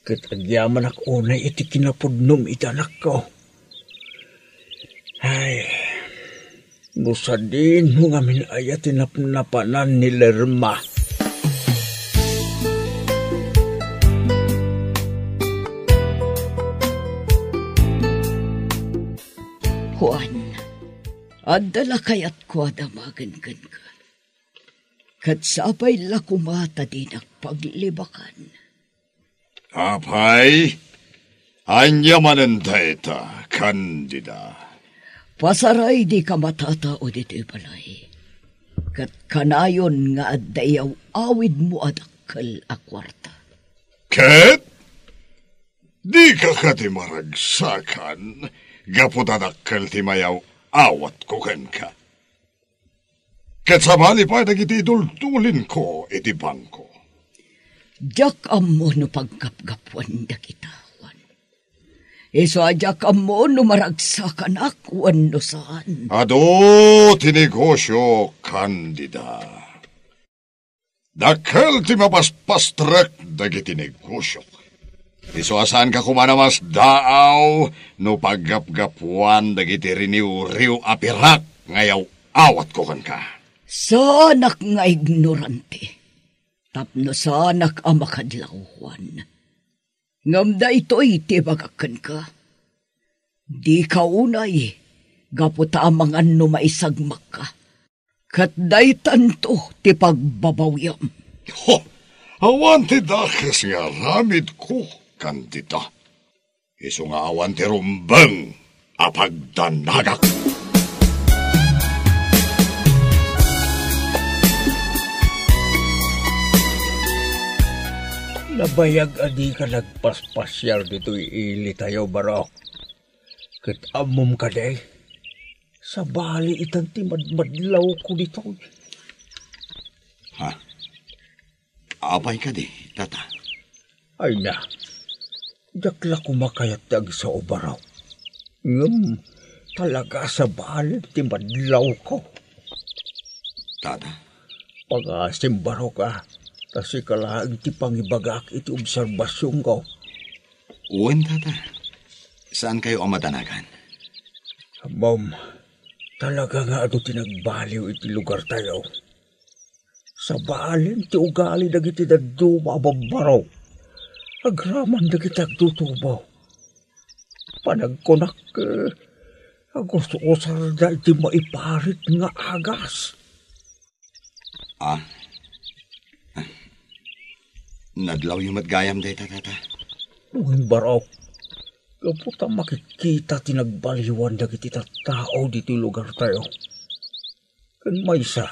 Katagyaman ako na iti kinapudnom itanak ko. Ay, nusa din mo nga minayat tinapnapanan ni Lerma. Juan, adala kayat ko adamagan ka. Kat sabay lakumata din ang paglibakan. Apay, anya manentayta, Candida. Pasaray di ka matatao dito balay. Kat kanayon nga adayaw awid mo adakal a kwarta. Ket? Di ka katimaragsakan, gaputadakal timayaw awat ko ken ka. Ket sabali pa dagiti dultulin ko iti bangko. Diyak amo no pagkapgapuan da kita, Juan. Iso diyak amo no maragsakan akwan no saan. Ado, tinegosyo, Candida. Dakkel ti mapaspastrek dagiti negosyo. Iso asan ka kumana mas daaw no paggapgapuan dagiti riniw-riw apirak ngayaw awat ko kan ka. Sanak nga ignorante. Tapno sanak ang makadlawan. Ngamda ito'y tibagakan ka. Di ka unay, gaputa amangan no maisagmak ka. Kat day tanto ti pagbabawyam. Ho, awan ti dakas nga ramid ko, Candida. Iso nga awan ti rumbang apagdanagak. Nabayag adi ka nagpaspasyar dito'y ili tayo barok. Kat amom ka day. Sa bali itang timadmadlaw ko dito. Ha? Apay ka di, tata? Ay na. Dakla kumakayat dag sa obaraw. Talaga sa bali timadlaw ko. Tata? Pag-asimbaro ka. Kasi kalaang ti pangibagak iti obserbasyon ko. Uwan, tata. Saan kayo ang matanagan? Mom, talaga nga ito tinagbaliw iti lugar tayo. Sa baalin ti ugali dagiti daddo mababaraw. Agraman dagiti agtutubaw. Panagkunak, gusto ko sarda iti maiparit nga agas. Nadlaw yung matgayam day, tata. Uwing baraw, kaputa makikita tinagbaliwan dagiti tao dito lugar tayo. Kan maysa,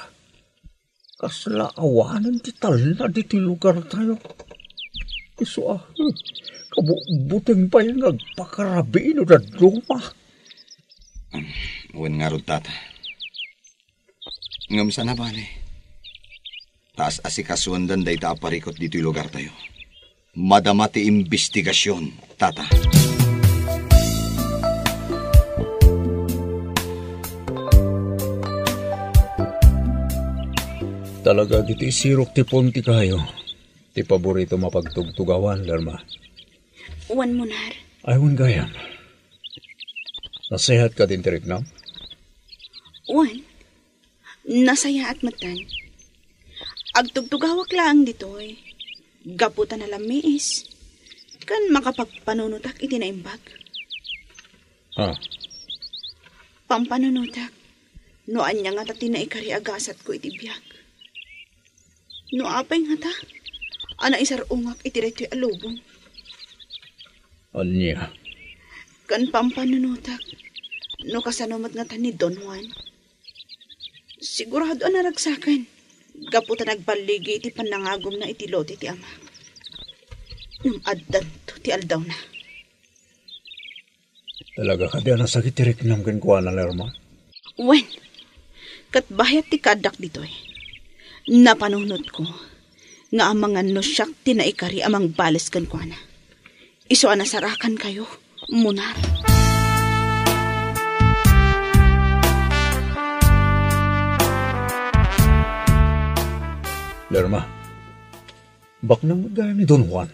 kasla awanan ti talna dito lugar tayo. Iso kabuteng pa yung nagpakarabiino na luma. Uwan nga ron, tata. Ngam sana bale. Taas asikasuandan day aparikot dito yung lugar tayo. Madamati investigasyon, tata. Talaga dito isirok ti ponti kayo. Ti paborito mapagtugtugawan, Lerma. Uwan mo, Nar. Aywan gayam. Nasehat ka din, Tiriknam? Uwan, nasaya at matan. Agtugtugawak lang ditoy. Gaputa na lamiis. Kan makapagpanunutak iti naimbag. Ha? Pampanunutak. Noan niya nga tati na ikari agasat ko iti biyag. No apay nga ta. Ana isarungak iti reto'y alubong. Anya? Kan pampanunutak. No kasanomat nga ta ni Don Juan. Sigurado ang naragsakan. Gaputa nagbaligi iti panangagom na iti lote ti ama. Nung addan to ti aldaw na. Talaga ka di nasakit tirik ng kinkuha na, Lerma? Wen, katbayat ti kadak dito eh. Napanunod ko nga ang mga nosyak tinaikari amang bales kan kwa na. Iso nasarakan kayo, Munar. Lerma, bak nang magani Don Juan.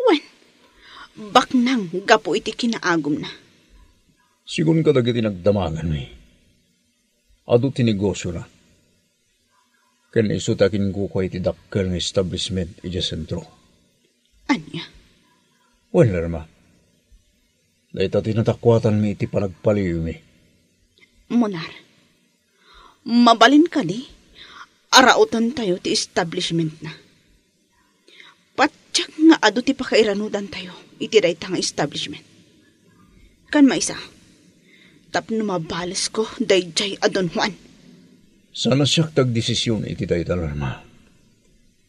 Wen, bak nang gapo iti kinaagom na. Sigun ka dagiti nagdamagan mi. Ado tinegosyo na. Ken iso takin ko ko iti dakkel ng establishment iti sentro. Anya? Wen, Lerma. Dahita tinatakwatan mi iti panagpaliw mi. Munar, mabalin ka di. Arautan tayo ti establishment na. Patsak nga ado ti pakairanudan tayo iti dayta nga establishment. Kan maisa, tapno mabalas ko dayjay a Don Juan. Sana siyak tagdesisyon iti dayta, Lerma.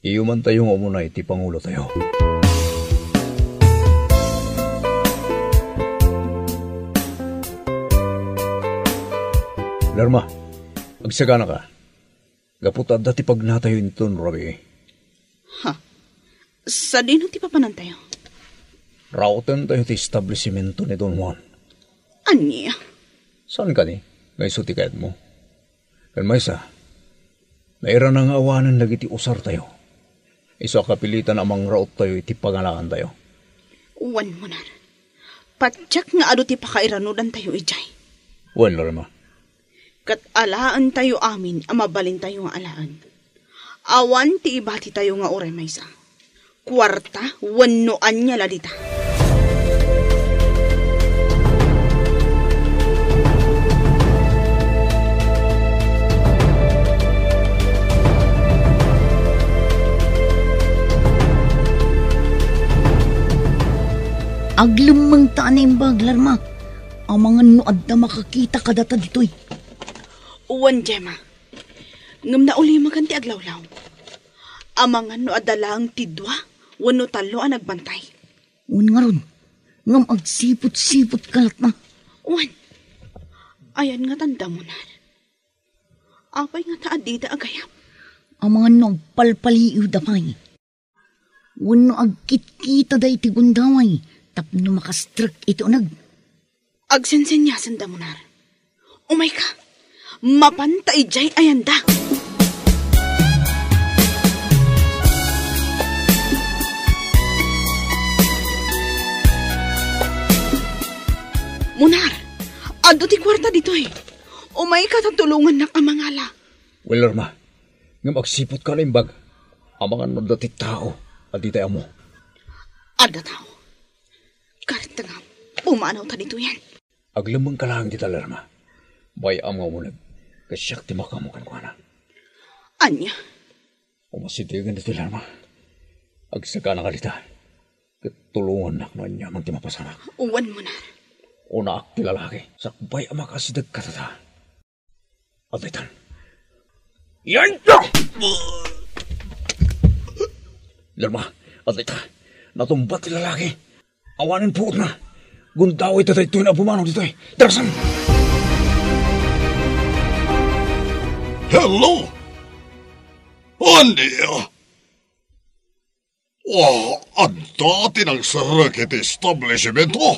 Iyuman tayo nga muna iti pangulo tayo. Lerma, agsagana ka. Gaputad dati pag natayo inton, Rabi. Ha? Sa dino ti papanan tayo? Rautan tayo ti establishmento ni Don Juan. Anya? Saan ka ni? Ngayso ti kayat mo. Kan maysa, naira nang awanan lagi ti usar tayo. Iso kapilitan amang raot tayo iti pangalakan tayo. Wan Munar. Patsak nga ado ti pakairanudan tayo ijay. Wan, Lerma. Kat alaan tayo amin, amabalin tayo nga alaan. Awan ti ibati tayo nga oray maysa. Kwarta, wanoan niya ladita. Aglumang tanim bag, Lerma. Ang mga nuad na makakita kadata dito'y. Uwan, Gemma. Ngam na uli maganti aglawlaw. Amangan no adalang tidwa, wano talo ang nagbantay. Un nga ron, ngam agsipot-sipot kalat na. Uwan, ayan nga tanda mo na. Apay nga taadida agayam. Ang mga nagpalpaliw da pa'y. Wano agkit-kita da iti gundaway, tapno makastrak ito nag. Agsensenyasan da mo na. Umay ka. Mapantay jay ayanda. Munar, ado ti kwarta dito eh. Umay ka tatulungan na kamangala. Well, Lerma, nga magsipot ka na yung bag. Amangan mo dati tao, at di tayo mo. Ada tao. Kahit nga, pumanaw ta dito yan. Aglamang ka lang dita, Lerma. Bayam nga munag. Kasyak ti makamukan ko na. Anya? Umasitigan dito, Lerma. Agsaka na kalita. Katulungan na kung niya mang timapasanak. Uwan mo na. Una ak ti lalaki. Sakbay ang makasidag katata. At itan. Yan to! Lerma, at itan. Natumbat ti lalaki. Awanin po na. Gundaway tatay ito na bumanong dito eh. Darasan! Hello? Andi? Ang dati ng circuit establishment ko.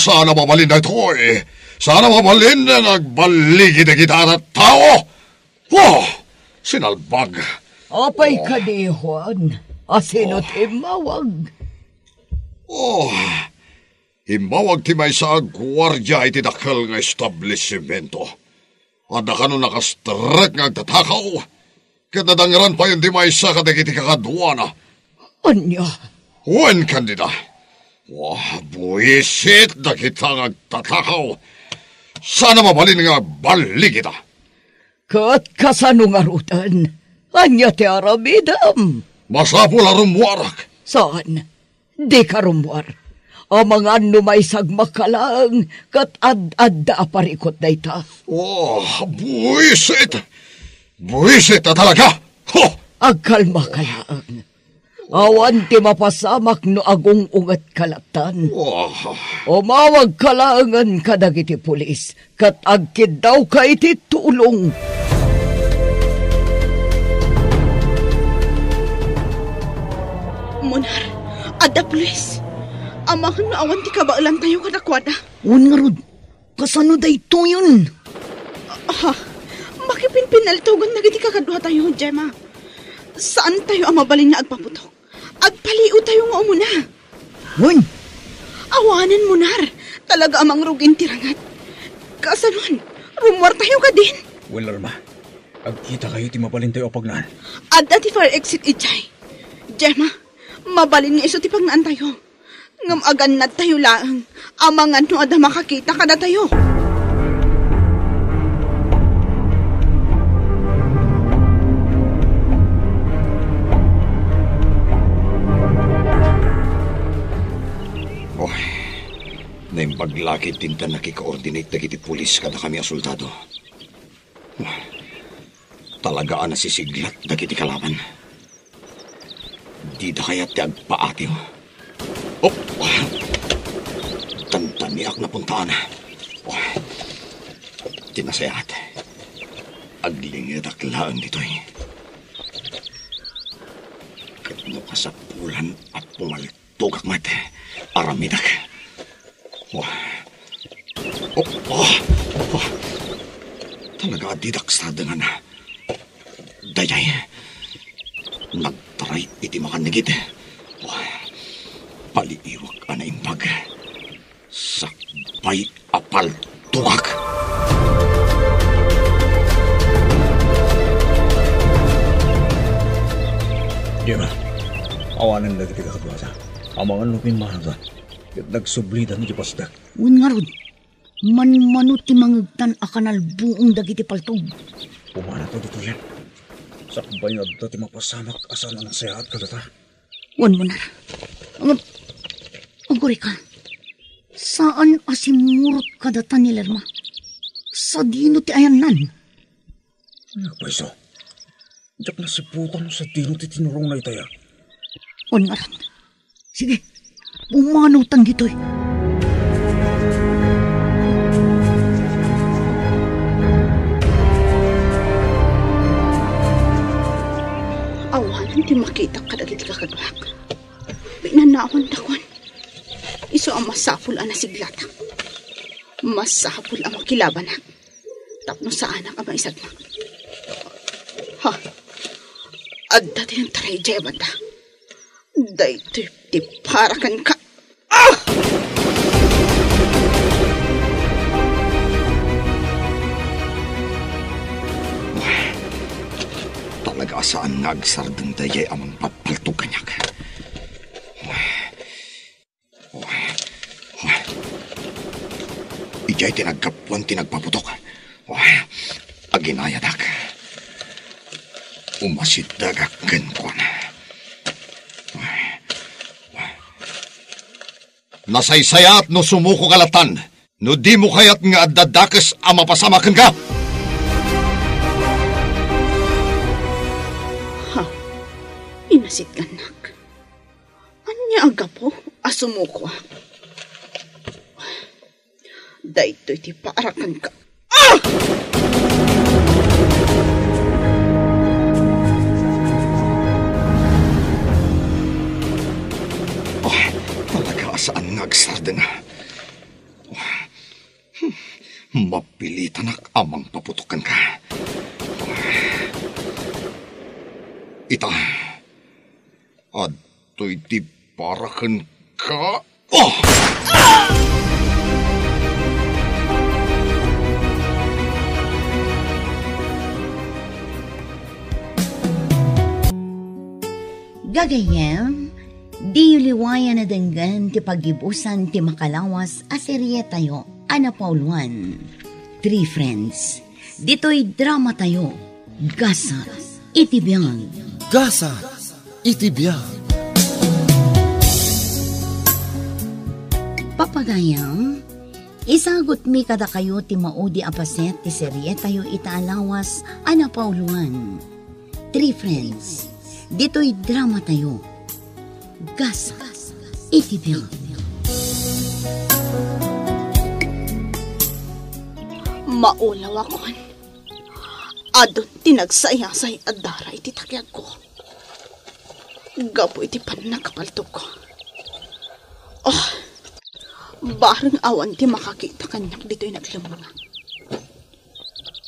Sana mabalin na ito eh. Sana mabalin na nagbaligi na kita na tao. Sinalbag. Apay ka di, Juan. Asinot imawag. Imawag ti may sa gwardya iti dakal nga establishmento. Ada ka no nakastrek nga agtatakaw. Kadadangran pa yun di may sa kadagiti kakadwana. Anya? Wen kandida. Buisit na kita nga agtatakaw. Sana mabalin nga balik kita. Kat kasano nga rutan? Anya ti arabidam? Masapul arumwarak. Saan? Di ka rumwar. O mga numaysag makalang kat ad-adda aparikot na ita. Buisit! Buisit na talaga! Agkalma kalaan. Awan ti mapasamak no agong ungat kalatan. Umawag kalangan kadagiti pulis kat agkid daw ka iti tulong. Munar, ada pulis. Amahan na awan ti kabailan tayo kadakwada. Un nga rod, kasano da ito yun? Makipinpinaltugan na giti kakadwa tayo, Gemma. Saan tayo ang mabalin nga agpaputok? Agpaliw tayo nga umuna. Un! Awanan mo, Nar. Talaga amang rugin tirangat. Kasanon, rumwar tayo ka din. Well, Irma, agkita kayo ti mabalin tayo pagnan. Adda ti fire exit ijay. Gemma, mabalin nga iso ti pagnaan tayo. Ngam agan na tayo laang. Amangan no ada makakita ka na tayo. Na yung paglakit tinta nakikoordinate na kiti pulis kada kami asultado. Talaga na sisiglat na kiti kalaban. Di da kaya ti agpaatiw. Tantaniak na puntaan. Tinasayat. Aglingid aklaan dito'y. Katno kasapulan at pumaltugak mat. Aramidak. Talaga didak sa dengan dayay. Nagtaray iti makanigid. Paliiwag ana imbag. Sakbay apal tugak. Diba, awanan na kitiga katwasa. Amangan lupin mahal ket nagsublidan di pasdak. Un nga rod, manmanot ti mangagtan akanal buong dagiti paltog. Pumana to dito yan. Sakbay na dito ti mapasamak asan ang sayaat ka data. Un mo na. Ang guri ka. Saan asimurot ka data ni Lerma? Sa dino ti ayan nan. Nagpaiso. Diyak na si putang sa dino ti tinurong na itaya. Un nga rod. Sige, pumanotan dito'y. Awanan di makita ka dagiti kakadwak. Pinanawan dakon. Iso ang masapul ang nasiglata. Masapul ang makilabanak. Tapno sa anak ang maisat na. Adda din ang taray jay banda. Dayto'y di parakan ka. Talaga saan nagsardang dayay amang papaltog kanyak. Ijay tinagkapuan tinagpaputok. Aginayadak. Umasidagak gankwan. Nasaysayat no sumuko kalatan. No di mo kayat nga adadakes ang mapasamakan ka. Inasit ganak. Anya aga po asumuko. Daytoy ti paarakan ka. Talaga saan ngagsarda nga. Mapilitan ak amang paputukan ka. Ita, ado'y di parakan ka. Gagayem, di liwayan na denggan ti pagibusan ti makalawas a serye tayo, Ana Pauluan. 3 Friends. Dito'y drama tayo. Gasa, itibiyang. Gasa, itibiyang. Papagayam, isagot mi kada kayo ti maudi apaset ti serye tayo itaalawas, Ana Pauluan. 3 Friends. Dito'y drama tayo. Gasa, itibiyang. Maulaw akon. Adon tinagsayasay at daray ti takyag ko. Gapo iti pan nakapaltog ko. Barang awan ti makakita kanyak dito'y naglamunga.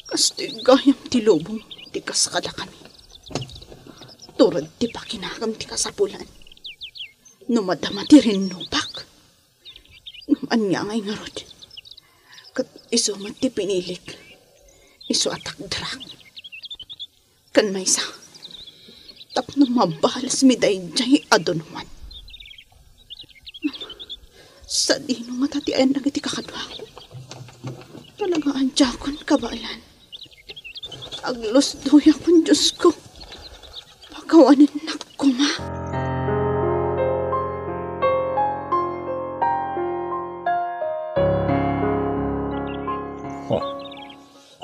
Kasto'y gayam ti lubong ti kaskada kami. Turad ti pakinagam ti kasapulan. Numadama ti rinupak. Anya ngay nga rod. Kat iso mat ti pinilik. Iso atak drak. Kan may sa. Tapno mabalas mi dayjay adonuan. Sa dino matatian na iti kakadwa ko. Talaga anjakon kabalan. Aglos doya kon Diyos ko. Pagkawanin na ko ma.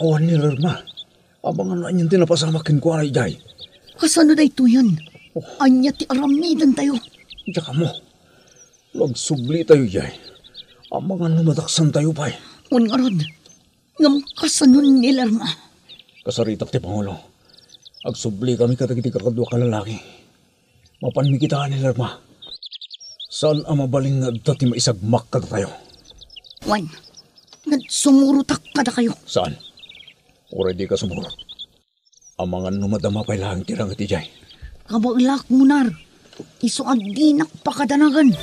Awan ni Lerma. Abangan na anyang tinapasamakin ko aray jay. Kasano na ito yan? Anya ti aramidan tayo. Diyan ka mo. Lagsubli tayo jay. Abangan na madaksan tayo pa'y. Un nga rod, ngam kasano ni Lerma. Kasaritak ti Pangulo. Agsubli kami katagiti kakadwa kalalaki. Mapanmi kita ni Lerma. Saan ang mabaling nga dati maisagmak ka tayo? Wan, nagsumurutak kada kayo. Saan? Oray di ka sumurot. Ang mga numadama pa'y lahang tirang iti jay. Kabaglak munar, iso adinak pakadanagan.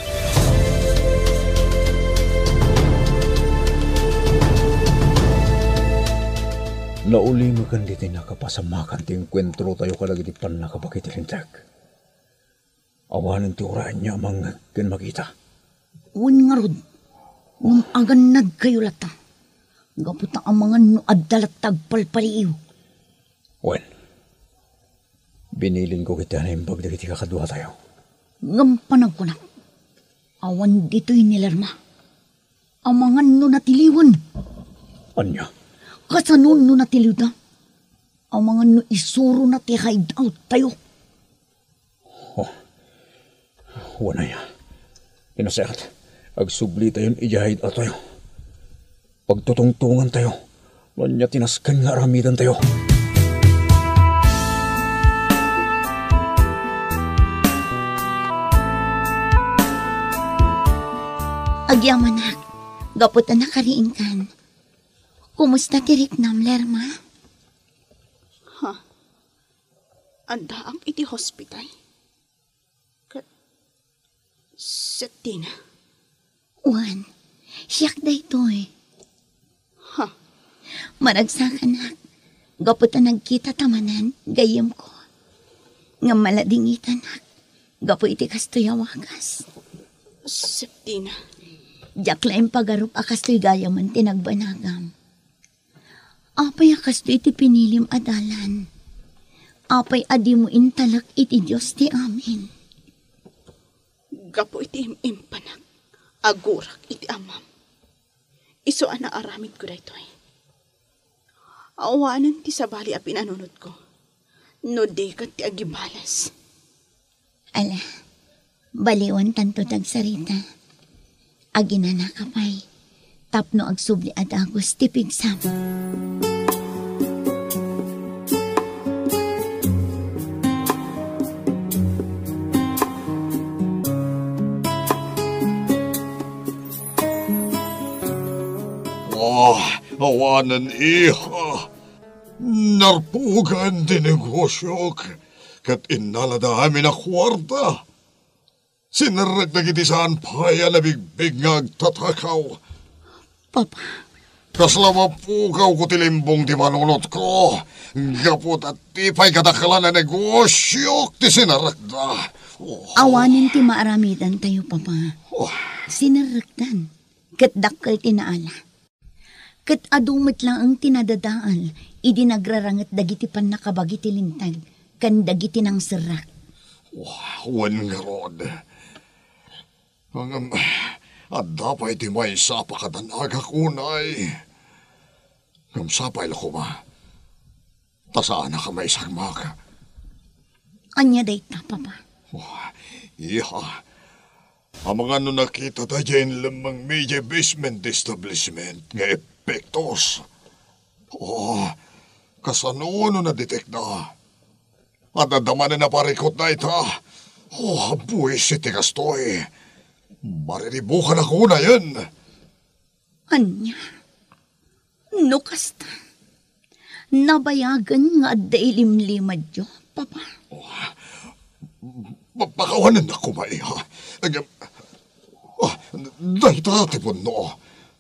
Nauli maganditi nakapasamakan ti enkwentro tayo kalagitipan nakapakitilintag. Awanan ti orahan niya mga makita. Un nga rod, aganad kayo lata. Gaputa ang mga nuadalat tagpalpaliiw. Wen, binilin ko kita na yung pagdagiti kakadwa tayo. Ngampanag ko na. Awan dito'y nilarma. Ang mga natiliwan. Anya? Kasanon natiliw na. Ang mga isuro na ti hide out tayo. Oh, wana ya. Inasehat, agsubli tayo ijahid out tayo. Pagtutungtungan tayo, wanya tinaskan nga aramidan tayo. Agyamanak, gapot na nakariin kan. Kumusta tirik nam, Lerma? Ha? Anda ang iti hospital? Setina. Wan, siyak da ito eh. Ha? Maragsakan na. Gapot na nagkita tamanan, gayam ko. Nga maladingitan na. Gapo iti kastoy awakas. Septina. Diyak laing pagarup akastoy gayaman tinagbanagam. Apay akastoy iti pinilim adalan. Apay adi mo intalak iti Diyos ti amin. Gapo iti impanak. Agurak iti amam. Iso ana aramid ko dayto eh. Awanan ti sabali a pinanunod ko. No dekat ti agibalas. Ala, baliwan tanto tagsarita. Aginana kapay. Tapno agsubli at agos ti pigsam. Awanan iha. Narpugan di negosyo kat inalada amin na kwarta. Sinarag na gitisaan paya na bigbig nga agtatakaw. Papa. Kaslama pukaw ko tilimbong di manunot ko. Gapot at tipay katakalan na negosyo ti sinaragda. Awanin ti maaramidan tayo, Papa. Sinaragdan. Kat dakkel tinaala. Kat adumit lang ang tinadadaan, idi nagrarangat dagiti pan nakabagiti lintag, kan dagiti ng serak. Wan nga rod. At dapat iti may sapakadanaga kunay. Ngam sapay lako ba? Tasaan na ka may sagmak. Anya dayta, Papa? Iha. Ang mga nakita tayo yung lamang media basement establishment nga epektos. Kasano na detect na. At nadama na parikot na ita. Buwis iti kastoy. Mariribukan ako na yan. Anya, no kasta, nabayagan nga dailimlimad yo, papa. Pakawanan na ko maiha. Dahil tatipon no.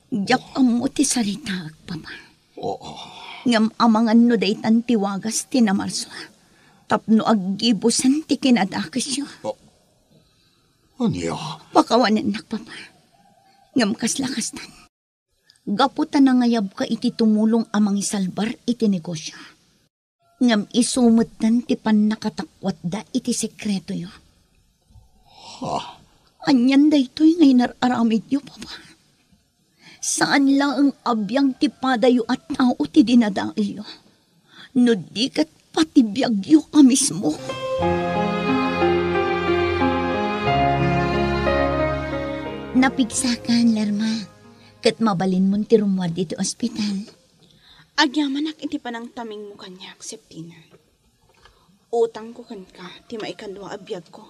Diyak amo ti sarita, papa. Oo. Ngam amangan no daytan tiwagas tinamarso. Tapno aggibusan ti kinadakas yo. Anya? Pakawanan na, papa. Ngam kaslakastan. Gaputan na ngayab ka iti tumulong amang isalbar iti negosyo. Ngam isumutan ti pan nakatakwat da iti sekreto yo. Ha? Anyan da ito'y ngay nararamid yo, papa. Saan lang ang abyang ti padayo at tao ti dinadaal yo. No di kat pati biyagyo ka mismo. Napigsakan, Lerma. Kat mabalin mo ti rumwad dito ospital. Agyamanak iti panang taming mo kanyak, Septina. Utang ko kan ka, ti maikadwa abiyag ko.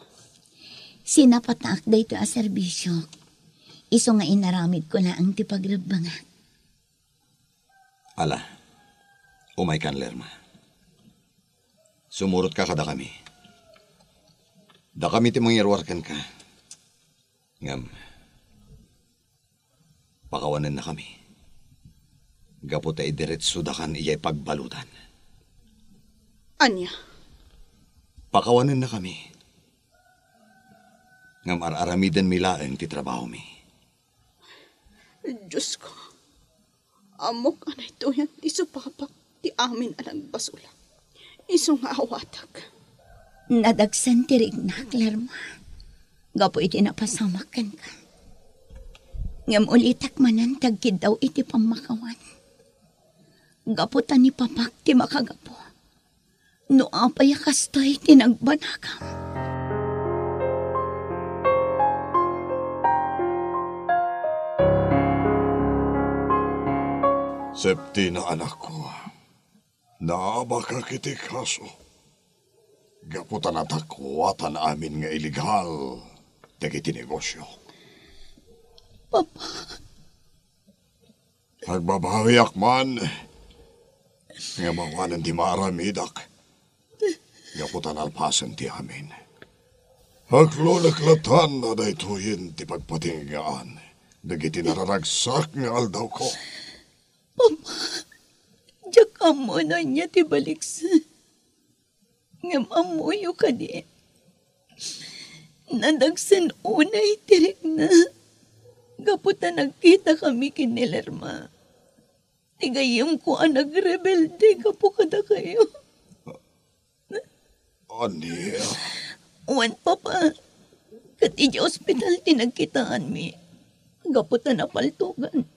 Sinapatak da ito a serbisyo. Iso nga inaramid ko na ang ti pagrabangak. Ala, umay kan, Lerma. Sumurot ka kada kami. Da kami ti mangyarwarkan ka. Ngam, pakawanan na kami. Gapo tayo diretso da kan iyay pagbalutan. Anya? Pakawanan na kami. Ngam aramidan milaeng ti trabaho mi. Diyos ko, amok anay to yan, iso papak, ti amin alang basula. Iso nga awatag. Nadagsan ti rignak, Lerma. Gapo iti napasamakan ka. Ngam ulitak manan tagkid daw iti pamakawan. Gapo ta ni papak ti makagapo. No apay kastoy ti nagbanakam. Septina, anak ko. Naaba ka kiti kaso. Gaputan at akwatan amin nga iligal. Dagiti negosyo. Papa. Nagbabawiak man. Nga mawanan di maaramidak. Gaputan alpasan ti amin. Aglolaklatan na daytoyin ti pagpatingaan. Dagiti nararagsak nga aldaw ko. Papa, diyak amo na niya ti baliksan. Ngam amoyo ka di. Nadagsan unay tirik na. Gaputan nagkita kami kinilerma. Tigayam ko ang nagrebelde kapo kada kayo. Ania? Wan, Papa. Kat iji ospital tinagkitaan mi. Gaputan na paltugan.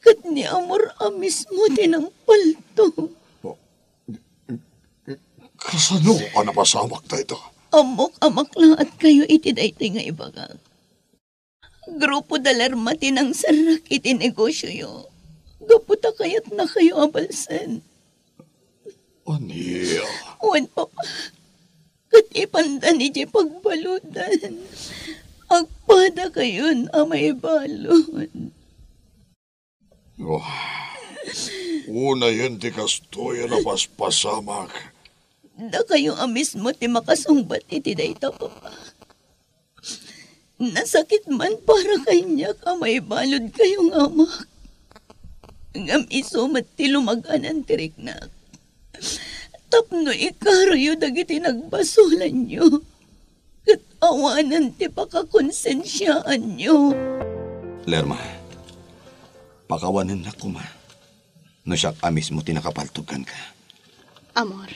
Kat ni Amor mismo tinangpalto. Kasano ka napasamak na ito? Amok-amak lahat kayo iti daytoy nga ibaga. Grupo dalarma tinang sarak iti negosyo yo. Gaputa kayat na kayo abalsan. Ania? Wan, Papa. Kat ipandan iti pagbalutan. Agpada kayon amay balon. Una yun ti kastoy na paspasamak. Da kayo mismo ti makasungbat iti dayta, Papa. Nasakit man para kanya kamay balod kayong amak. Ngam isumat ti lumaganan ti riknak. Tapno ikaryo dagiti nagbasulan nyo. Kat awanan ti pakakonsensyaan nyo. Lerma, pakawanan na kuma. No siyak amis mo tinakapaltugan ka. Amor.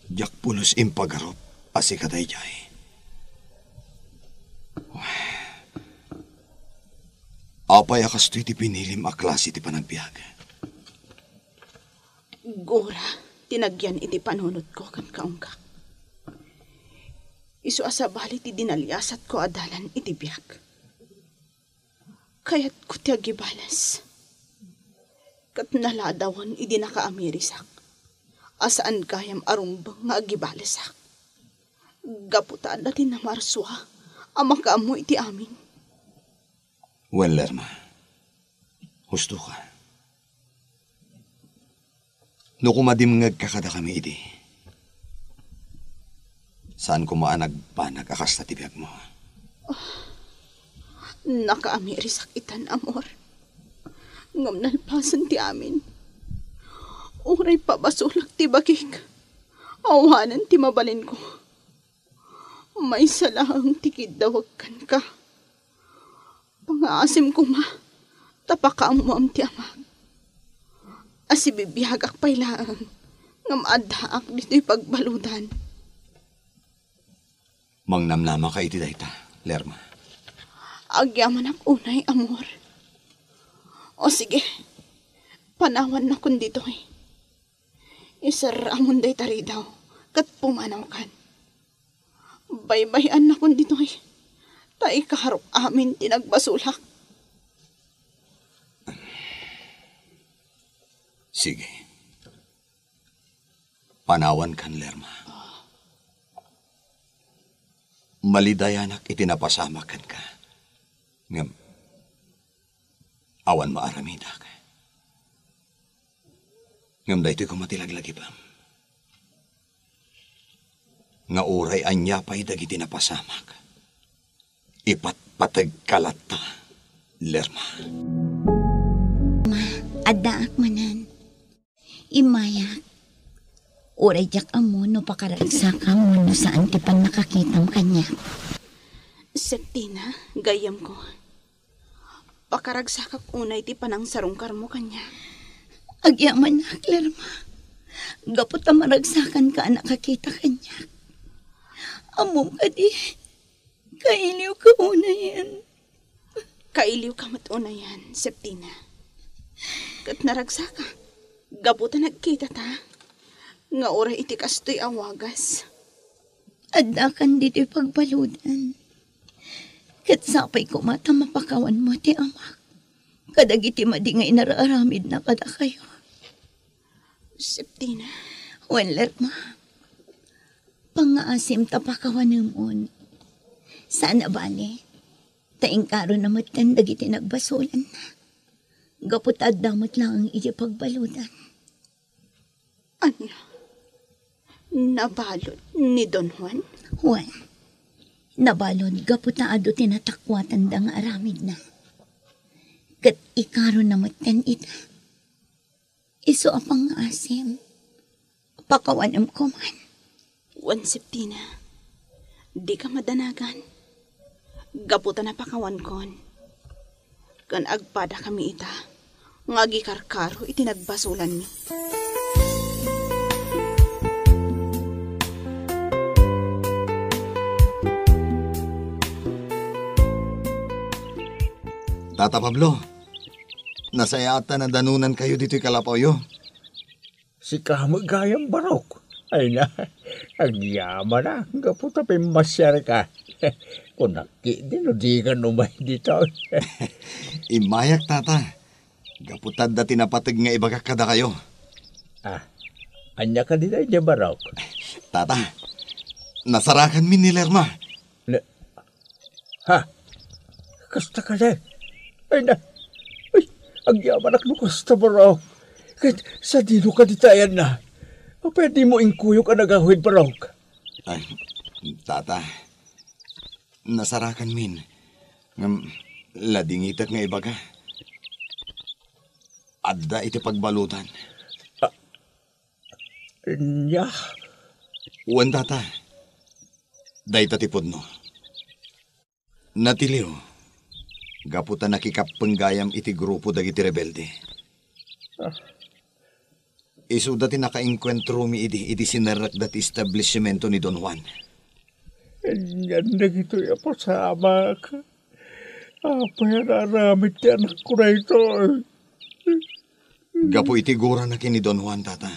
Diyak pulos impagarop asi katay jay. Apay akas to'y ti pinilim a klase ti panagbiag. Gura, tinagyan iti panunod ko kan kaungkak. Isu asabali ti dinaliasat ko adalan iti biyak. Kaya't ko ti agibalas. Kat naladawan iti nakaamirisak. Asaan kayam arumbang nga agibalasak. Gaputaan natin na marswa. Amang kaamu iti amin. Well, Lerma, husto ka. No kumadimngag ka kada kami iti. Saan ko maanag panag akas na tibiyag mo? Nakaamiri sakitan, amor. Ngam nalpasan ti amin. Uray pabasulak ti bakik. Awanan ti mabalin ko. May salahang tikid dawagkan ka. Pangaasim ko ma, tapakaam mo am ti amag. Asibibiyagak pailaang, ngam adhaak dito'y pagbaludan. Mangnamnama ka iti dayta, Lerma. Agyaman ak unay, amor. O sige, panawan na kun dito'y. Isaramon day tari daw, kat pumanaw kan. Baybayan na kun dito'y. Tay kaharap amin tinagbasulak. Sige. Panawan kan, Lerma. Malidayanak itinapasamakan ka. Ngam, awan maaramida ka. Ngam da ito'y kumatilaglag ibam. Nga uray anya pa'y dagiti napasamak. Ipatpatag kalata, Lerma. Ma, adaak manan. Imayak. Uray jak amo no pakaragsa mo no saan ti pan nakakitang kanya. Septina, gayam ko. Pakaragsakak unay ti panang sarungkar mo kanya. Agyaman na, Lerma. Gapot na maragsakan ka nakakita kanya. Amom ka di. Kailiw ka una yan. Kailiw ka matuna yan, Septina. Kat naragsaka. Gaputan nagkita ta. Nga oray iti kastoy awagas. Adakan dito'y pagbaludan. Kat sapay ko mata mapakawan mo ti amak. Kadagiti madingay naraaramid na kada kayo. Septina. Wan, Lerma. Pangaasim tapakawan namon. Sana bali. Taing karo na matan dagiti nagbasulan na. Gaputad damot lang ang iti pagbaludan. Anya? Nabalot ni Don Juan? Juan, nabalod gaputaado tinatakwatan da nga aramid na. Kat ikaro na matan ita. Iso apang asim. Pakawanam ko man. Juan Septina, di ka madanagan. Gaputan na pakawan kon. Kan agpada kami ita. Ngagi karkaro itinagbasulan niyo. Tata Pablo, nasayata na danunan kayo dito'y Kalapayo. Si kamagayang barok. Ay na, agyaman na. Gaputa pimasyar ka. Kung naki din o di ka numay dito. Imayak, tata. Gaputad da tinapatag nga ibagak kada kayo. Anya ka din ay niya barok. Tata, nasarakan min ni Lerma. Kasta ka na. Ay na, agyaman ak kasta barok. Kahit sa dino ka ditayan na. Pwede mo ingkuyo ka nagahid barok. Ay, tata, nasarakan min. Ladingitak nga ibaga. Adda iti pagbalutan. Nya? Uwan, tata. Day tatipod no. Natiliw. Gaputa nakikapanggayam iti grupo dagiti rebelde. Isu dati naka-enkwentro mi iti sinarak dati establishmento ni Don Juan. Yan na ito yung pasama ka. Apa yan aramit yan ako na ito. Gapo iti gura na kini Don Juan, tata.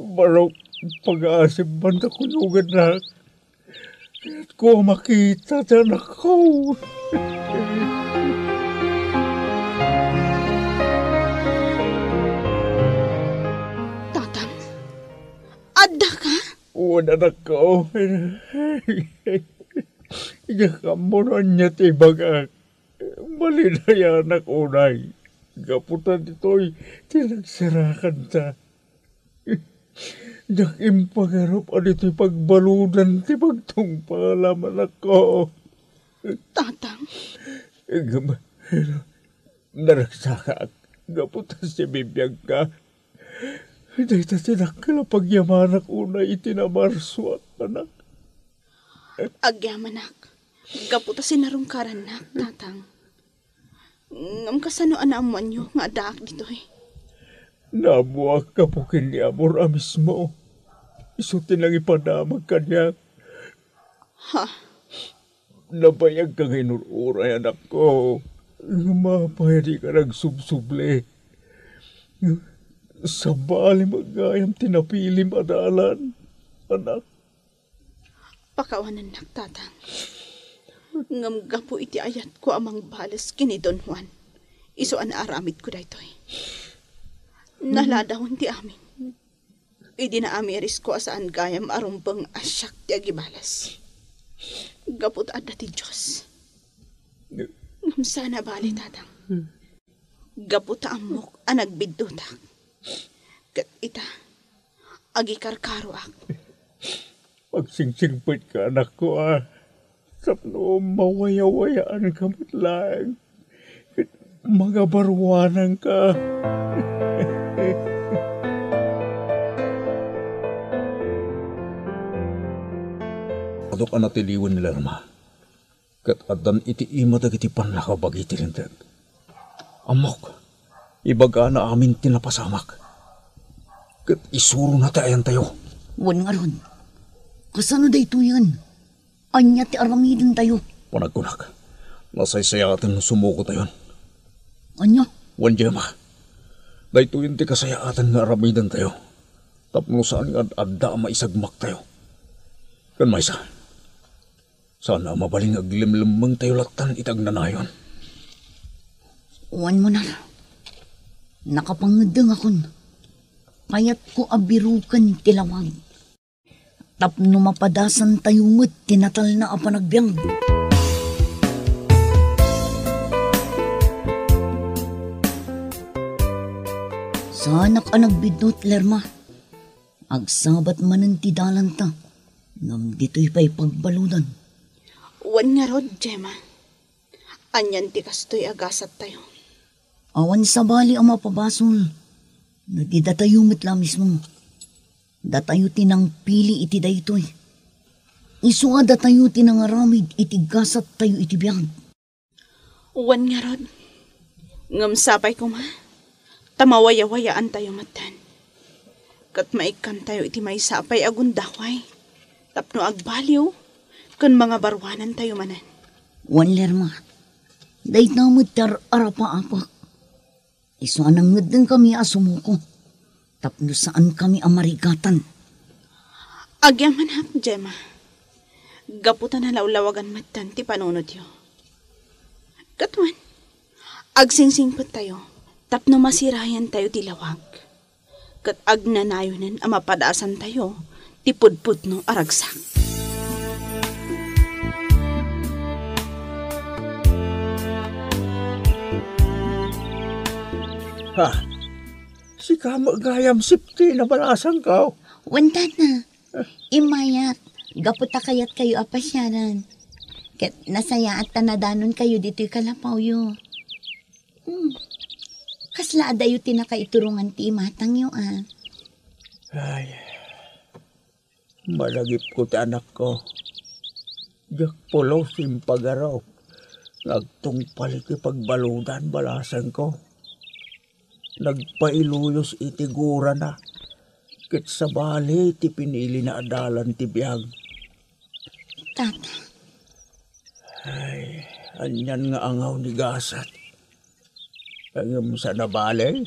Barok pag-aasip banda ko lugan na. Kaya't ko makita dyan ako. Tatang, adda ka? Wala na ko. Iyakamunan niya tibagak. Malinayan ako, Nay. Gaputan dito'y tinagsarakan ta. Yak impagarap dito'y pagbaludan ti pagtong pangalaman ako. Tatang, Naragsaka gaputan si bibiyag ka. Dahil ta tinakala pagyamanak una itinamarso at anak. agyamanak. Gaputa sinarungkaran nak, tatang. Ngam kasano anaamuan nyo nga daak dito eh. Nabuak ka po kini amor mismo. Isutin lang ipadamag kanya. Ha? Nabayag ka ngayon anak ko. Mapahiri ka nagsubsuble. Sa bali magayam tinapilim adalan, anak. Pakawanan nak, tatang. Ngam gapo iti ayat ko amang balas kini Don Juan. Iso an aramid ko daytoy. Naladawon ti amin. Idi na amiris ko asaan gayam arumpang asyak ti agibalas. Gapot adda ti Diyos. Ngam sana bali, tatang. Gapot amok ang nagbiddutak. Kat ita, agi karkaro ak. Magsingsingpit ka, anak ko, Sapno, mawaya-wayaan ka mo't lang. Mga barwanan ka. Adok anatiliwan nila, Rama. Kat adan iti ima dagiti panlakabag iti rindag. Amok, ibaga na amin tinapasamak. Kat isuro na tayan tayo. Wan nga ron. Kasano da ito yan? Anya ti aramidin tayo. Panagkunak. Nasaysayatan sumuko tayo. Anya? Wan jema. Dahito yun ti kasayaatan nga aramidan tayo. Tapno saan nga adda maisagmak tayo. Kan maysa. Sana mabaling aglimlimang tayo latan itag nanayon. Wan mo na. Nakapangadang akon. Kaya't ko abirukan tilawag. Tapno mapadasan tayo ngut tinatal na apanagbyang. Sanak ang nagbidot, Lerma. Agsabat manan ti dalan ta. Ngam dito'y pa'y pagbaludan. Wan nga rod, Gemma. Anyan ti kastoy agasat tayo. Awan sa bali ang mapabasol. Nadidatayo mitla mismo. Datayo tinang pili iti daytoy. Isu nga datayo tinang aramid iti gasat tayo iti biyag. Wan nga rod. Ngam sapay ko ma. Tamawaya-wayaan tayo matan. Kat maikan tayo iti may sapay agundaway. Tapno agbaliw. Kan mga barwanan tayo manan. Wan, Lerma. Dahit namit tar arapa-apak. Isu anang ngedeng kami asumuko. Tapno saan kami amarigatan. Agyaman hap, Gemma. Gaputan na lawlawagan matan ti panunod yo. Katwan, agsingsingpot tayo. Tapno masirayan tayo ti lawag. Kat agnanayonan ang mapadasan tayo. Ti pudpud no aragsak. Ha? Si kamagayam sipti na balasan ka. Wanda na. Imayat. Gaputa kayat kayo apasyaran. Ket nasaya at tanadanon kayo dito'y kalapaw yo. Kasla adayo tinakaiturungan ti imatang yo Ay, malagip ko ti anak ko. Yak pulo simpagaraw. Nagtungpal iti pagbaludan balasan ko. Nagpailuyos iti gura na. Kit sa bali iti pinili na adalan ti biyag. Tata. Ay, anyan nga angaw ni gasat. Ang sa nabali,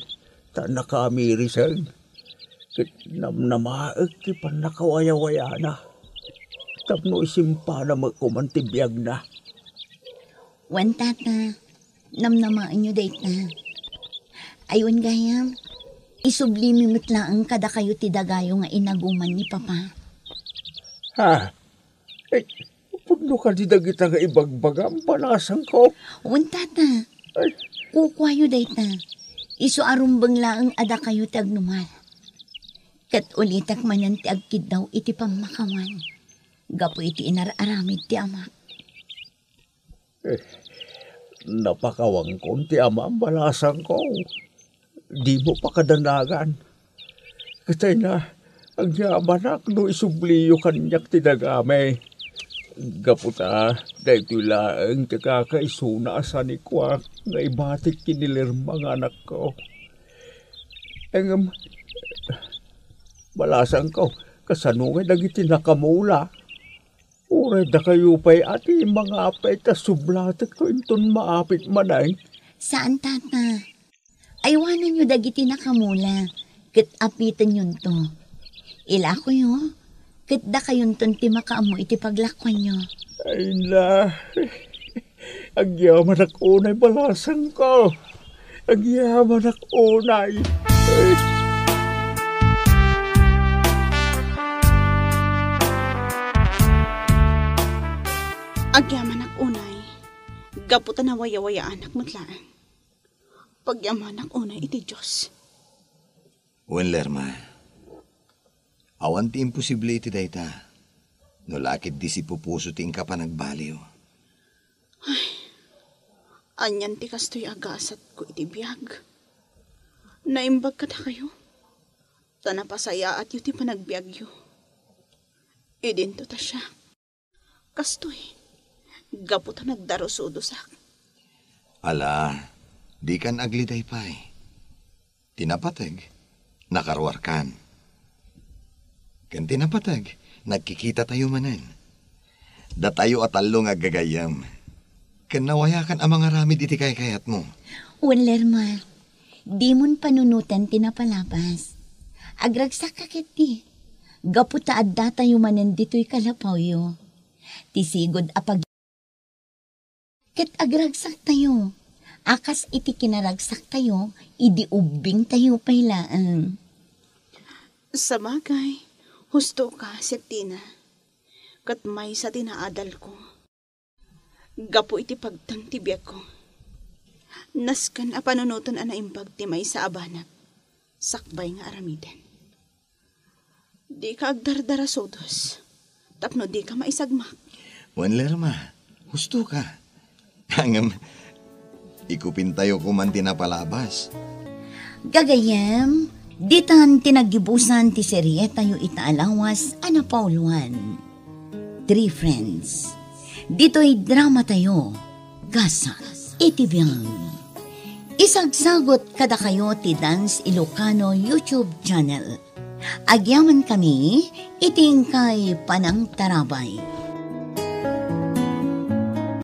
ta nakamirisan. Kit namnamaag ti panakawaya-waya na. Tapno isimpa na magkuman ti biyag na. Wan tata. Namnamaan nyo date na. Ayun gayam, isublimi mitlaang kada kayo ti dagayo nga inaguman ni Papa. Ha? Eh, Puno ka di dagita nga ibagbagam palasang ko. Tata. Ay, Kukwayo dayta. Iso arumbang laang ada kayo tagnumal. Kat ulitak manan ti agkid daw iti pamakawan. Gapo iti inararamid ti ama. Napakawang kon ti ama ang balasang ko. Di mo pa kadanagan. Katay na, ang yamanak no isubliyo kanyak ti dagame. Gaputa, dahil laang kakakaisuna sa ni Kwak nga ibatik kinilirma nga anak ko. Engam, balasang ko, kasanungay nagiti nakamula. Uray da kayo pa'y ati mga apay ta sublatek ko inton maapit manay. Saan, tata? Aywanan nyo dagiti nakamula. Kat apitan yun to. Ila ko yun. Kat da kayon ton ti makaamo iti paglakwan nyo. Ay na, agyaman ak unay balasang ko. Agyaman ak unay. Agyaman ak unay, gaputan na waya-waya anak mutlaan. Pagyaman ak unay iti Diyos. Lerma, awan ti imposible iti dayta. No lakit di si pupuso ti ka pa nagbaliw. Ay, anyan ti kastoy agasat ko iti biyag. Naimbag ka na kayo. Tanapasaya at yu ti panagbiag yu. Idinto ta siya. Kastoy, gaputa nagdarusudosak. Ala, di kan agliday pa'y. Tinapatag, nakaruar kan. Kan tinapatag, nagkikita tayo manan. Da tayo atalo nga gagayam. Kan nawayakan ang mga ramid iti kayat mo. Lerma, di mon panunutan tinapalapas. Agragsak ka kiti. Gaputa adda tayo manan dito'y kalapaw yo. Tisigod apag. Ket agragsak tayo. Akas iti kinaragsak tayo, idi ubing tayo pailaan. Sa bagay, husto ka, Septina. Kat may sa tinaadal ko. Gapo iti pagtang tibiyag ko. Naskan a panunutan a naimbag ti may sa abanak. Sakbay nga aramiden. Di ka agdardara sodos. Tapno di ka maisagmak. Lerma, husto ka. Hangam, ikupin tayo kuman tinapalabas. Gagayam, ditan tinagibusan ti serye tayo itaalawas ana Pauluan. 3 Friends. Dito'y drama tayo. Gasa, itibiyang. Isagsagot kada kayo ti Dance Ilocano YouTube channel. Agyaman kami, iting kay Panang Tarabay.